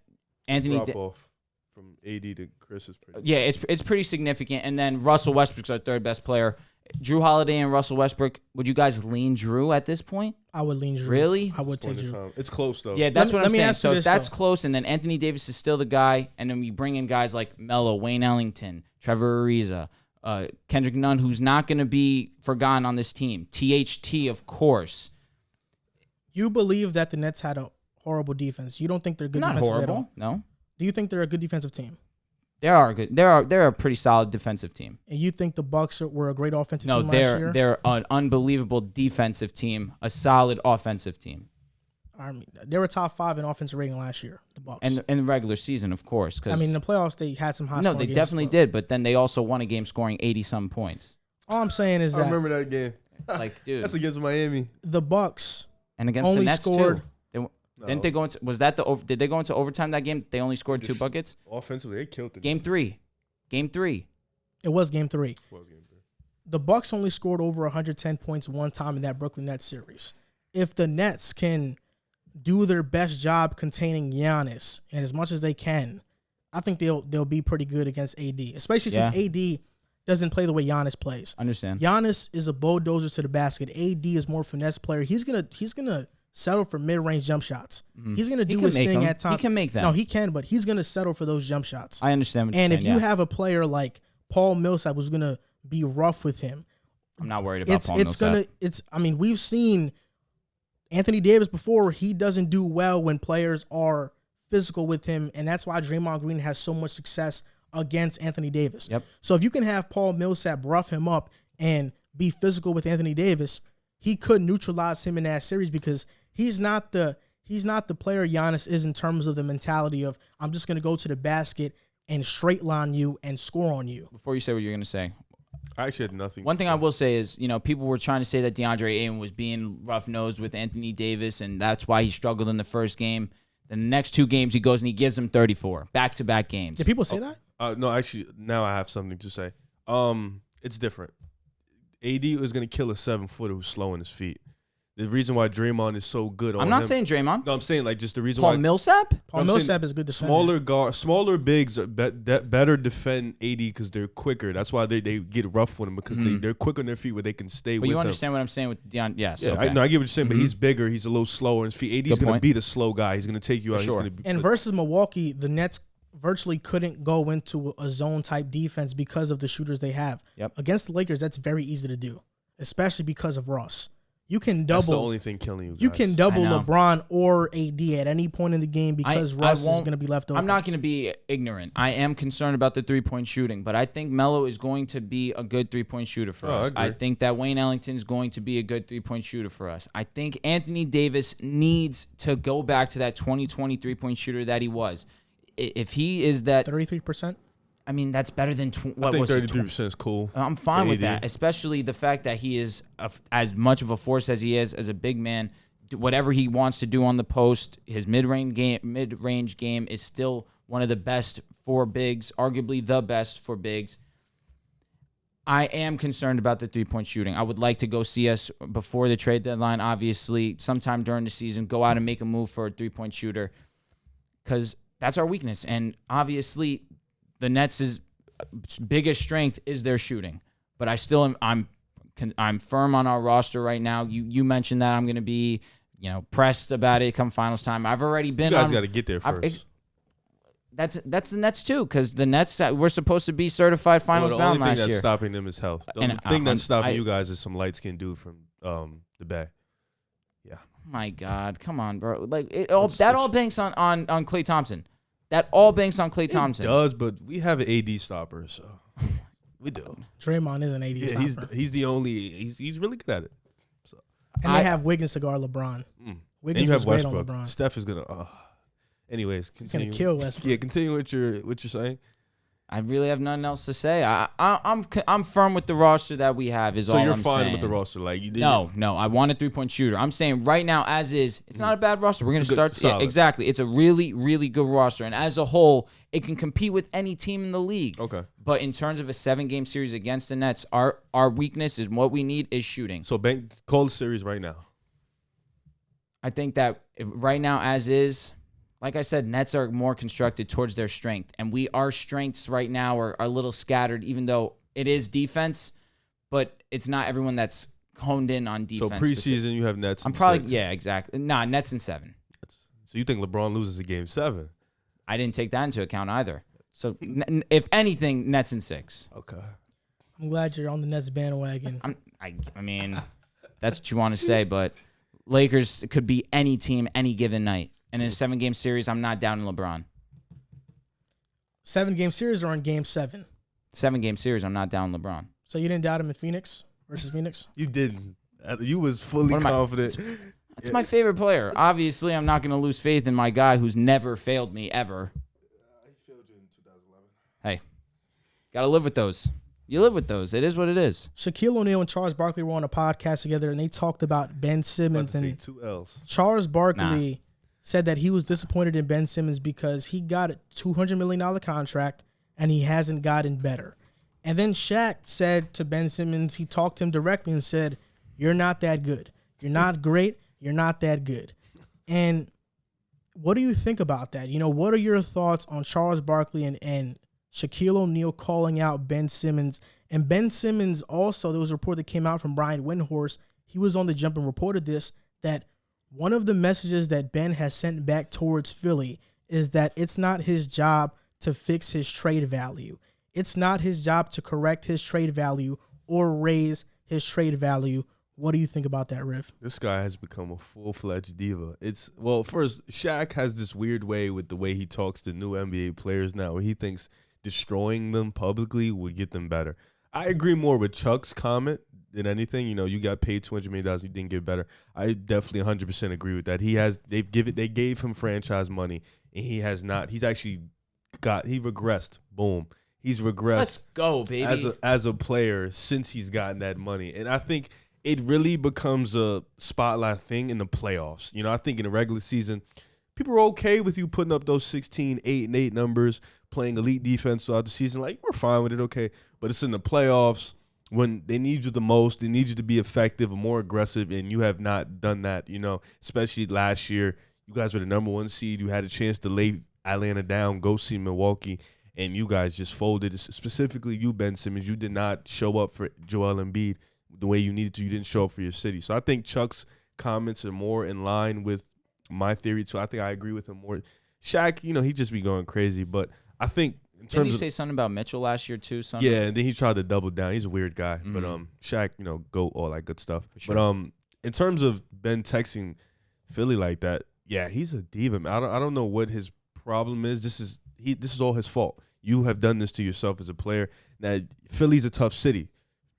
B: Anthony
C: drop off from AD to Chris is pretty.
B: Yeah, it's pretty significant. And then Russell Westbrook's our third best player. Drew Holiday and Russell Westbrook. Would you guys lean Drew at this point?
A: I would lean Drew.
B: Really?
A: I would take Drew.
C: It's close though.
B: Yeah, that's what I'm saying. So if that's close, and then Anthony Davis is still the guy, and then we bring in guys like Melo, Wayne Ellington, Trevor Ariza, Kendrick Nunn, who's not going to be forgotten on this team. THT, of course.
A: You believe that the Nets had a horrible defense. You don't think they're a good defensive team at all?
B: No.
A: Do you think they're a good defensive team?
B: They are good. They're a pretty solid defensive team.
A: And you think the Bucs were a great offensive team last year?
B: No, they're an unbelievable defensive team, a solid offensive team.
A: I mean, they were top 5 in offensive rating last year, the Bucs.
B: And in the regular season, of course.
A: I mean, in the playoffs, they had some high scoring games.
B: No, they definitely did, but then they also won a game scoring 80-some points.
A: All I'm saying is that...
C: I remember that game.
B: Like, dude.
C: That's against Miami.
A: The Bucs
B: and against
A: only
B: the Nets,
A: scored...
B: too. Didn't they go into... Did they go into overtime that game? They only scored 2 buckets?
C: Offensively, they killed it.
B: Game 3.
A: It was game 3. The Bucs only scored over 110 points one time in that Brooklyn Nets series. If the Nets can do their best job containing Giannis, and as much as they can, I think they'll be pretty good against AD, especially since AD doesn't play the way Giannis plays.
B: Understand.
A: Giannis is a bulldozer to the basket. AD is more finesse player. He's gonna settle for mid-range jump shots. Mm-hmm. He's gonna do his thing at times.
B: He can make them.
A: No, he can, but he's gonna settle for those jump shots.
B: I understand what you're saying.
A: And if you have a player like Paul Millsap who's gonna be rough with him,
B: I'm not worried about Paul Millsap.
A: I mean, we've seen Anthony Davis before. He doesn't do well when players are physical with him, and that's why Draymond Green has so much success against Anthony Davis.
B: Yep.
A: So if you can have Paul Millsap rough him up and be physical with Anthony Davis, he could neutralize him in that series because he's not the player Giannis is in terms of the mentality of I'm just going to go to the basket and straight line you and score on you.
B: Before you say what you're going to say,
C: I actually had nothing.
B: One thing I will say is, people were trying to say that DeAndre Ayton was being rough-nosed with Anthony Davis, and that's why he struggled in the first game. The next 2 games, he goes and he gives him 34, back-to-back games.
A: Did people say that?
C: No, actually, now I have something to say. It's different. AD is going to kill a 7-footer who's slow on his feet. The reason why Draymond is so good on
B: I'm not
C: him,
B: saying Draymond.
C: No, I'm saying like just the reason
B: Paul
C: why
B: Millsap?
A: Paul Millsap is a good defender.
C: Smaller bigs better defend AD because they're quicker. That's why they get rough with him because they're quick on their feet where they can stay with him.
B: But you understand what I'm saying with Deion? Yes.
C: Yeah,
B: okay.
C: I get what you're saying, but he's bigger. He's a little slower on his feet. AD's going to be the slow guy. He's going to take you out.
B: Sure.
A: And versus Milwaukee, the Nets virtually couldn't go into a zone-type defense because of the shooters they have.
B: Yep.
A: Against the Lakers, that's very easy to do, especially because of Ross. You can double.
C: That's the only thing killing you guys.
A: You can double LeBron or AD at any point in the game because Russ is going to be left open.
B: I'm not going to be ignorant. I am concerned about the three-point shooting, but I think Melo is going to be a good three-point shooter for us. I think that Wayne Ellington is going to be a good three-point shooter for us. I think Anthony Davis needs to go back to that 2020 three-point shooter that he was. If he is that
A: 33%.
B: I mean, that's better than
C: I think 33% is cool.
B: I'm fine with that, especially the fact that he is as much of a force as he is as a big man. Whatever he wants to do on the post, his mid-range game is still one of the best for bigs, arguably the best for bigs. I am concerned about the three-point shooting. I would like to go see us before the trade deadline, obviously, sometime during the season, go out and make a move for a three-point shooter because that's our weakness. And obviously, the Nets' biggest strength is their shooting, but I still I'm firm on our roster right now. You mentioned that I'm going to be pressed about it come finals time. I've already been.
C: You guys got to get there first.
B: That's the Nets too, because the Nets were supposed to be certified finals bound last year.
C: The only thing that's stopping them is health. The only thing that's stopping you guys is some light-skinned dude from the Bay. Yeah.
B: My God, come on, bro! Like that all banks on Klay Thompson. That all banks on Klay Thompson.
C: It does, but we have an AD stopper, so we do.
A: Draymond is an AD stopper.
C: He's the only. He's really good at it. So.
A: And they have Wiggins to guard LeBron. Wiggins
C: and you have
A: was great on
C: Westbrook.
A: LeBron.
C: Steph is gonna. Anyways, continue.
A: He's gonna kill Westbrook.
C: Yeah, continue what you're saying.
B: I really have nothing else to say. I'm firm with the roster that we have.
C: So you're
B: I'm
C: fine
B: saying.
C: with the roster, like you did.
B: No. I want a 3-point shooter. I'm saying right now, as is, it's not a bad roster. We're gonna start. Yeah, exactly. It's a really, really good roster, and as a whole, it can compete with any team in the league.
C: Okay.
B: But in terms of a 7-game series against the Nets, our weakness is what we need is shooting.
C: So call the series right now.
B: I think that right now, as is. Like I said, Nets are more constructed towards their strength, and our strengths right now are a little scattered, even though it is defense, but it's not everyone that's honed in on defense.
C: So preseason, you have Nets.
B: I'm probably 6. Yeah, exactly. Nah, Nets in 7.
C: So you think LeBron loses a game 7?
B: I didn't take that into account either. So if anything, Nets in 6.
C: Okay.
A: I'm glad you're on the Nets bandwagon.
B: I mean, that's what you want to say, but Lakers could be any team any given night. And in a 7-game series, I'm not down in LeBron.
A: 7-game series or in Game 7?
B: 7-game series, I'm not down in LeBron.
A: So you didn't doubt him in Phoenix versus Phoenix?
C: You didn't. You was fully confident.
B: That's my favorite player. Obviously, I'm not going to lose faith in my guy who's never failed me ever.
C: He failed you in 2011.
B: Hey, got to live with those. You live with those. It is what it is.
A: Shaquille O'Neal and Charles Barkley were on a podcast together, and they talked about Ben Simmons. And
C: 2 L's.
A: Charles Barkley said that he was disappointed in Ben Simmons because he got a $200 million contract and he hasn't gotten better. And then Shaq said to Ben Simmons, he talked to him directly and said, "You're not that good. You're not great. You're not that good." And what do you think about that? What are your thoughts on Charles Barkley and Shaquille O'Neal calling out Ben Simmons? And Ben Simmons also, there was a report that came out from Brian Windhorst. He was on The Jump and reported this, that one of the messages that Ben has sent back towards Philly is that it's not his job to fix his trade value. It's not his job to correct his trade value or raise his trade value. What do you think about that, Riff?
C: This guy has become a full-fledged diva. First, Shaq has this weird way with the way he talks to new NBA players now, where he thinks destroying them publicly will get them better. I agree more with Chuck's comment than anything. You got paid $200 million, you didn't get better. I definitely 100% agree with that. They gave him franchise money, and he has not. He's actually he regressed. Boom. He's regressed.
B: Let's go, baby.
C: As a player since he's gotten that money. And I think it really becomes a spotlight thing in the playoffs. I think in the regular season, people are okay with you putting up those 16, 8-8 numbers, playing elite defense throughout the season. Like, we're fine with it, okay. But it's in the playoffs. when they need you the most, they need you to be effective and more aggressive, and you have not done that, especially last year. You guys were the number 1 seed. You had a chance to lay Atlanta down, go see Milwaukee, and you guys just folded. Specifically you, Ben Simmons, you did not show up for Joel Embiid the way you needed to. You didn't show up for your city. So I think Chuck's comments are more in line with my theory, so I think I agree with him more. Shaq, he just be going crazy, but I think
B: didn't you say something about Mitchell last year too? Something?
C: Yeah, and then he tried to double down. He's a weird guy, but Shaq, go all that good stuff.
B: For sure.
C: But in terms of Ben texting Philly like that, yeah, he's a diva, man. I don't know what his problem is. This is all his fault. You have done this to yourself as a player. Now, Philly's a tough city.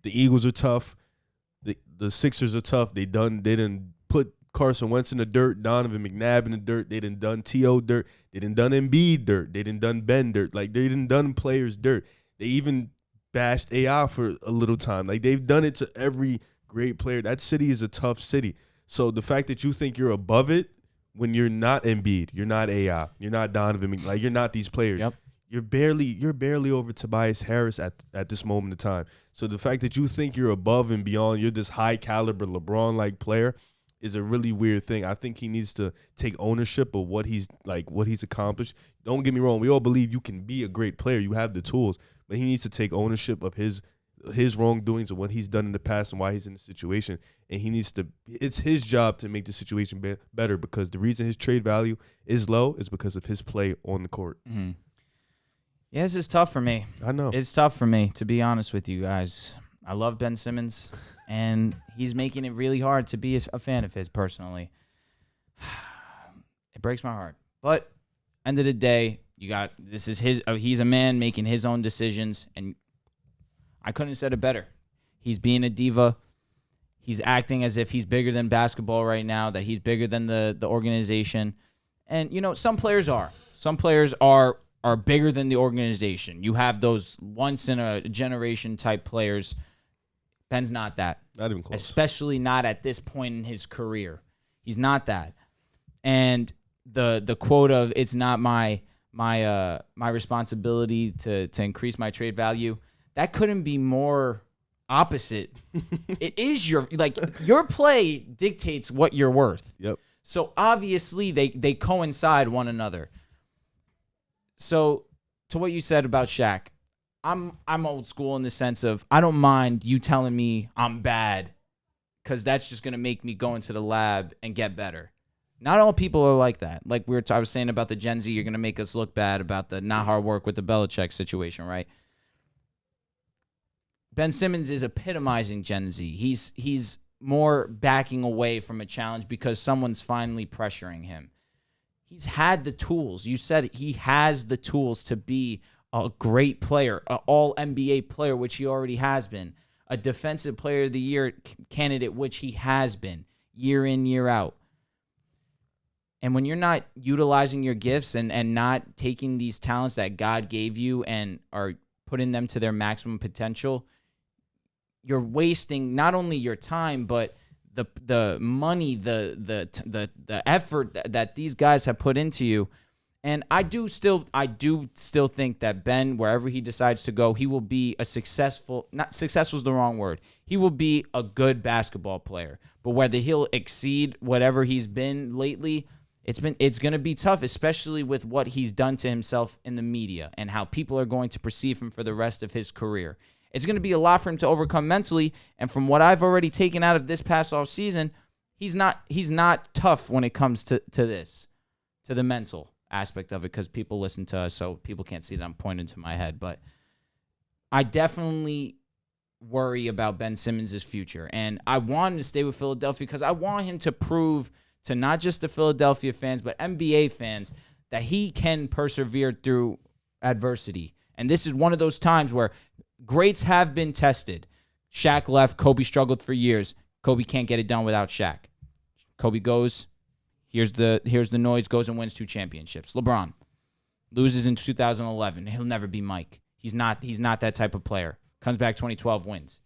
C: The Eagles are tough. The Sixers are tough. They done put Carson Wentz in the dirt, Donovan McNabb in the dirt. They done T.O. dirt. They done Embiid dirt. They done Ben dirt. Like, they done players dirt. They even bashed AI for a little time. Like, they've done it to every great player. That city is a tough city. So the fact that you think you're above it when you're not Embiid, you're not AI, you're not Donovan, like, you're not these players.
B: Yep.
C: You're barely over Tobias Harris at this moment in time. So the fact that you think you're above and beyond, you're this high caliber LeBron-like player, is a really weird thing. I think he needs to take ownership of what he's accomplished. Don't get me wrong. We all believe you can be a great player. You have the tools, but he needs to take ownership of his wrongdoings and what he's done in the past and why he's in the situation. And it's his job to make the situation better, because the reason his trade value is low is because of his play on the court.
B: Mm-hmm. Yeah, this is tough for me.
C: I know.
B: It's tough for me, to be honest with you guys. I love Ben Simmons, and he's making it really hard to be a fan of his personally. It breaks my heart. But end of the day, he's a man making his own decisions, and I couldn't have said it better. He's being a diva. He's acting as if he's bigger than basketball right now, that he's bigger than the organization. And, some players are. Some players are bigger than the organization. You have those once-in-a-generation type players. Ben's not that.
C: Not even close.
B: Especially not at this point in his career. He's not that. And the quote of "it's not my responsibility to increase my trade value," that couldn't be more opposite. It is your play dictates what you're worth.
C: Yep.
B: So obviously they coincide one another. So to what you said about Shaq, I'm old school in the sense of I don't mind you telling me I'm bad, because that's just going to make me go into the lab and get better. Not all people are like that. Like I was saying about the Gen Z, you're going to make us look bad about the not hard work with the Belichick situation, right? Ben Simmons is epitomizing Gen Z. He's more backing away from a challenge because someone's finally pressuring him. He's had the tools. You said he has the tools to be a great player, an all-NBA player, which he already has been, a defensive player of the year candidate, which he has been year in, year out. And when you're not utilizing your gifts and not taking these talents that God gave you and are putting them to their maximum potential, you're wasting not only your time, but the money, the effort that these guys have put into you. And I do still think that Ben, wherever he decides to go, he will be a not successful is the wrong word. He will be a good basketball player. But whether he'll exceed whatever he's been lately, it's going to be tough, especially with what he's done to himself in the media and how people are going to perceive him for the rest of his career. It's going to be a lot for him to overcome mentally. And from what I've already taken out of this past off season, he's not tough when it comes to this, to the mental aspect of it, because people listen to us, so people can't see that I'm pointing to my head. But I definitely worry about Ben Simmons' future. And I want him to stay with Philadelphia because I want him to prove to not just the Philadelphia fans, but NBA fans, that he can persevere through adversity. And this is one of those times where greats have been tested. Shaq left. Kobe struggled for years. Kobe can't get it done without Shaq. Kobe goes. Here's the noise. Goes and wins 2 championships. LeBron loses in 2011. He'll never be Mike. He's not that type of player. Comes back 2012, wins.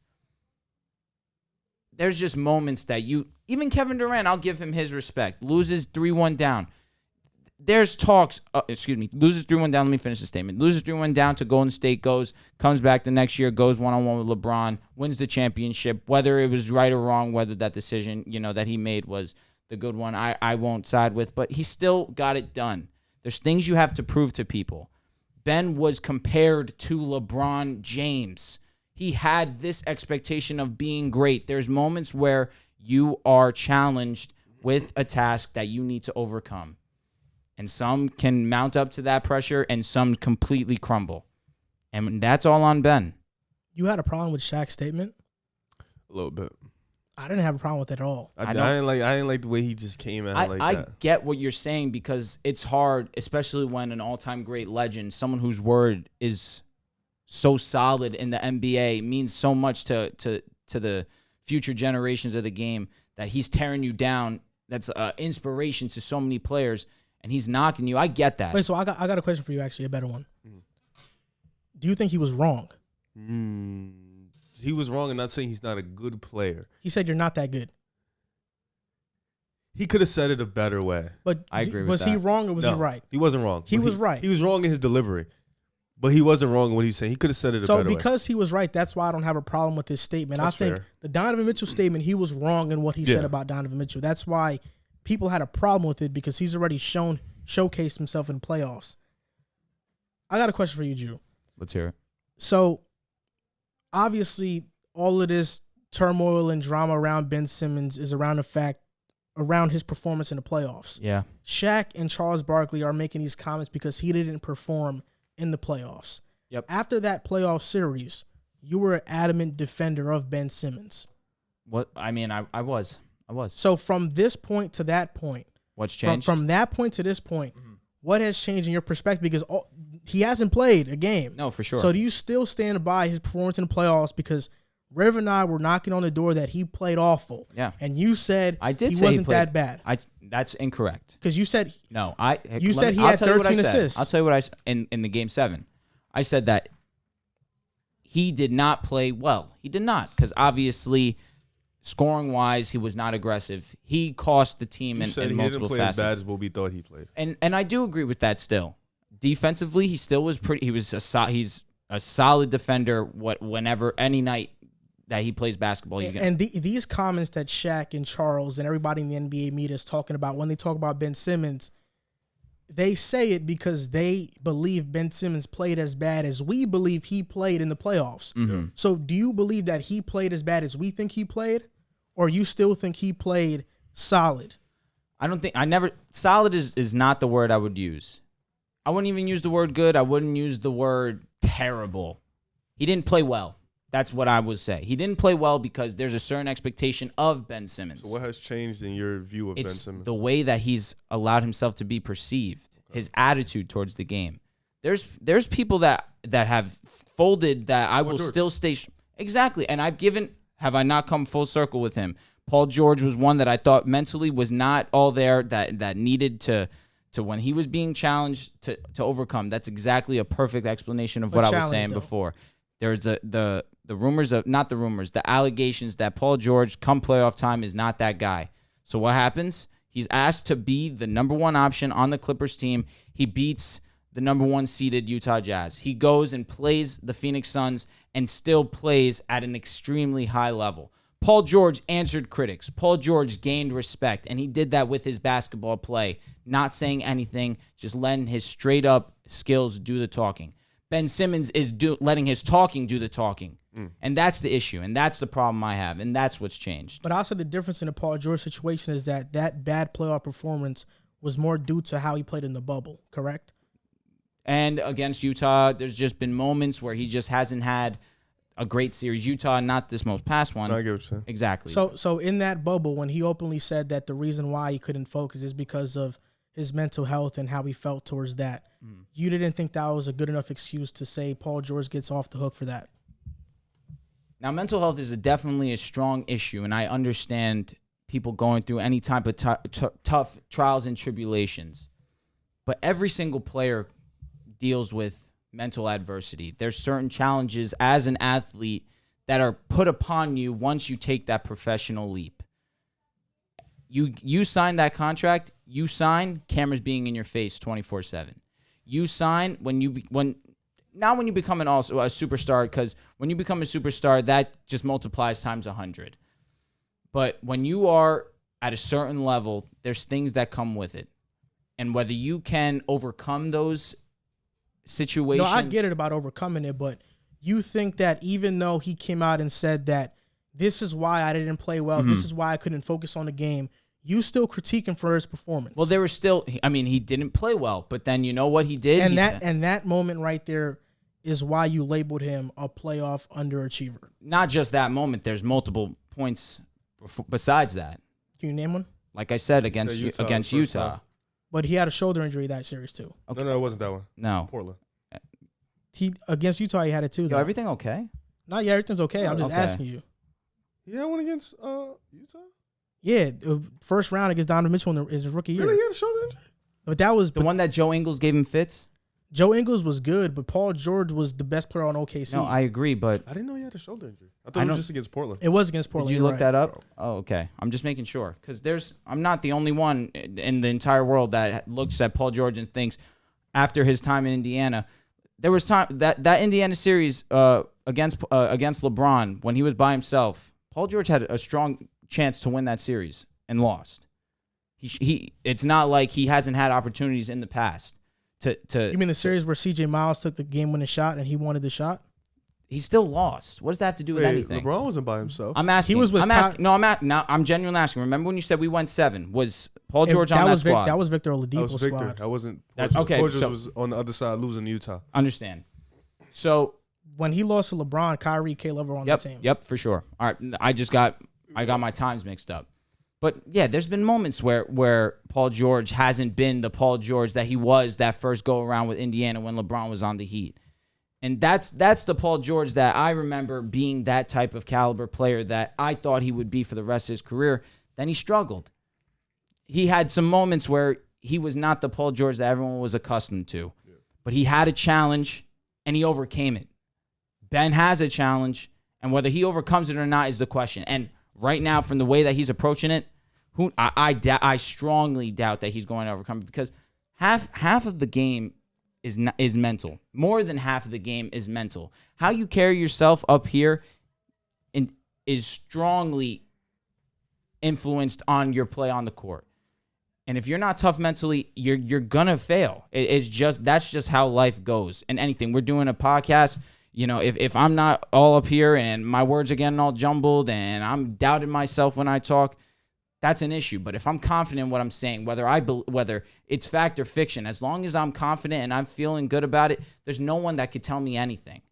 B: There's just moments that even Kevin Durant, I'll give him his respect. Loses 3-1 down. there's talks. Loses 3-1 down. Let me finish the statement. Loses 3-1 down to Golden State. Comes back the next year. Goes 1-on-1 with LeBron. Wins the championship. Whether it was right or wrong, whether that decision that he made was the good one, I won't side with. But he still got it done. There's things you have to prove to people. Ben was compared to LeBron James. He had this expectation of being great. There's moments where you are challenged with a task that you need to overcome. And some can mount up to that pressure, and some completely crumble. And that's all on Ben.
A: You had a problem with Shaq's statement?
C: A little bit.
A: I didn't have a problem with it at all.
C: I didn't like the way he just came out like that.
B: I get what you're saying, because it's hard, especially when an all-time great legend, someone whose word is so solid in the NBA, means so much to the future generations of the game, that he's tearing you down. That's inspiration to so many players, and he's knocking you. I get that.
A: Wait, so I got a question for you, actually, a better one. Do you think he was wrong?
C: He was wrong in not saying he's not a good player.
A: He said you're not that good.
C: He could have said it a better way.
A: But
B: I agree with
A: was
B: that.
A: he wrong or was he right?
C: He wasn't wrong.
A: He was right.
C: He was wrong in his delivery. But he wasn't wrong in what he was saying. He could have said it a better way.
A: So because he was right, that's why I don't have a problem with his statement.
C: That's
A: I think
C: fair.
A: the Donovan Mitchell statement, he was wrong in what he said about Donovan Mitchell. That's why people had a problem with it, because he's already showcased himself in playoffs. I got a question for you, Drew.
B: Let's hear it.
A: So obviously all of this turmoil and drama around Ben Simmons is around his performance in the playoffs.
B: Yeah.
A: Shaq and Charles Barkley are making these comments because he didn't perform in the playoffs.
B: Yep.
A: After that playoff series, you were an adamant defender of Ben Simmons.
B: What I mean, I was.
A: So from this point to that point,
B: What's changed?
A: From that point to this point, what has changed in your perspective? Because he hasn't played a game.
B: No, for sure.
A: So do you still stand by his performance in the playoffs? Because Riv and I were knocking on the door that he played awful.
B: Yeah.
A: And you said
B: he
A: wasn't that bad.
B: That's incorrect.
A: Because you said
B: No,
A: you said he had 13 assists.
B: I'll tell you what I said in the game 7. I said that he did not play well. He did not, because obviously scoring wise he was not aggressive. He cost the team in multiple
C: he didn't play
B: facets.
C: as bad as what we thought he played.
B: And I do agree with that still. Defensively, he still was pretty. He's a solid defender. Whenever any night that he plays basketball, he's gonna.
A: And these comments that Shaq and Charles and everybody in the NBA media is talking about when they talk about Ben Simmons, they say it because they believe Ben Simmons played as bad as we believe he played in the playoffs.
B: Mm-hmm.
A: So do you believe that he played as bad as we think he played, or you still think he played solid?
B: Solid is not the word I would use. I wouldn't even use the word good. I wouldn't use the word terrible. He didn't play well. That's what I would say. He didn't play well because there's a certain expectation of Ben Simmons.
C: So what has changed in your view of Ben Simmons?
B: The way that he's allowed himself to be perceived, his attitude towards the game. There's people that have folded that I will still stay. Exactly. And have I not come full circle with him? Paul George was one that I thought mentally was not all there, that needed to when he was being challenged to overcome. That's exactly a perfect explanation of what I was saying before. There's the allegations that Paul George come playoff time is not that guy. So what happens? He's asked to be the number one option on the Clippers team. He beats the number one seeded Utah Jazz. He goes and plays the Phoenix Suns and still plays at an extremely high level. Paul George answered critics. Paul George gained respect, and he did that with his basketball play, not saying anything, just letting his straight-up skills do the talking. Ben Simmons is letting his talking do the talking, and that's the issue, and that's the problem I have, and that's what's changed.
A: But also the difference in the Paul George situation is that bad playoff performance was more due to how he played in the bubble, correct?
B: And against Utah, there's just been moments where he just hasn't had a great series. Utah, not this most past one.
C: I get what you're saying.
B: Exactly.
A: So in that bubble, when he openly said that the reason why he couldn't focus is because of his mental health and how he felt towards that, you didn't think that was a good enough excuse to say Paul George gets off the hook for that?
B: Now, mental health is definitely a strong issue, and I understand people going through any type of tough trials and tribulations. But every single player deals with mental adversity. There's certain challenges as an athlete that are put upon you once you take that professional leap. You sign that contract. You sign cameras being in your face 24/7. You sign when you become a superstar, because when you become a superstar, that just multiplies times 100. But when you are at a certain level, there's things that come with it, and whether you can overcome those situations.
A: No, I get it about overcoming it, but you think that even though he came out and said that this is why I didn't play well, this is why I couldn't focus on the game, you still critique him for his performance.
B: Well, there was still, I mean, he didn't play well, but then you know what he did?
A: And that moment right there is why you labeled him a playoff underachiever.
B: Not just that moment. There's multiple points besides that.
A: Can you name one?
B: Like I said, against Utah.
A: But he had a shoulder injury that series too.
C: Okay. No, it wasn't that one.
B: No.
C: Portland.
A: Against Utah, he had it too, though.
B: Yo, everything okay?
A: Not yet. Everything's okay. I'm just asking you.
C: He had one against Utah?
A: Yeah, first round against Donovan Mitchell in his rookie year.
C: Really? He had a shoulder injury?
A: But that was
B: the one that Joe Ingles gave him fits?
A: Joe Ingles was good, but Paul George was the best player on OKC.
B: No, I agree, but
C: I didn't know he had a shoulder injury. I thought it was just against Portland.
A: It was against Portland.
B: Did you look that up? Oh, okay. I'm just making sure, because I'm not the only one in the entire world that looks at Paul George and thinks after his time in Indiana, there was time that Indiana series against LeBron when he was by himself. Paul George had a strong chance to win that series and lost. It's not like he hasn't had opportunities in the past.
A: You mean the series where CJ Miles took the game-winning shot and he wanted the shot?
B: He still lost. What does that have to do with anything?
C: LeBron wasn't by himself.
B: I'm asking.
A: He was with
B: I'm genuinely asking. Remember when you said we went 7? Was Paul George on that squad?
A: That was Victor Oladipo's
C: That was Victor.
A: squad.
C: That wasn't.
B: Okay,
C: Paul George was on the other side losing to Utah.
B: Understand. So
A: when he lost to LeBron, Kyrie, Caleb were on the team.
B: Yep, for sure. All right, I got my times mixed up. But yeah, there's been moments where Paul George hasn't been the Paul George that he was that first go around with Indiana when LeBron was on the Heat. And that's the Paul George that I remember being that type of caliber player that I thought he would be for the rest of his career. Then he struggled. He had some moments where he was not the Paul George that everyone was accustomed to. Yeah. But he had a challenge and he overcame it. Ben has a challenge, and whether he overcomes it or not is the question. And right now, from the way that he's approaching it, I strongly doubt that he's going to overcome it, because half of the game is mental. More than half of the game is mental. How you carry yourself up here is strongly influenced on your play on the court. And if you're not tough mentally, you're gonna fail. That's just how life goes. And anything, we're doing a podcast. You know, if I'm not all up here and my words are getting all jumbled and I'm doubting myself when I talk, that's an issue. But if I'm confident in what I'm saying, whether it's fact or fiction, as long as I'm confident and I'm feeling good about it, there's no one that could tell me anything.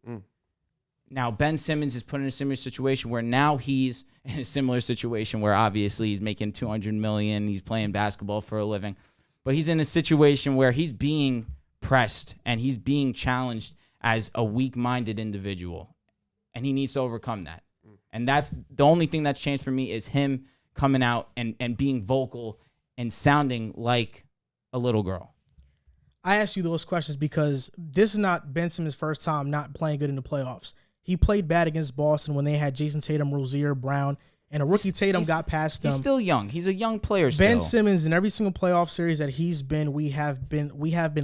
B: Now, Ben Simmons is put in a similar situation where now he's in a similar situation where obviously he's making $200 million, he's playing basketball for a living, but he's in a situation where he's being pressed and he's being challenged as a weak-minded individual, and he needs to overcome that. And that's the only thing that's changed for me, is him coming out and being vocal and sounding like a little girl.
A: I asked you those questions because this is not Ben Simmons' first time not playing good in the playoffs. He played bad against Boston when they had Jason Tatum, Rozier, Brown, and a rookie Tatum got past them.
B: He's still young. He's a young player still.
A: Ben Simmons, in every single playoff series that he's been, we have been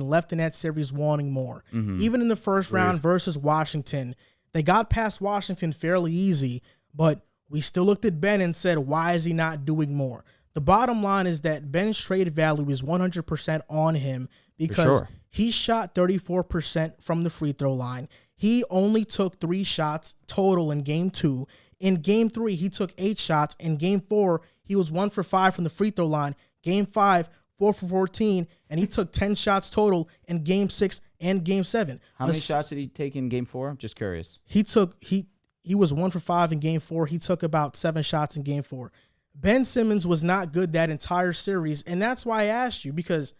A: left in that series wanting more. Mm-hmm. Even in the first round versus Washington, they got past Washington fairly easy, but we still looked at Ben and said, why is he not doing more? The bottom line is that Ben's trade value is 100% on him because he shot 34% from the free throw line. He only took 3 shots total in Game 2. In Game 3, he took 8 shots. In Game 4, he was 1 for 5 from the free throw line. Game 5, 4 for 14, and he took 10 shots total in Game 6 and Game 7.
B: How many shots did he take in Game 4? I'm just curious.
A: He was 1 for 5 in Game 4. He took about 7 shots in Game 4. Ben Simmons was not good that entire series, and that's why I asked you, because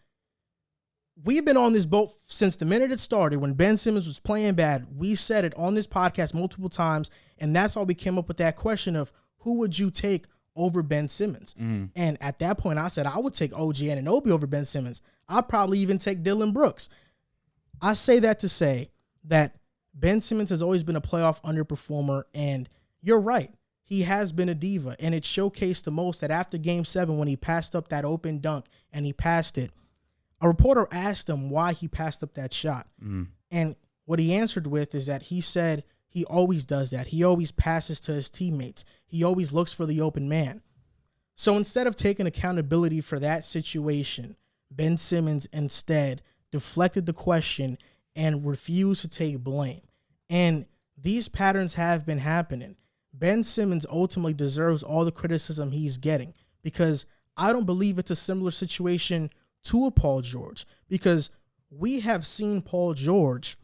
A: we've been on this boat since the minute it started. When Ben Simmons was playing bad, we said it on this podcast multiple times, and that's why we came up with that question of who would you take over Ben Simmons? Mm. And at that point, I said I would take OG Anunoby over Ben Simmons. I'd probably even take Dylan Brooks. I say that to say that Ben Simmons has always been a playoff underperformer, and you're right. he has been a diva, and it showcased the most that after Game 7 when he passed up that open dunk and he passed it, a reporter asked him why he passed up that shot. And what he answered with is that he said he always does that. He always passes to his teammates. He always looks for the open man. So instead of taking accountability for that situation, Ben Simmons instead deflected the question and refused to take blame. And these patterns have been happening. Ben Simmons ultimately deserves all the criticism he's getting because I don't believe it's a similar situation to a Paul George, because we have seen Paul George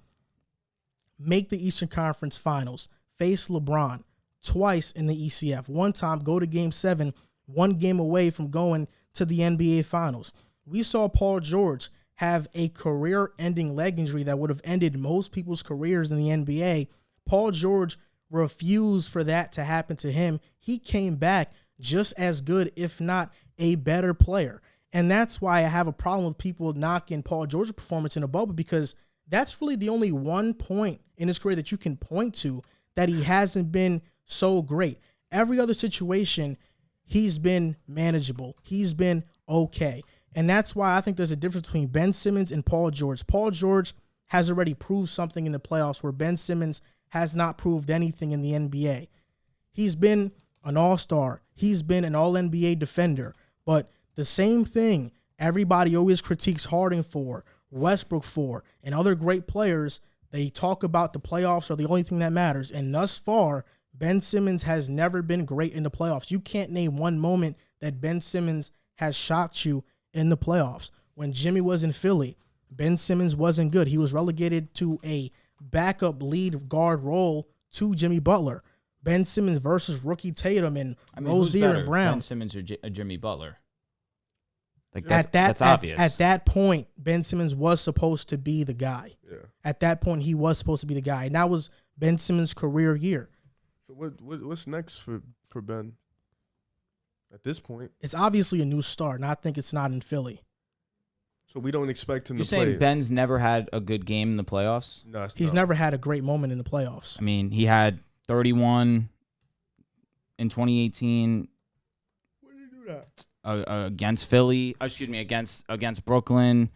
A: make the Eastern Conference Finals, face LeBron twice in the ECF, one time go to Game 7, one game away from going to the NBA Finals. We saw Paul George have a career-ending leg injury that would have ended most people's careers in the NBA. Paul George refused for that to happen to him. He came back just as good, if not a better player. And that's why I have a problem with people knocking Paul George's performance in a bubble, because that's really the only one point in his career that you can point to that he hasn't been so great. Every other situation, he's been manageable. He's been okay. And that's why I think there's a difference between Ben Simmons and Paul George. Paul George has already proved something in the playoffs where Ben Simmons has not proved anything in the NBA. He's been an all-star. He's been an all-NBA defender. But the same thing everybody always critiques Harden for, Westbrook for, and other great players, they talk about the playoffs are the only thing that matters. And thus far, Ben Simmons has never been great in the playoffs. You can't name one moment that Ben Simmons has shocked you in the playoffs. When Jimmy was in Philly, Ben Simmons wasn't good. He was relegated to a backup lead guard role to Jimmy Butler. Ben Simmons versus rookie Tatum and Rozier and Brown.
B: Ben Simmons or Jimmy Butler? Like
A: that's
B: obvious.
A: At that point, Ben Simmons was supposed to be the guy.
C: Yeah.
A: At that point, he was supposed to be the guy. And that was Ben Simmons' career year.
C: So what's next for Ben? At this point,
A: it's obviously a new start, and I think it's not in Philly.
C: So we don't expect him
B: You're
C: to play.
B: You're saying Ben's never had a good game in the playoffs?
C: No,
A: he's never had a great moment in the playoffs.
B: I mean, he had 31 in 2018.
C: When did he do that?
B: Against Philly, against Brooklyn,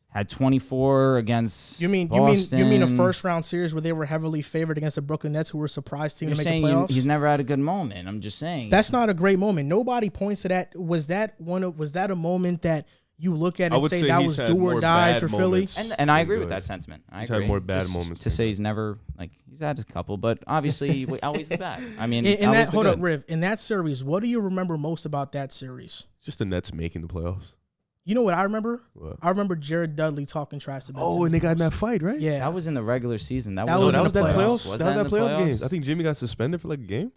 B: had 24 against Boston.
A: You mean a first round series where they were heavily favored against the Brooklyn Nets, who were a surprise team to make the playoffs?
B: He's never had a good moment. I'm just saying
A: that's not a great moment. Nobody points to that. Was that a moment that you look at and say that was do or die for Philly?
B: And I agree with that sentiment.
C: He's had more bad moments.
B: To say he's never, he's had a couple, but obviously always the bad. I mean,
A: Riv, in that series, what do you remember most about that series?
C: Just the Nets making the playoffs.
A: You know what I remember?
C: What?
A: I remember Jared Dudley talking trash to Ben Simmons.
C: Oh, and they got in that fight, right?
A: Yeah.
B: That was in the regular season. That
A: was
C: that
A: that
C: playoffs.
B: Was
C: that
B: that
C: playoff game. I think Jimmy got suspended for like a game.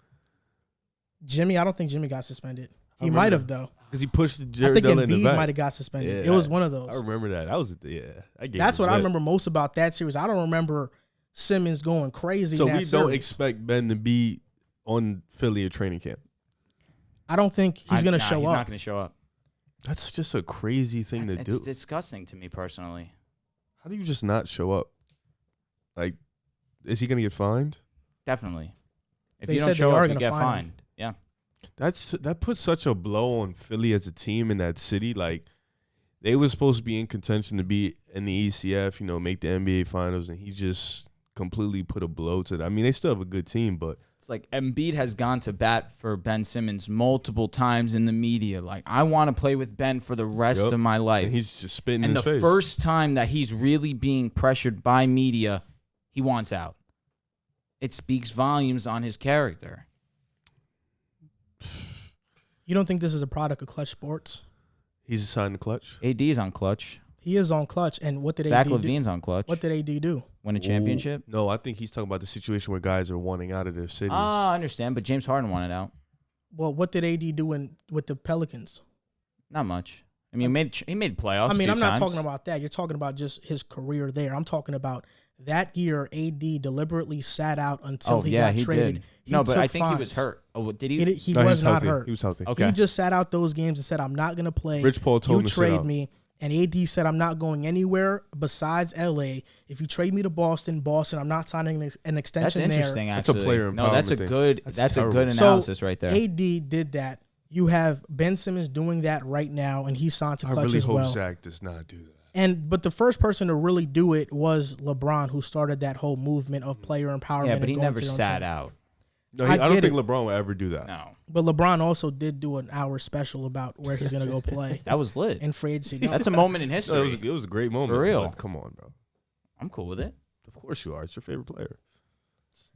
A: I don't think Jimmy got suspended. He might have, though.
C: Because he pushed Jared Dudley in the back.
A: I think Embiid might have got suspended.
C: Yeah,
A: it was one of those.
C: I remember that.
A: That's what I remember most about that series. I don't remember Simmons going crazy.
C: So
A: in that
C: we
A: series.
C: don't expect Ben to be on Philly at training camp.
A: I don't think he's going to show up.
B: He's not going to show up.
C: That's just a crazy thing to do.
B: It's disgusting to me personally.
C: How do you just not show up? Like, is he going to get fined?
B: Definitely. If
A: They
B: you
A: said
B: don't
A: they
B: show
A: are
B: up, you
A: gonna
B: get
A: fine
B: fined.
A: him.
B: Yeah.
C: That puts such a blow on Philly as a team in that city. Like, they were supposed to be in contention to be in the ECF, make the NBA Finals, and he just completely put a blow to that. I mean, they still have a good team, but
B: it's like Embiid has gone to bat for Ben Simmons multiple times in the media. Like, I want to play with Ben for the rest of my life.
C: And he's just spitting in his face.
B: And the first time that he's really being pressured by media, he wants out. It speaks volumes on his character.
A: You don't think this is a product of Clutch Sports?
C: He's assigned to Clutch.
B: AD's on Clutch.
A: He is on Clutch. And what did
B: Zach
A: AD do?
B: LaVine's on Clutch.
A: What did AD do?
B: Win a championship?
C: No, I think he's talking about the situation where guys are wanting out of their cities.
B: I understand, but James Harden wanted out.
A: Well, what did AD do with the Pelicans?
B: Not much. I mean, he made playoffs.
A: I mean, I'm not
B: times.
A: talking about that. You're talking about just his career there. I'm talking about that year AD deliberately sat out until he got traded.
B: Did. No, but I think he was hurt. Oh, did he?
A: He was not hurt.
C: He was healthy.
B: Okay.
A: He just sat out those games and said, I'm not going to play.
C: Rich Paul told him to
A: trade me. And AD said, I'm not going anywhere besides LA. If you trade me to Boston, I'm not signing an extension there.
B: That's interesting,
C: That's
B: actually.
C: a player empowerment
B: that's a
C: thing.
B: good that's a good analysis right there.
A: AD did that. You have Ben Simmons doing that right now, and he signed to Clutch as well.
C: I really hope Shaq does not do that.
A: But the first person to really do it was LeBron, who started that whole movement of player empowerment.
B: Yeah, but he never
A: sat
B: out.
C: No, I don't think LeBron will ever do that.
B: No.
A: But LeBron also did do an hour special about where he's going to go play.
B: That was lit.
A: In free agency.
B: That's a moment in history.
C: No, it was a great moment.
B: For real.
C: Come on, bro.
B: I'm cool with it.
C: Of course you are. It's your favorite player.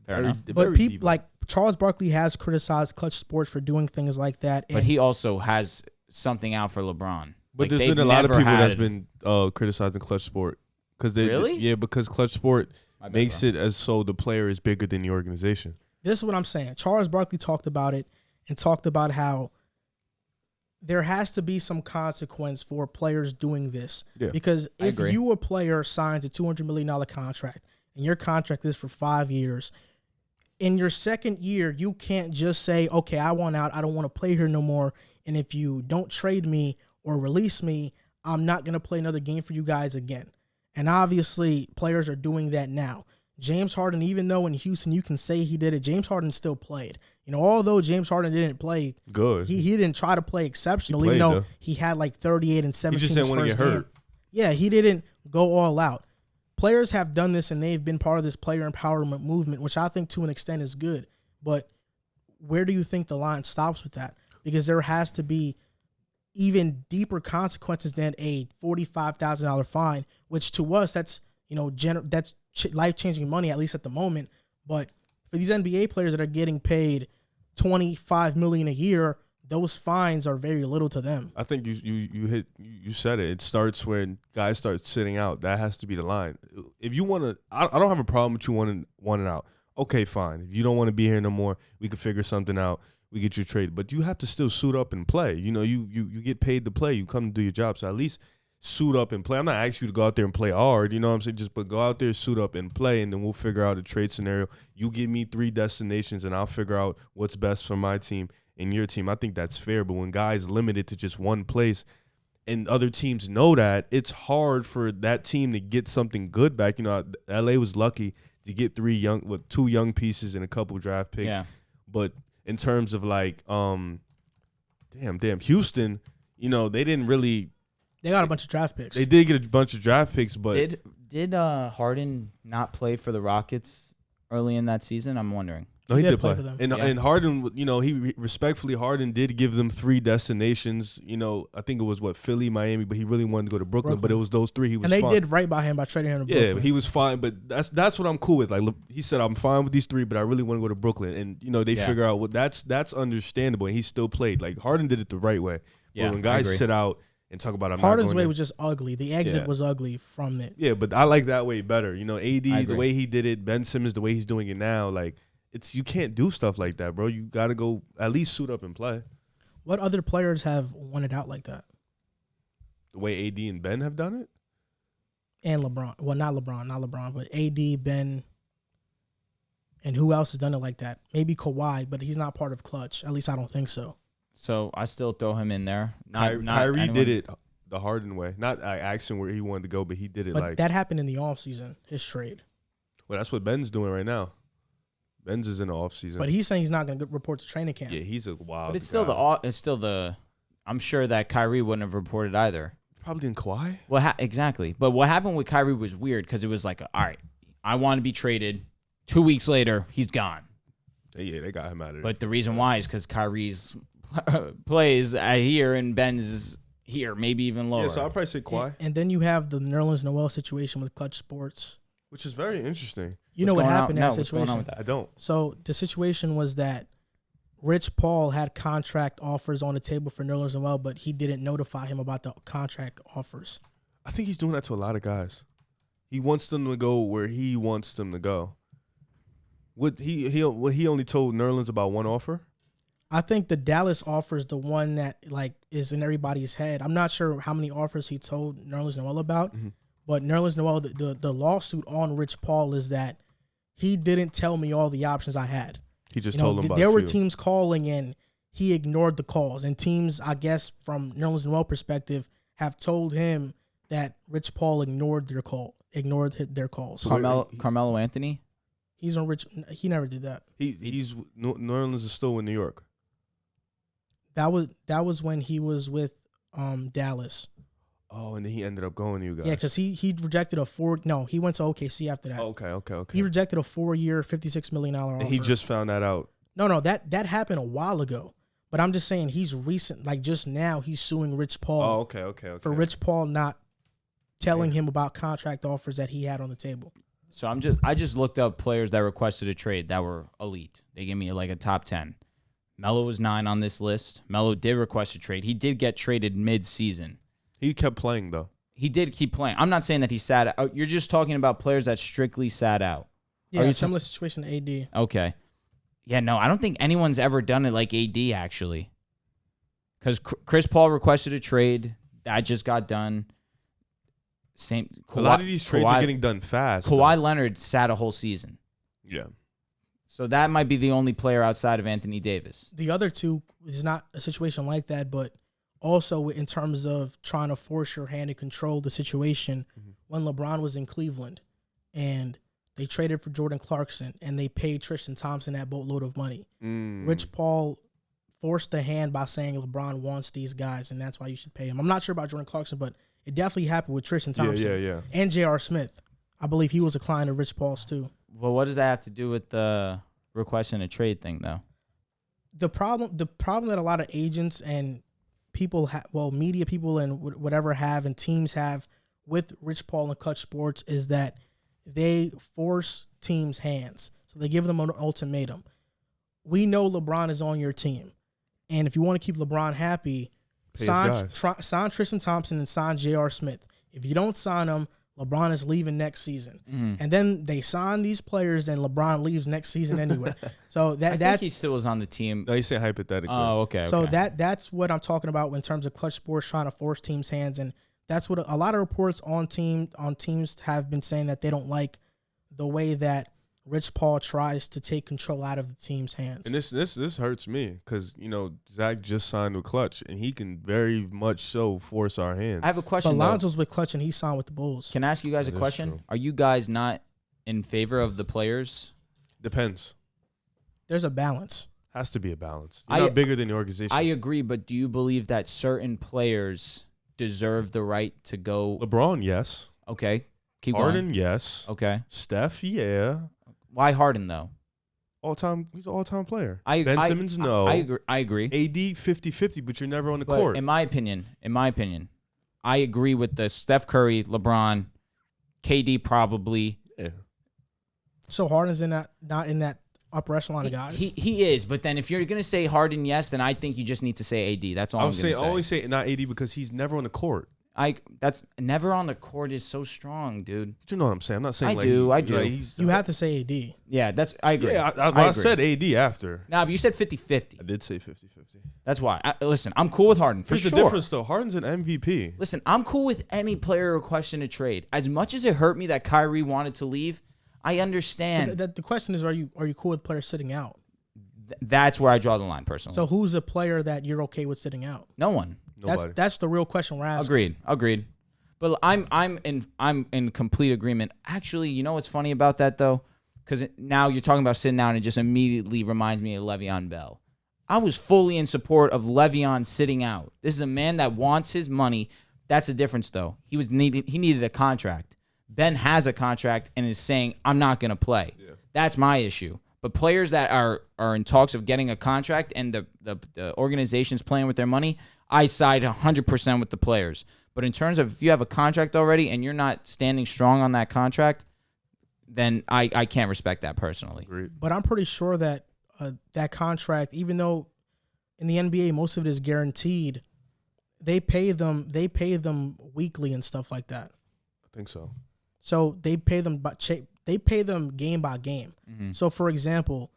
B: Fair enough.
A: But people like Charles Barkley has criticized Clutch Sports for doing things like that.
B: But he also has something out for LeBron.
C: But there's been a lot of people that's been criticizing Clutch Sport.
B: Really?
C: Yeah, because Clutch Sport makes it as so the player is bigger than the organization.
A: This is what I'm saying. Charles Barkley talked about it and talked about how there has to be some consequence for players doing this.
C: Yeah.
A: Because if you, a player, signs a $200 million contract and your contract is for 5 years, in your second year, you can't just say, okay, I want out. I don't want to play here no more. And if you don't trade me or release me, I'm not going to play another game for you guys again. And obviously, players are doing that now. James Harden, even though in Houston you can say he did it, James Harden still played. You know, although James Harden didn't play
C: good, he
A: didn't try to play exceptional, even though he had like 38 and 17.
C: He just didn't want to get hurt.
A: Yeah, he didn't go all out. Players have done this, and they've been part of this player empowerment movement, which I think to an extent is good. But where do you think the line stops with that? Because there has to be even deeper consequences than a $45,000 fine, which to us that's that's life-changing money, at least at the moment. But for these NBA players that are getting paid $25 million a year, those fines are very little to them.
C: I think you said it. It starts when guys start sitting out. That has to be the line. If you want to, I don't have a problem with you wanting out. Okay, fine. If you don't want to be here no more, we can figure something out. We get you traded. But you have to still suit up and play. You know, you get paid to play. You come to do your job. So at least suit up and play. I'm not asking you to go out there and play hard, you know what I'm saying? But go out there, suit up and play, and then we'll figure out a trade scenario. You give me 3 destinations, and I'll figure out what's best for my team and your team. I think that's fair. But when guys limited to just one place and other teams know that, it's hard for that team to get something good back. You know, LA was lucky to get 2 young pieces and a couple draft picks.
B: Yeah.
C: But in terms of like, Houston, you know, they didn't really.
A: They got a bunch of draft picks.
C: They did get a bunch of draft picks, but
B: did Harden not play for the Rockets early in that season? I'm wondering.
C: No, he did play
A: for them.
C: And Harden, you know, Harden did give them 3 destinations. You know, I think it was Philly, Miami, but he really wanted to go to Brooklyn. But it was those 3. He was
A: and they did right by him by trading him to Brooklyn.
C: Yeah, he was fine. But that's what I'm cool with. Like he said, I'm fine with these 3, but I really want to go to Brooklyn. And you know, they figure out that's understandable. And he still played. Like Harden did it the right way.
B: Yeah,
C: but when guys sit out and talk about
A: Harden's way was just ugly. The exit was ugly from it.
C: Yeah, but I like that way better. You know, AD the way he did it, Ben Simmons the way he's doing it now, like you can't do stuff like that, bro. You got to go at least suit up and play.
A: What other players have won it out like that?
C: The way AD and Ben have done it?
A: And LeBron. Well, not LeBron, but AD, Ben, and who else has done it like that? Maybe Kawhi, but he's not part of Clutch. At least I don't think so.
B: So I still throw him in there.
C: Kyrie did it the Harden way. Not asking where he wanted to go, but he did it
A: but that happened in the offseason, his trade.
C: Well, that's what Ben's doing right now. Ben's is in the offseason.
A: But he's saying he's not going to report to training camp.
C: Yeah, he's a wild
B: But it's
C: guy.
B: still the I'm sure that Kyrie wouldn't have reported either.
C: Probably in Kawhi.
B: Well, exactly. But what happened with Kyrie was weird because it was like, all right, I want to be traded. 2 weeks later, he's gone.
C: Yeah, they got him out of there.
B: But the reason why is because Kyrie's plays here and Ben's here, maybe even lower.
C: Yeah, so I'll probably say Kawhi.
A: And then you have the Nerlens Noel situation with Clutch Sports.
C: Which is very interesting.
A: You know what happened in that situation?
B: What's going on with that?
C: I don't.
A: So the situation was that Rich Paul had contract offers on the table for Nerlens Noel, but he didn't notify him about the contract offers.
C: I think he's doing that to a lot of guys. He wants them to go where he wants them to go. He only told Nerlens about one offer?
A: I think the Dallas offer is the one that like is in everybody's head. I'm not sure how many offers he told Nerlens Noel about, but Nerlens Noel, the lawsuit on Rich Paul is that he didn't tell me all the options I had.
C: He just told them about
A: there were teams calling and he ignored the calls, and teams, I guess, from Nerlens Noel perspective, have told him that Rich Paul ignored their calls.
B: Carmelo Anthony?
A: He's on Rich. He never did that.
C: He's New Orleans is still in New York.
A: That was when he was with Dallas.
C: Oh, and then he ended up going to you guys.
A: Yeah, because he rejected he went to OKC after that.
C: Oh, okay.
A: He rejected a 4-year, $56 million offer.
C: And he just found that out.
A: No, that happened a while ago. But I'm just saying he's recent, like just now he's suing Rich Paul.
C: Oh, okay.
A: For Rich Paul not telling him about contract offers that he had on the table.
B: So I just looked up players that requested a trade that were elite. They gave me like a top 10. Melo was 9 on this list. Melo did request a trade. He did get traded mid-season.
C: He kept playing, though.
B: He did keep playing. I'm not saying that he sat out. You're just talking about players that strictly sat out.
A: Yeah, similar situation to AD.
B: Okay. Yeah, no, I don't think anyone's ever done it like AD, actually. Because Chris Paul requested a trade. That just got done.
C: A lot of these trades are getting done fast.
B: Kawhi Leonard sat a whole season.
C: Yeah.
B: So that might be the only player outside of Anthony Davis.
A: The other two is not a situation like that, but also in terms of trying to force your hand and control the situation. When LeBron was in Cleveland and they traded for Jordan Clarkson and they paid Tristan Thompson that boatload of money. Rich Paul forced the hand by saying LeBron wants these guys and that's why you should pay him. I'm not sure about Jordan Clarkson, but it definitely happened with Tristan Thompson.
C: Yeah.
A: And J.R. Smith. I believe he was a client of Rich Paul's too.
B: Well, what does that have to do with the requesting a trade thing, though?
A: The problem that a lot of agents and people media people and whatever have and teams have with Rich Paul and Clutch Sports is that they force teams' hands. So they give them an ultimatum. We know LeBron is on your team. And if you want to keep LeBron happy, sign Tristan Thompson and sign J.R. Smith. If you don't sign them, LeBron is leaving next season. And then they sign these players and LeBron leaves next season anyway. So
B: I think he still was on the team.
C: No, you say hypothetically.
B: Oh, okay.
A: So that's what I'm talking about in terms of Clutch Sports trying to force teams' hands. And that's what a lot of reports on teams have been saying, that they don't like the way that Rich Paul tries to take control out of the team's hands.
C: And this hurts me because, Zach just signed with Clutch, and he can very much so force our hands.
B: I have a question,
A: But Lonzo's with Clutch, and he signed with the Bulls.
B: Can I ask you guys a question? True. Are you guys not in favor of the players?
C: Depends.
A: There's a balance.
C: Has to be a balance. You're not bigger than the organization.
B: I agree, but do you believe that certain players deserve the right to go?
C: LeBron, yes.
B: Okay. Keep
C: Harden,
B: going.
C: yes.
B: Okay.
C: Steph, yeah.
B: Why Harden, though?
C: All-time, he's an all-time player.
B: Ben
C: Simmons, no.
B: I agree.
C: AD, 50-50, but you're never on the court.
B: In my opinion, I agree with the Steph Curry, LeBron, KD probably.
C: Yeah.
A: So Harden's not in that upper echelon of guys?
B: He is, but then if you're going to say Harden, yes, then I think you just need to say AD. That's all I'm going to say.
C: I always say not AD because he's never on the court.
B: That's never on the court is so strong, dude.
C: You know what I'm saying? I'm not saying
B: I do.
C: Like
A: you have to say AD.
B: Yeah, I agree.
C: Yeah, I said AD after.
B: Nah, but you said 50-50.
C: I did say 50-50.
B: That's why. Listen, I'm cool with Harden for sure.
C: Here's the difference, though. Harden's an MVP.
B: Listen, I'm cool with any player requesting a trade. As much as it hurt me that Kyrie wanted to leave, I understand.
A: The question is, are you cool with players sitting out?
B: That's where I draw the line, personally.
A: So who's a player that you're okay with sitting out?
B: No one.
C: Nobody.
A: That's the real question we're asking.
B: Agreed. But I'm in complete agreement. Actually, you know what's funny about that though? Because now you're talking about sitting down, and it just immediately reminds me of Le'Veon Bell. I was fully in support of Le'Veon sitting out. This is a man that wants his money. That's the difference, though. He needed a contract. Ben has a contract and is saying, I'm not going to play. Yeah. That's my issue. But players that are in talks of getting a contract and the organization's playing with their money, I side 100% with the players. But in terms of if you have a contract already and you're not standing strong on that contract, then I can't respect that personally.
A: But I'm pretty sure that that contract, even though in the NBA most of it is guaranteed, they pay them weekly and stuff like that.
C: I think so.
A: So they pay them game by game. Mm-hmm. So for example,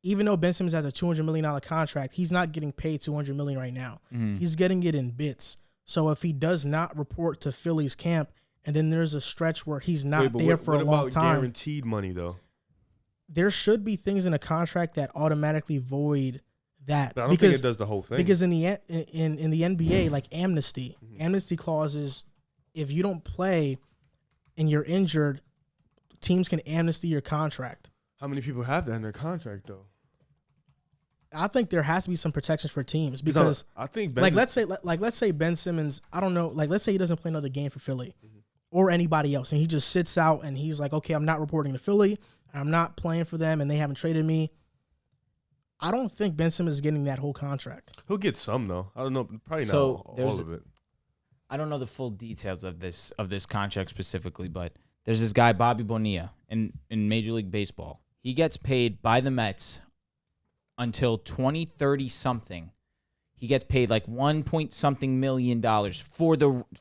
A: even though Ben Simmons has a $200 million contract, he's not getting paid $200 million right now. Mm-hmm. He's getting it in bits. So if he does not report to Philly's camp, and then there's a stretch where he's not there for a long time. What about
C: guaranteed money, though?
A: There should be things in a contract that automatically void that.
C: But I don't think it does the whole thing.
A: Because in the NBA, like amnesty clauses, if you don't play and you're injured, teams can amnesty your contract.
C: How many people have that in their contract though?
A: I think there has to be some protections for teams because
C: I think
A: let's say Ben Simmons, I don't know, like let's say he doesn't play another game for Philly or anybody else, and he just sits out and he's like, okay, I'm not reporting to Philly, I'm not playing for them, and they haven't traded me. I don't think Ben Simmons is getting that whole contract.
C: He'll get some though. I don't know, probably not all of it.
B: I don't know the full details of this contract specifically, but there's this guy Bobby Bonilla in Major League Baseball. He gets paid by the Mets until 2030 something. He gets paid like $1 million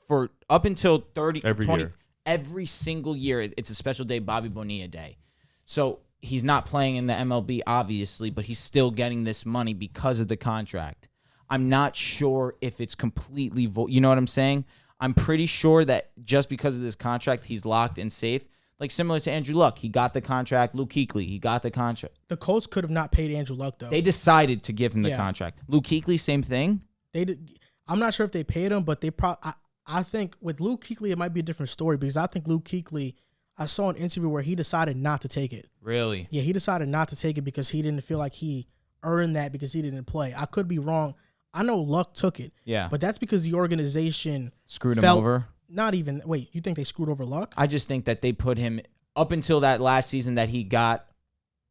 B: for up until 20
C: year.
B: Every single year. It's a special day, Bobby Bonilla Day. So he's not playing in the MLB, obviously, but he's still getting this money because of the contract. I'm not sure if it's completely you know what I'm saying? I'm pretty sure that just because of this contract, he's locked and safe. Like similar to Andrew Luck. He got the contract. Luke Kuechly, he got the contract.
A: The Colts could have not paid Andrew Luck, though.
B: They decided to give him the contract. Luke Kuechly, same thing?
A: They did. I'm not sure if they paid him, but they I think with Luke Kuechly, it might be a different story because I think Luke Kuechly, I saw an interview where he decided not to take it.
B: Really?
A: Yeah, he decided not to take it because he didn't feel like he earned that because he didn't play. I could be wrong. I know Luck took it.
B: Yeah.
A: But that's because the organization
B: screwed him over?
A: Not even. Wait, you think they screwed over Luck?
B: I just think that they put him up until that last season that he got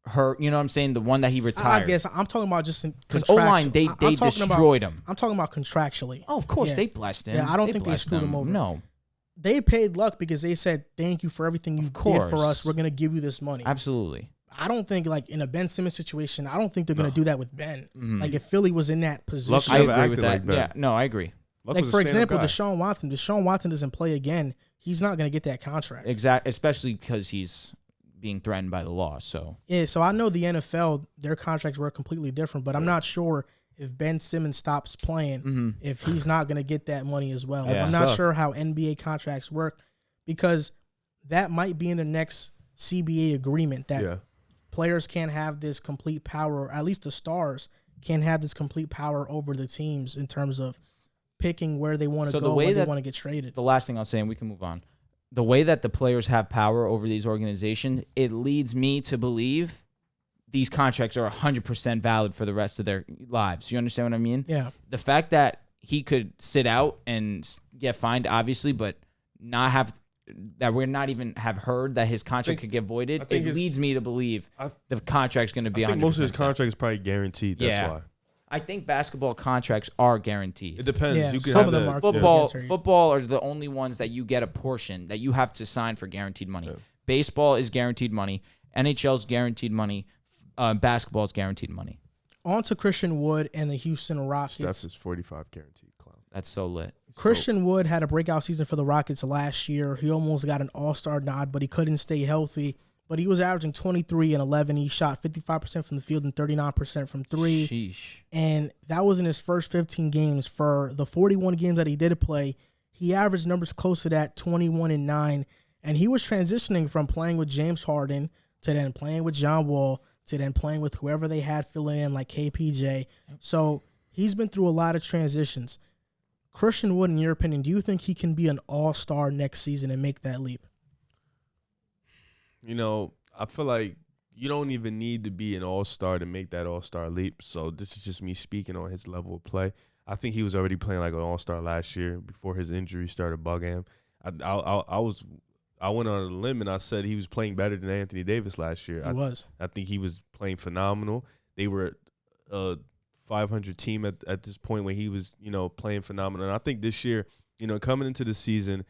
B: hurt. You know what I'm saying? The one that he retired.
A: I guess I'm talking about just
B: because O-line, they destroyed him.
A: I'm talking about contractually.
B: Oh, of course. Yeah. They blessed him.
A: Yeah, I don't think they screwed him over.
B: No.
A: They paid Luck because they said, thank you for everything you did for us. We're going to give you this money.
B: Absolutely.
A: I don't think, like, in a Ben Simmons situation, I don't think they're going to do that with Ben. Mm-hmm. Like, if Philly was in that position.
B: I agree with that. Yeah, no, I agree.
A: Like, for example, Deshaun Watson doesn't play again. He's not going to get that contract.
B: Exactly, especially because he's being threatened by the law. So
A: yeah, so I know the NFL, their contracts were completely different, but I'm not sure if Ben Simmons stops playing, if he's not going to get that money as well. Yeah. I'm not sure how NBA contracts work because that might be in the next CBA agreement that players can't have this complete power, or at least the stars can't have this complete power over the teams in terms of picking where they want to go, where they want to get traded.
B: The last thing I'll say, and we can move on. The way that the players have power over these organizations, it leads me to believe these contracts are 100% valid for the rest of their lives. You understand what I mean?
A: Yeah.
B: The fact that he could sit out and get fined, obviously, but not have that we're not even have heard that his contract could get voided, it leads me to believe the contract's going to be 100%.
C: I think most of his contract is probably guaranteed. That's why.
B: I think basketball contracts are guaranteed.
C: It depends.
A: Yeah,
C: you can
A: some
C: have
A: of them are.
B: Football are the only ones that you get a portion that you have to sign for guaranteed money. Yeah. Baseball is guaranteed money. NHL's guaranteed money. Basketball is guaranteed money.
A: On to Christian Wood and the Houston Rockets.
C: That's his 45 guaranteed clown.
B: That's so lit.
A: Christian Wood had a breakout season for the Rockets last year. He almost got an all-star nod, but he couldn't stay healthy. But he was averaging 23 and 11. He shot 55% from the field and 39% from three.
B: Sheesh.
A: And that was in his first 15 games. For the 41 games that he did play, he averaged numbers close to that, 21 and 9. And he was transitioning from playing with James Harden to then playing with John Wall to then playing with whoever they had fill in, like KPJ. So he's been through a lot of transitions. Christian Wood, in your opinion, do you think he can be an all-star next season and make that leap?
C: You know, I feel like you don't even need to be an all-star to make that all-star leap. So this is just me speaking on his level of play. I think he was already playing like an all-star last year before his injury started bugging him. I went on a limb and I said he was playing better than Anthony Davis last year.
A: He was.
C: I think he was playing phenomenal. They were a 500 team at this point when he was, playing phenomenal. And I think this year, coming into the season,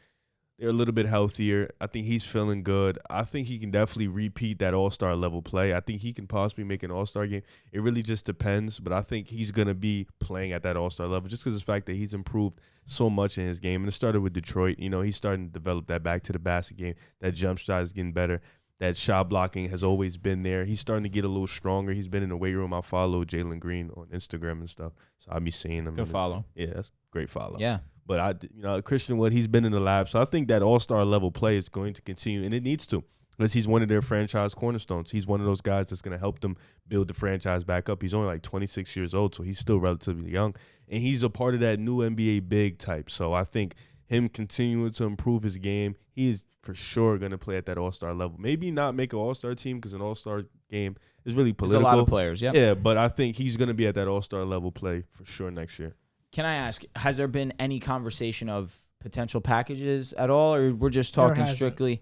C: they're a little bit healthier. I think he's feeling good. I think he can definitely repeat that all-star level play. I think he can possibly make an all-star game. It really just depends, but I think he's going to be playing at that all-star level just because of the fact that he's improved so much in his game. And it started with Detroit. He's starting to develop that back to the basket game. That jump shot is getting better. That shot blocking has always been there. He's starting to get a little stronger. He's been in the weight room. I follow Jalen Green on Instagram and stuff, so I'll be seeing him.
B: Good follow.
C: Yeah, that's a great follow.
B: Yeah.
C: But Christian Wood, he's been in the lab, so I think that all-star level play is going to continue, and it needs to. unless he's one of their franchise cornerstones. He's one of those guys that's going to help them build the franchise back up. He's only like 26 years old, so he's still relatively young. And he's a part of that new NBA big type. So I think him continuing to improve his game, he is for sure going to play at that all-star level. Maybe not make an all-star team because an all-star game is really political.
B: There's a lot of players, yeah.
C: Yeah, but I think he's going to be at that all-star level play for sure next year.
B: Can I ask, has there been any conversation of potential packages at all, or we're just talking strictly?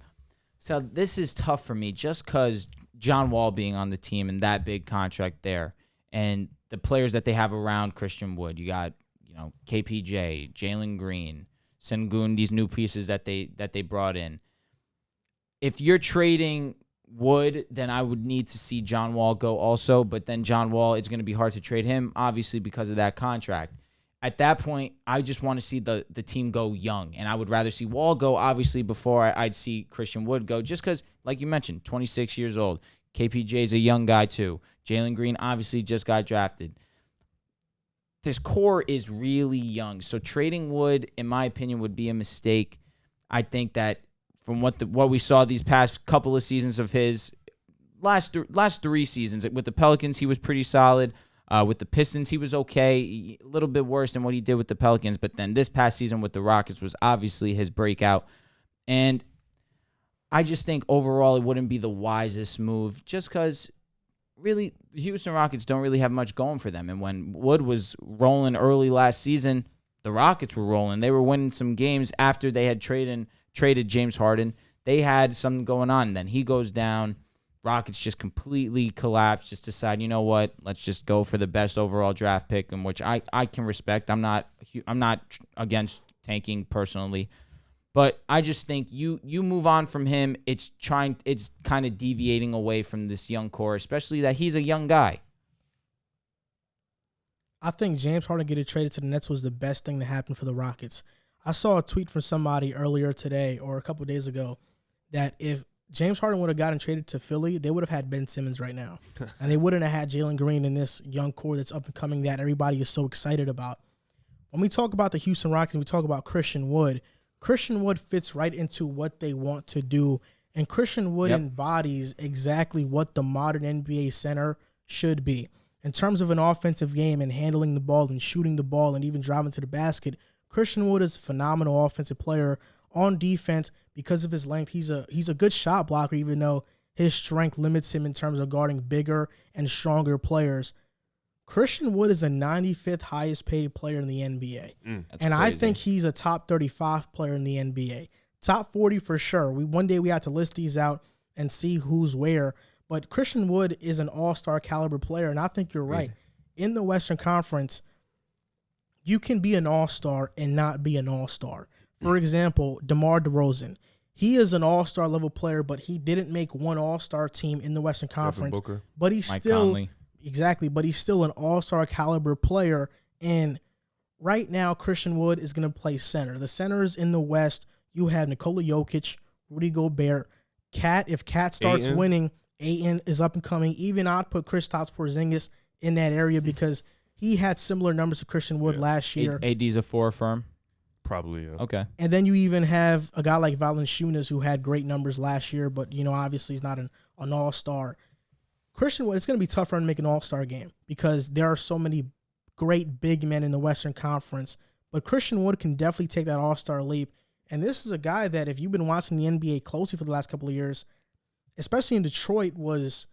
B: So this is tough for me just because John Wall being on the team and that big contract there and the players that they have around Christian Wood. You got, KPJ, Jalen Green, Sengun, these new pieces that they brought in. If you're trading Wood, then I would need to see John Wall go also, but then John Wall, it's going to be hard to trade him, obviously, because of that contract. At that point, I just want to see the team go young, and I would rather see Wall go, obviously, before I'd see Christian Wood go, just because, like you mentioned, 26 years old. KPJ's a young guy, too. Jalen Green obviously just got drafted. This core is really young, so trading Wood, in my opinion, would be a mistake. I think that from what we saw these past couple of seasons of his, last 3 seasons, with the Pelicans, he was pretty solid. With the Pistons, he was okay, a little bit worse than what he did with the Pelicans. But then this past season with the Rockets was obviously his breakout. And I just think overall it wouldn't be the wisest move just because really the Houston Rockets don't really have much going for them. And when Wood was rolling early last season, the Rockets were rolling. They were winning some games after they had traded James Harden. They had something going on. And then he goes down. Rockets just completely collapse, just decide, you know what, let's just go for the best overall draft pick, in which I can respect. I'm not against tanking personally, but I just think you move on from him. It's kind of deviating away from this young core, especially that he's a young guy.
A: I think James Harden getting traded to the Nets was the best thing to happen for the Rockets. I saw a tweet from somebody earlier today or a couple of days ago that if James Harden would have gotten traded to Philly, they would have had Ben Simmons right now. And they wouldn't have had Jalen Green in this young core that's up and coming that everybody is so excited about. When we talk about the Houston Rockets and we talk about Christian Wood fits right into what they want to do. And Christian Wood embodies exactly what the modern NBA center should be. In terms of an offensive game and handling the ball and shooting the ball and even driving to the basket, Christian Wood is a phenomenal offensive player. On defense, because of his length, he's a good shot blocker, even though his strength limits him in terms of guarding bigger and stronger players. Christian Wood is a 95th highest paid player in the NBA. And crazy. I think he's a top 35 player in the NBA. Top 40 for sure. One day we have to list these out and see who's where. But Christian Wood is an all-star caliber player, and I think you're right. In the Western Conference, you can be an all-star and not be an all-star. For example, DeMar DeRozan. He is an all-star level player, but he didn't make one all-star team in the Western Conference. But he's
B: Mike
A: still
B: Conley.
A: Exactly, but he's still an all-star caliber player. And right now, Christian Wood is going to play center. The centers in the West, you have Nikola Jokic, Rudy Gobert, Cat. If Cat starts winning, Ayton is up and coming. Even I'd put Kristaps Porzingis in that area because he had similar numbers to Christian Wood last year.
B: AD's a 4 affirm.
C: Probably, yeah.
B: Okay.
A: And then you even have a guy like Valanciunas who had great numbers last year, but, obviously he's not an all-star. Christian Wood, it's going to be tough for him to make an all-star game because there are so many great big men in the Western Conference. But Christian Wood can definitely take that all-star leap. And this is a guy that, if you've been watching the NBA closely for the last couple of years, especially in Detroit, was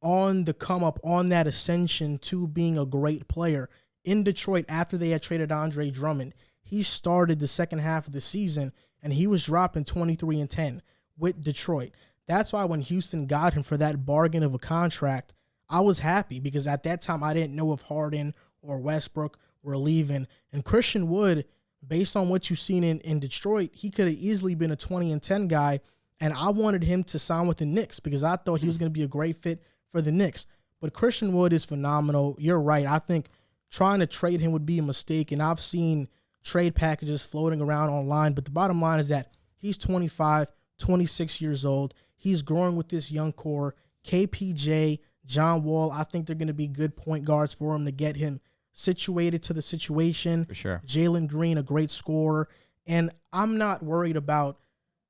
A: on the come-up, on that ascension to being a great player. In Detroit, after they had traded Andre Drummond, he started the second half of the season, and he was dropping 23 and 10 with Detroit. That's why when Houston got him for that bargain of a contract, I was happy because at that time I didn't know if Harden or Westbrook were leaving. And Christian Wood, based on what you've seen in Detroit, he could have easily been a 20 and 10 guy, and I wanted him to sign with the Knicks because I thought he was going to be a great fit for the Knicks. But Christian Wood is phenomenal. You're right. I think trying to trade him would be a mistake, and I've seen trade packages floating around online, but the bottom line is that he's 25, 26 years old. He's growing with this young core. KPJ, John Wall, I think they're going to be good point guards for him to get him situated to the situation.
B: For sure.
A: Jalen Green, a great scorer. And I'm not worried about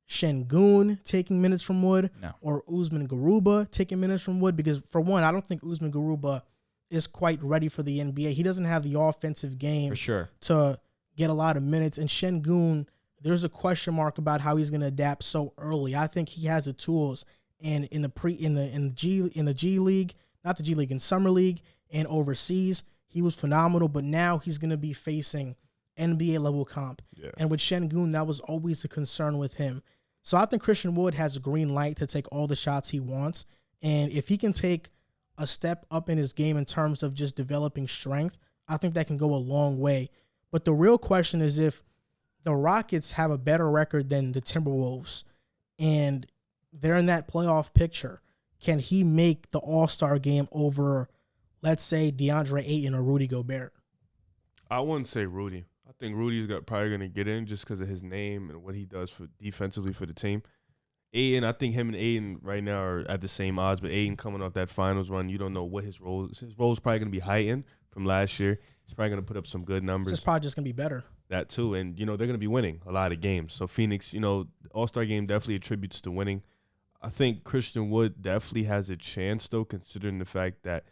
A: Şengün taking minutes from Wood,
B: No.
A: or Usman Garuba taking minutes from Wood, because for one, I don't think Usman Garuba is quite ready for the NBA. He doesn't have the offensive game
B: For sure.
A: to get a lot of minutes. And Şengün, there's a question mark about how he's going to adapt so early. I think he has the tools, and in the G League, not the G League, in Summer League and overseas, he was phenomenal. But now he's going to be facing NBA level comp.
C: Yeah.
A: And with Şengün, that was always a concern with him. So I think Christian Wood has a green light to take all the shots he wants. And if he can take a step up in his game in terms of just developing strength, I think that can go a long way. But the real question is, if the Rockets have a better record than the Timberwolves and they're in that playoff picture, can he make the All-Star game over, let's say, DeAndre Ayton or Rudy Gobert?
C: I wouldn't say Rudy. I think Rudy's probably going to get in just because of his name and what he does for defensively for the team. Ayton, I think him and Ayton right now are at the same odds, but Ayton coming off that finals run, you don't know what his role is. His role is probably going to be heightened from last year. He's probably going to put up some good numbers.
A: It's probably just going to be better.
C: That too. And, they're going to be winning a lot of games. So Phoenix, All-Star game definitely attributes to winning. I think Christian Wood definitely has a chance, though, considering the fact that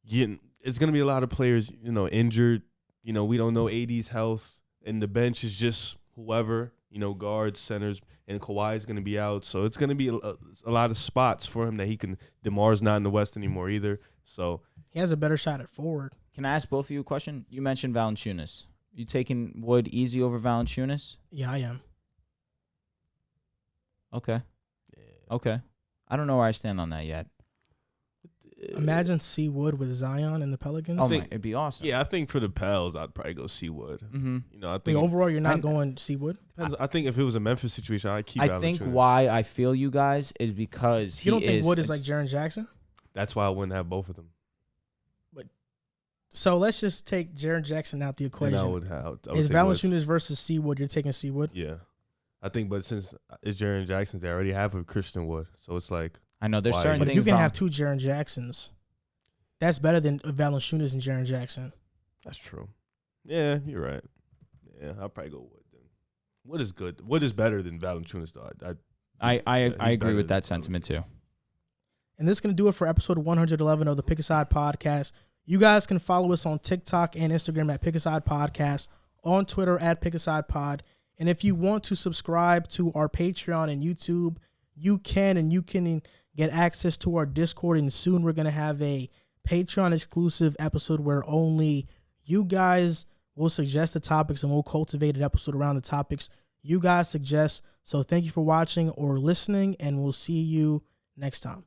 C: it's going to be a lot of players, injured. We don't know AD's health, and the bench is just whoever, guards, centers, and Kawhi is going to be out. So it's going to be a lot of spots for him that he can. DeMar's not in the West anymore either. So
A: he has a better shot at forward.
B: Can I ask both of you a question? You mentioned Valanciunas. You taking Wood easy over Valanciunas?
A: Yeah, I am.
B: Okay. Okay. I don't know where I stand on that yet.
A: Imagine C. Wood with Zion and the Pelicans.
B: Oh, it'd be awesome.
C: Yeah, I think for the Pels, I'd probably go C. Wood.
B: Mm-hmm.
C: I think
A: overall, you're not going C. Wood?
C: I think if it was a Memphis situation, I'd keep
B: I think why I feel you guys is because
A: you don't think Wood is like Jaren Jackson?
C: That's why I wouldn't have both of them.
A: So let's just take Jaren Jackson out the equation.
C: And I would
A: is Valanciunas versus C. Wood? You're taking C. Wood?
C: Yeah. I think, but since it's Jaren Jackson, they already have a Christian Wood. So it's like.
B: I know there's certain
A: But
B: things.
A: But you can have two Jaren Jacksons. That's better than Valanciunas and Jaren Jackson.
C: That's true. Yeah, you're right. Yeah, I'll probably go Wood then. Wood is good. Wood is better than Valanciunas, though.
B: I agree with that sentiment, too.
A: And this is going to do it for episode 111 of the Pick Aside Podcast. You guys can follow us on TikTok and Instagram at Pick Aside Podcast, on Twitter at Pick Aside Pod. And if you want to subscribe to our Patreon and YouTube, you can get access to our Discord. And soon we're going to have a Patreon exclusive episode where only you guys will suggest the topics and we'll cultivate an episode around the topics you guys suggest. So thank you for watching or listening, and we'll see you next time.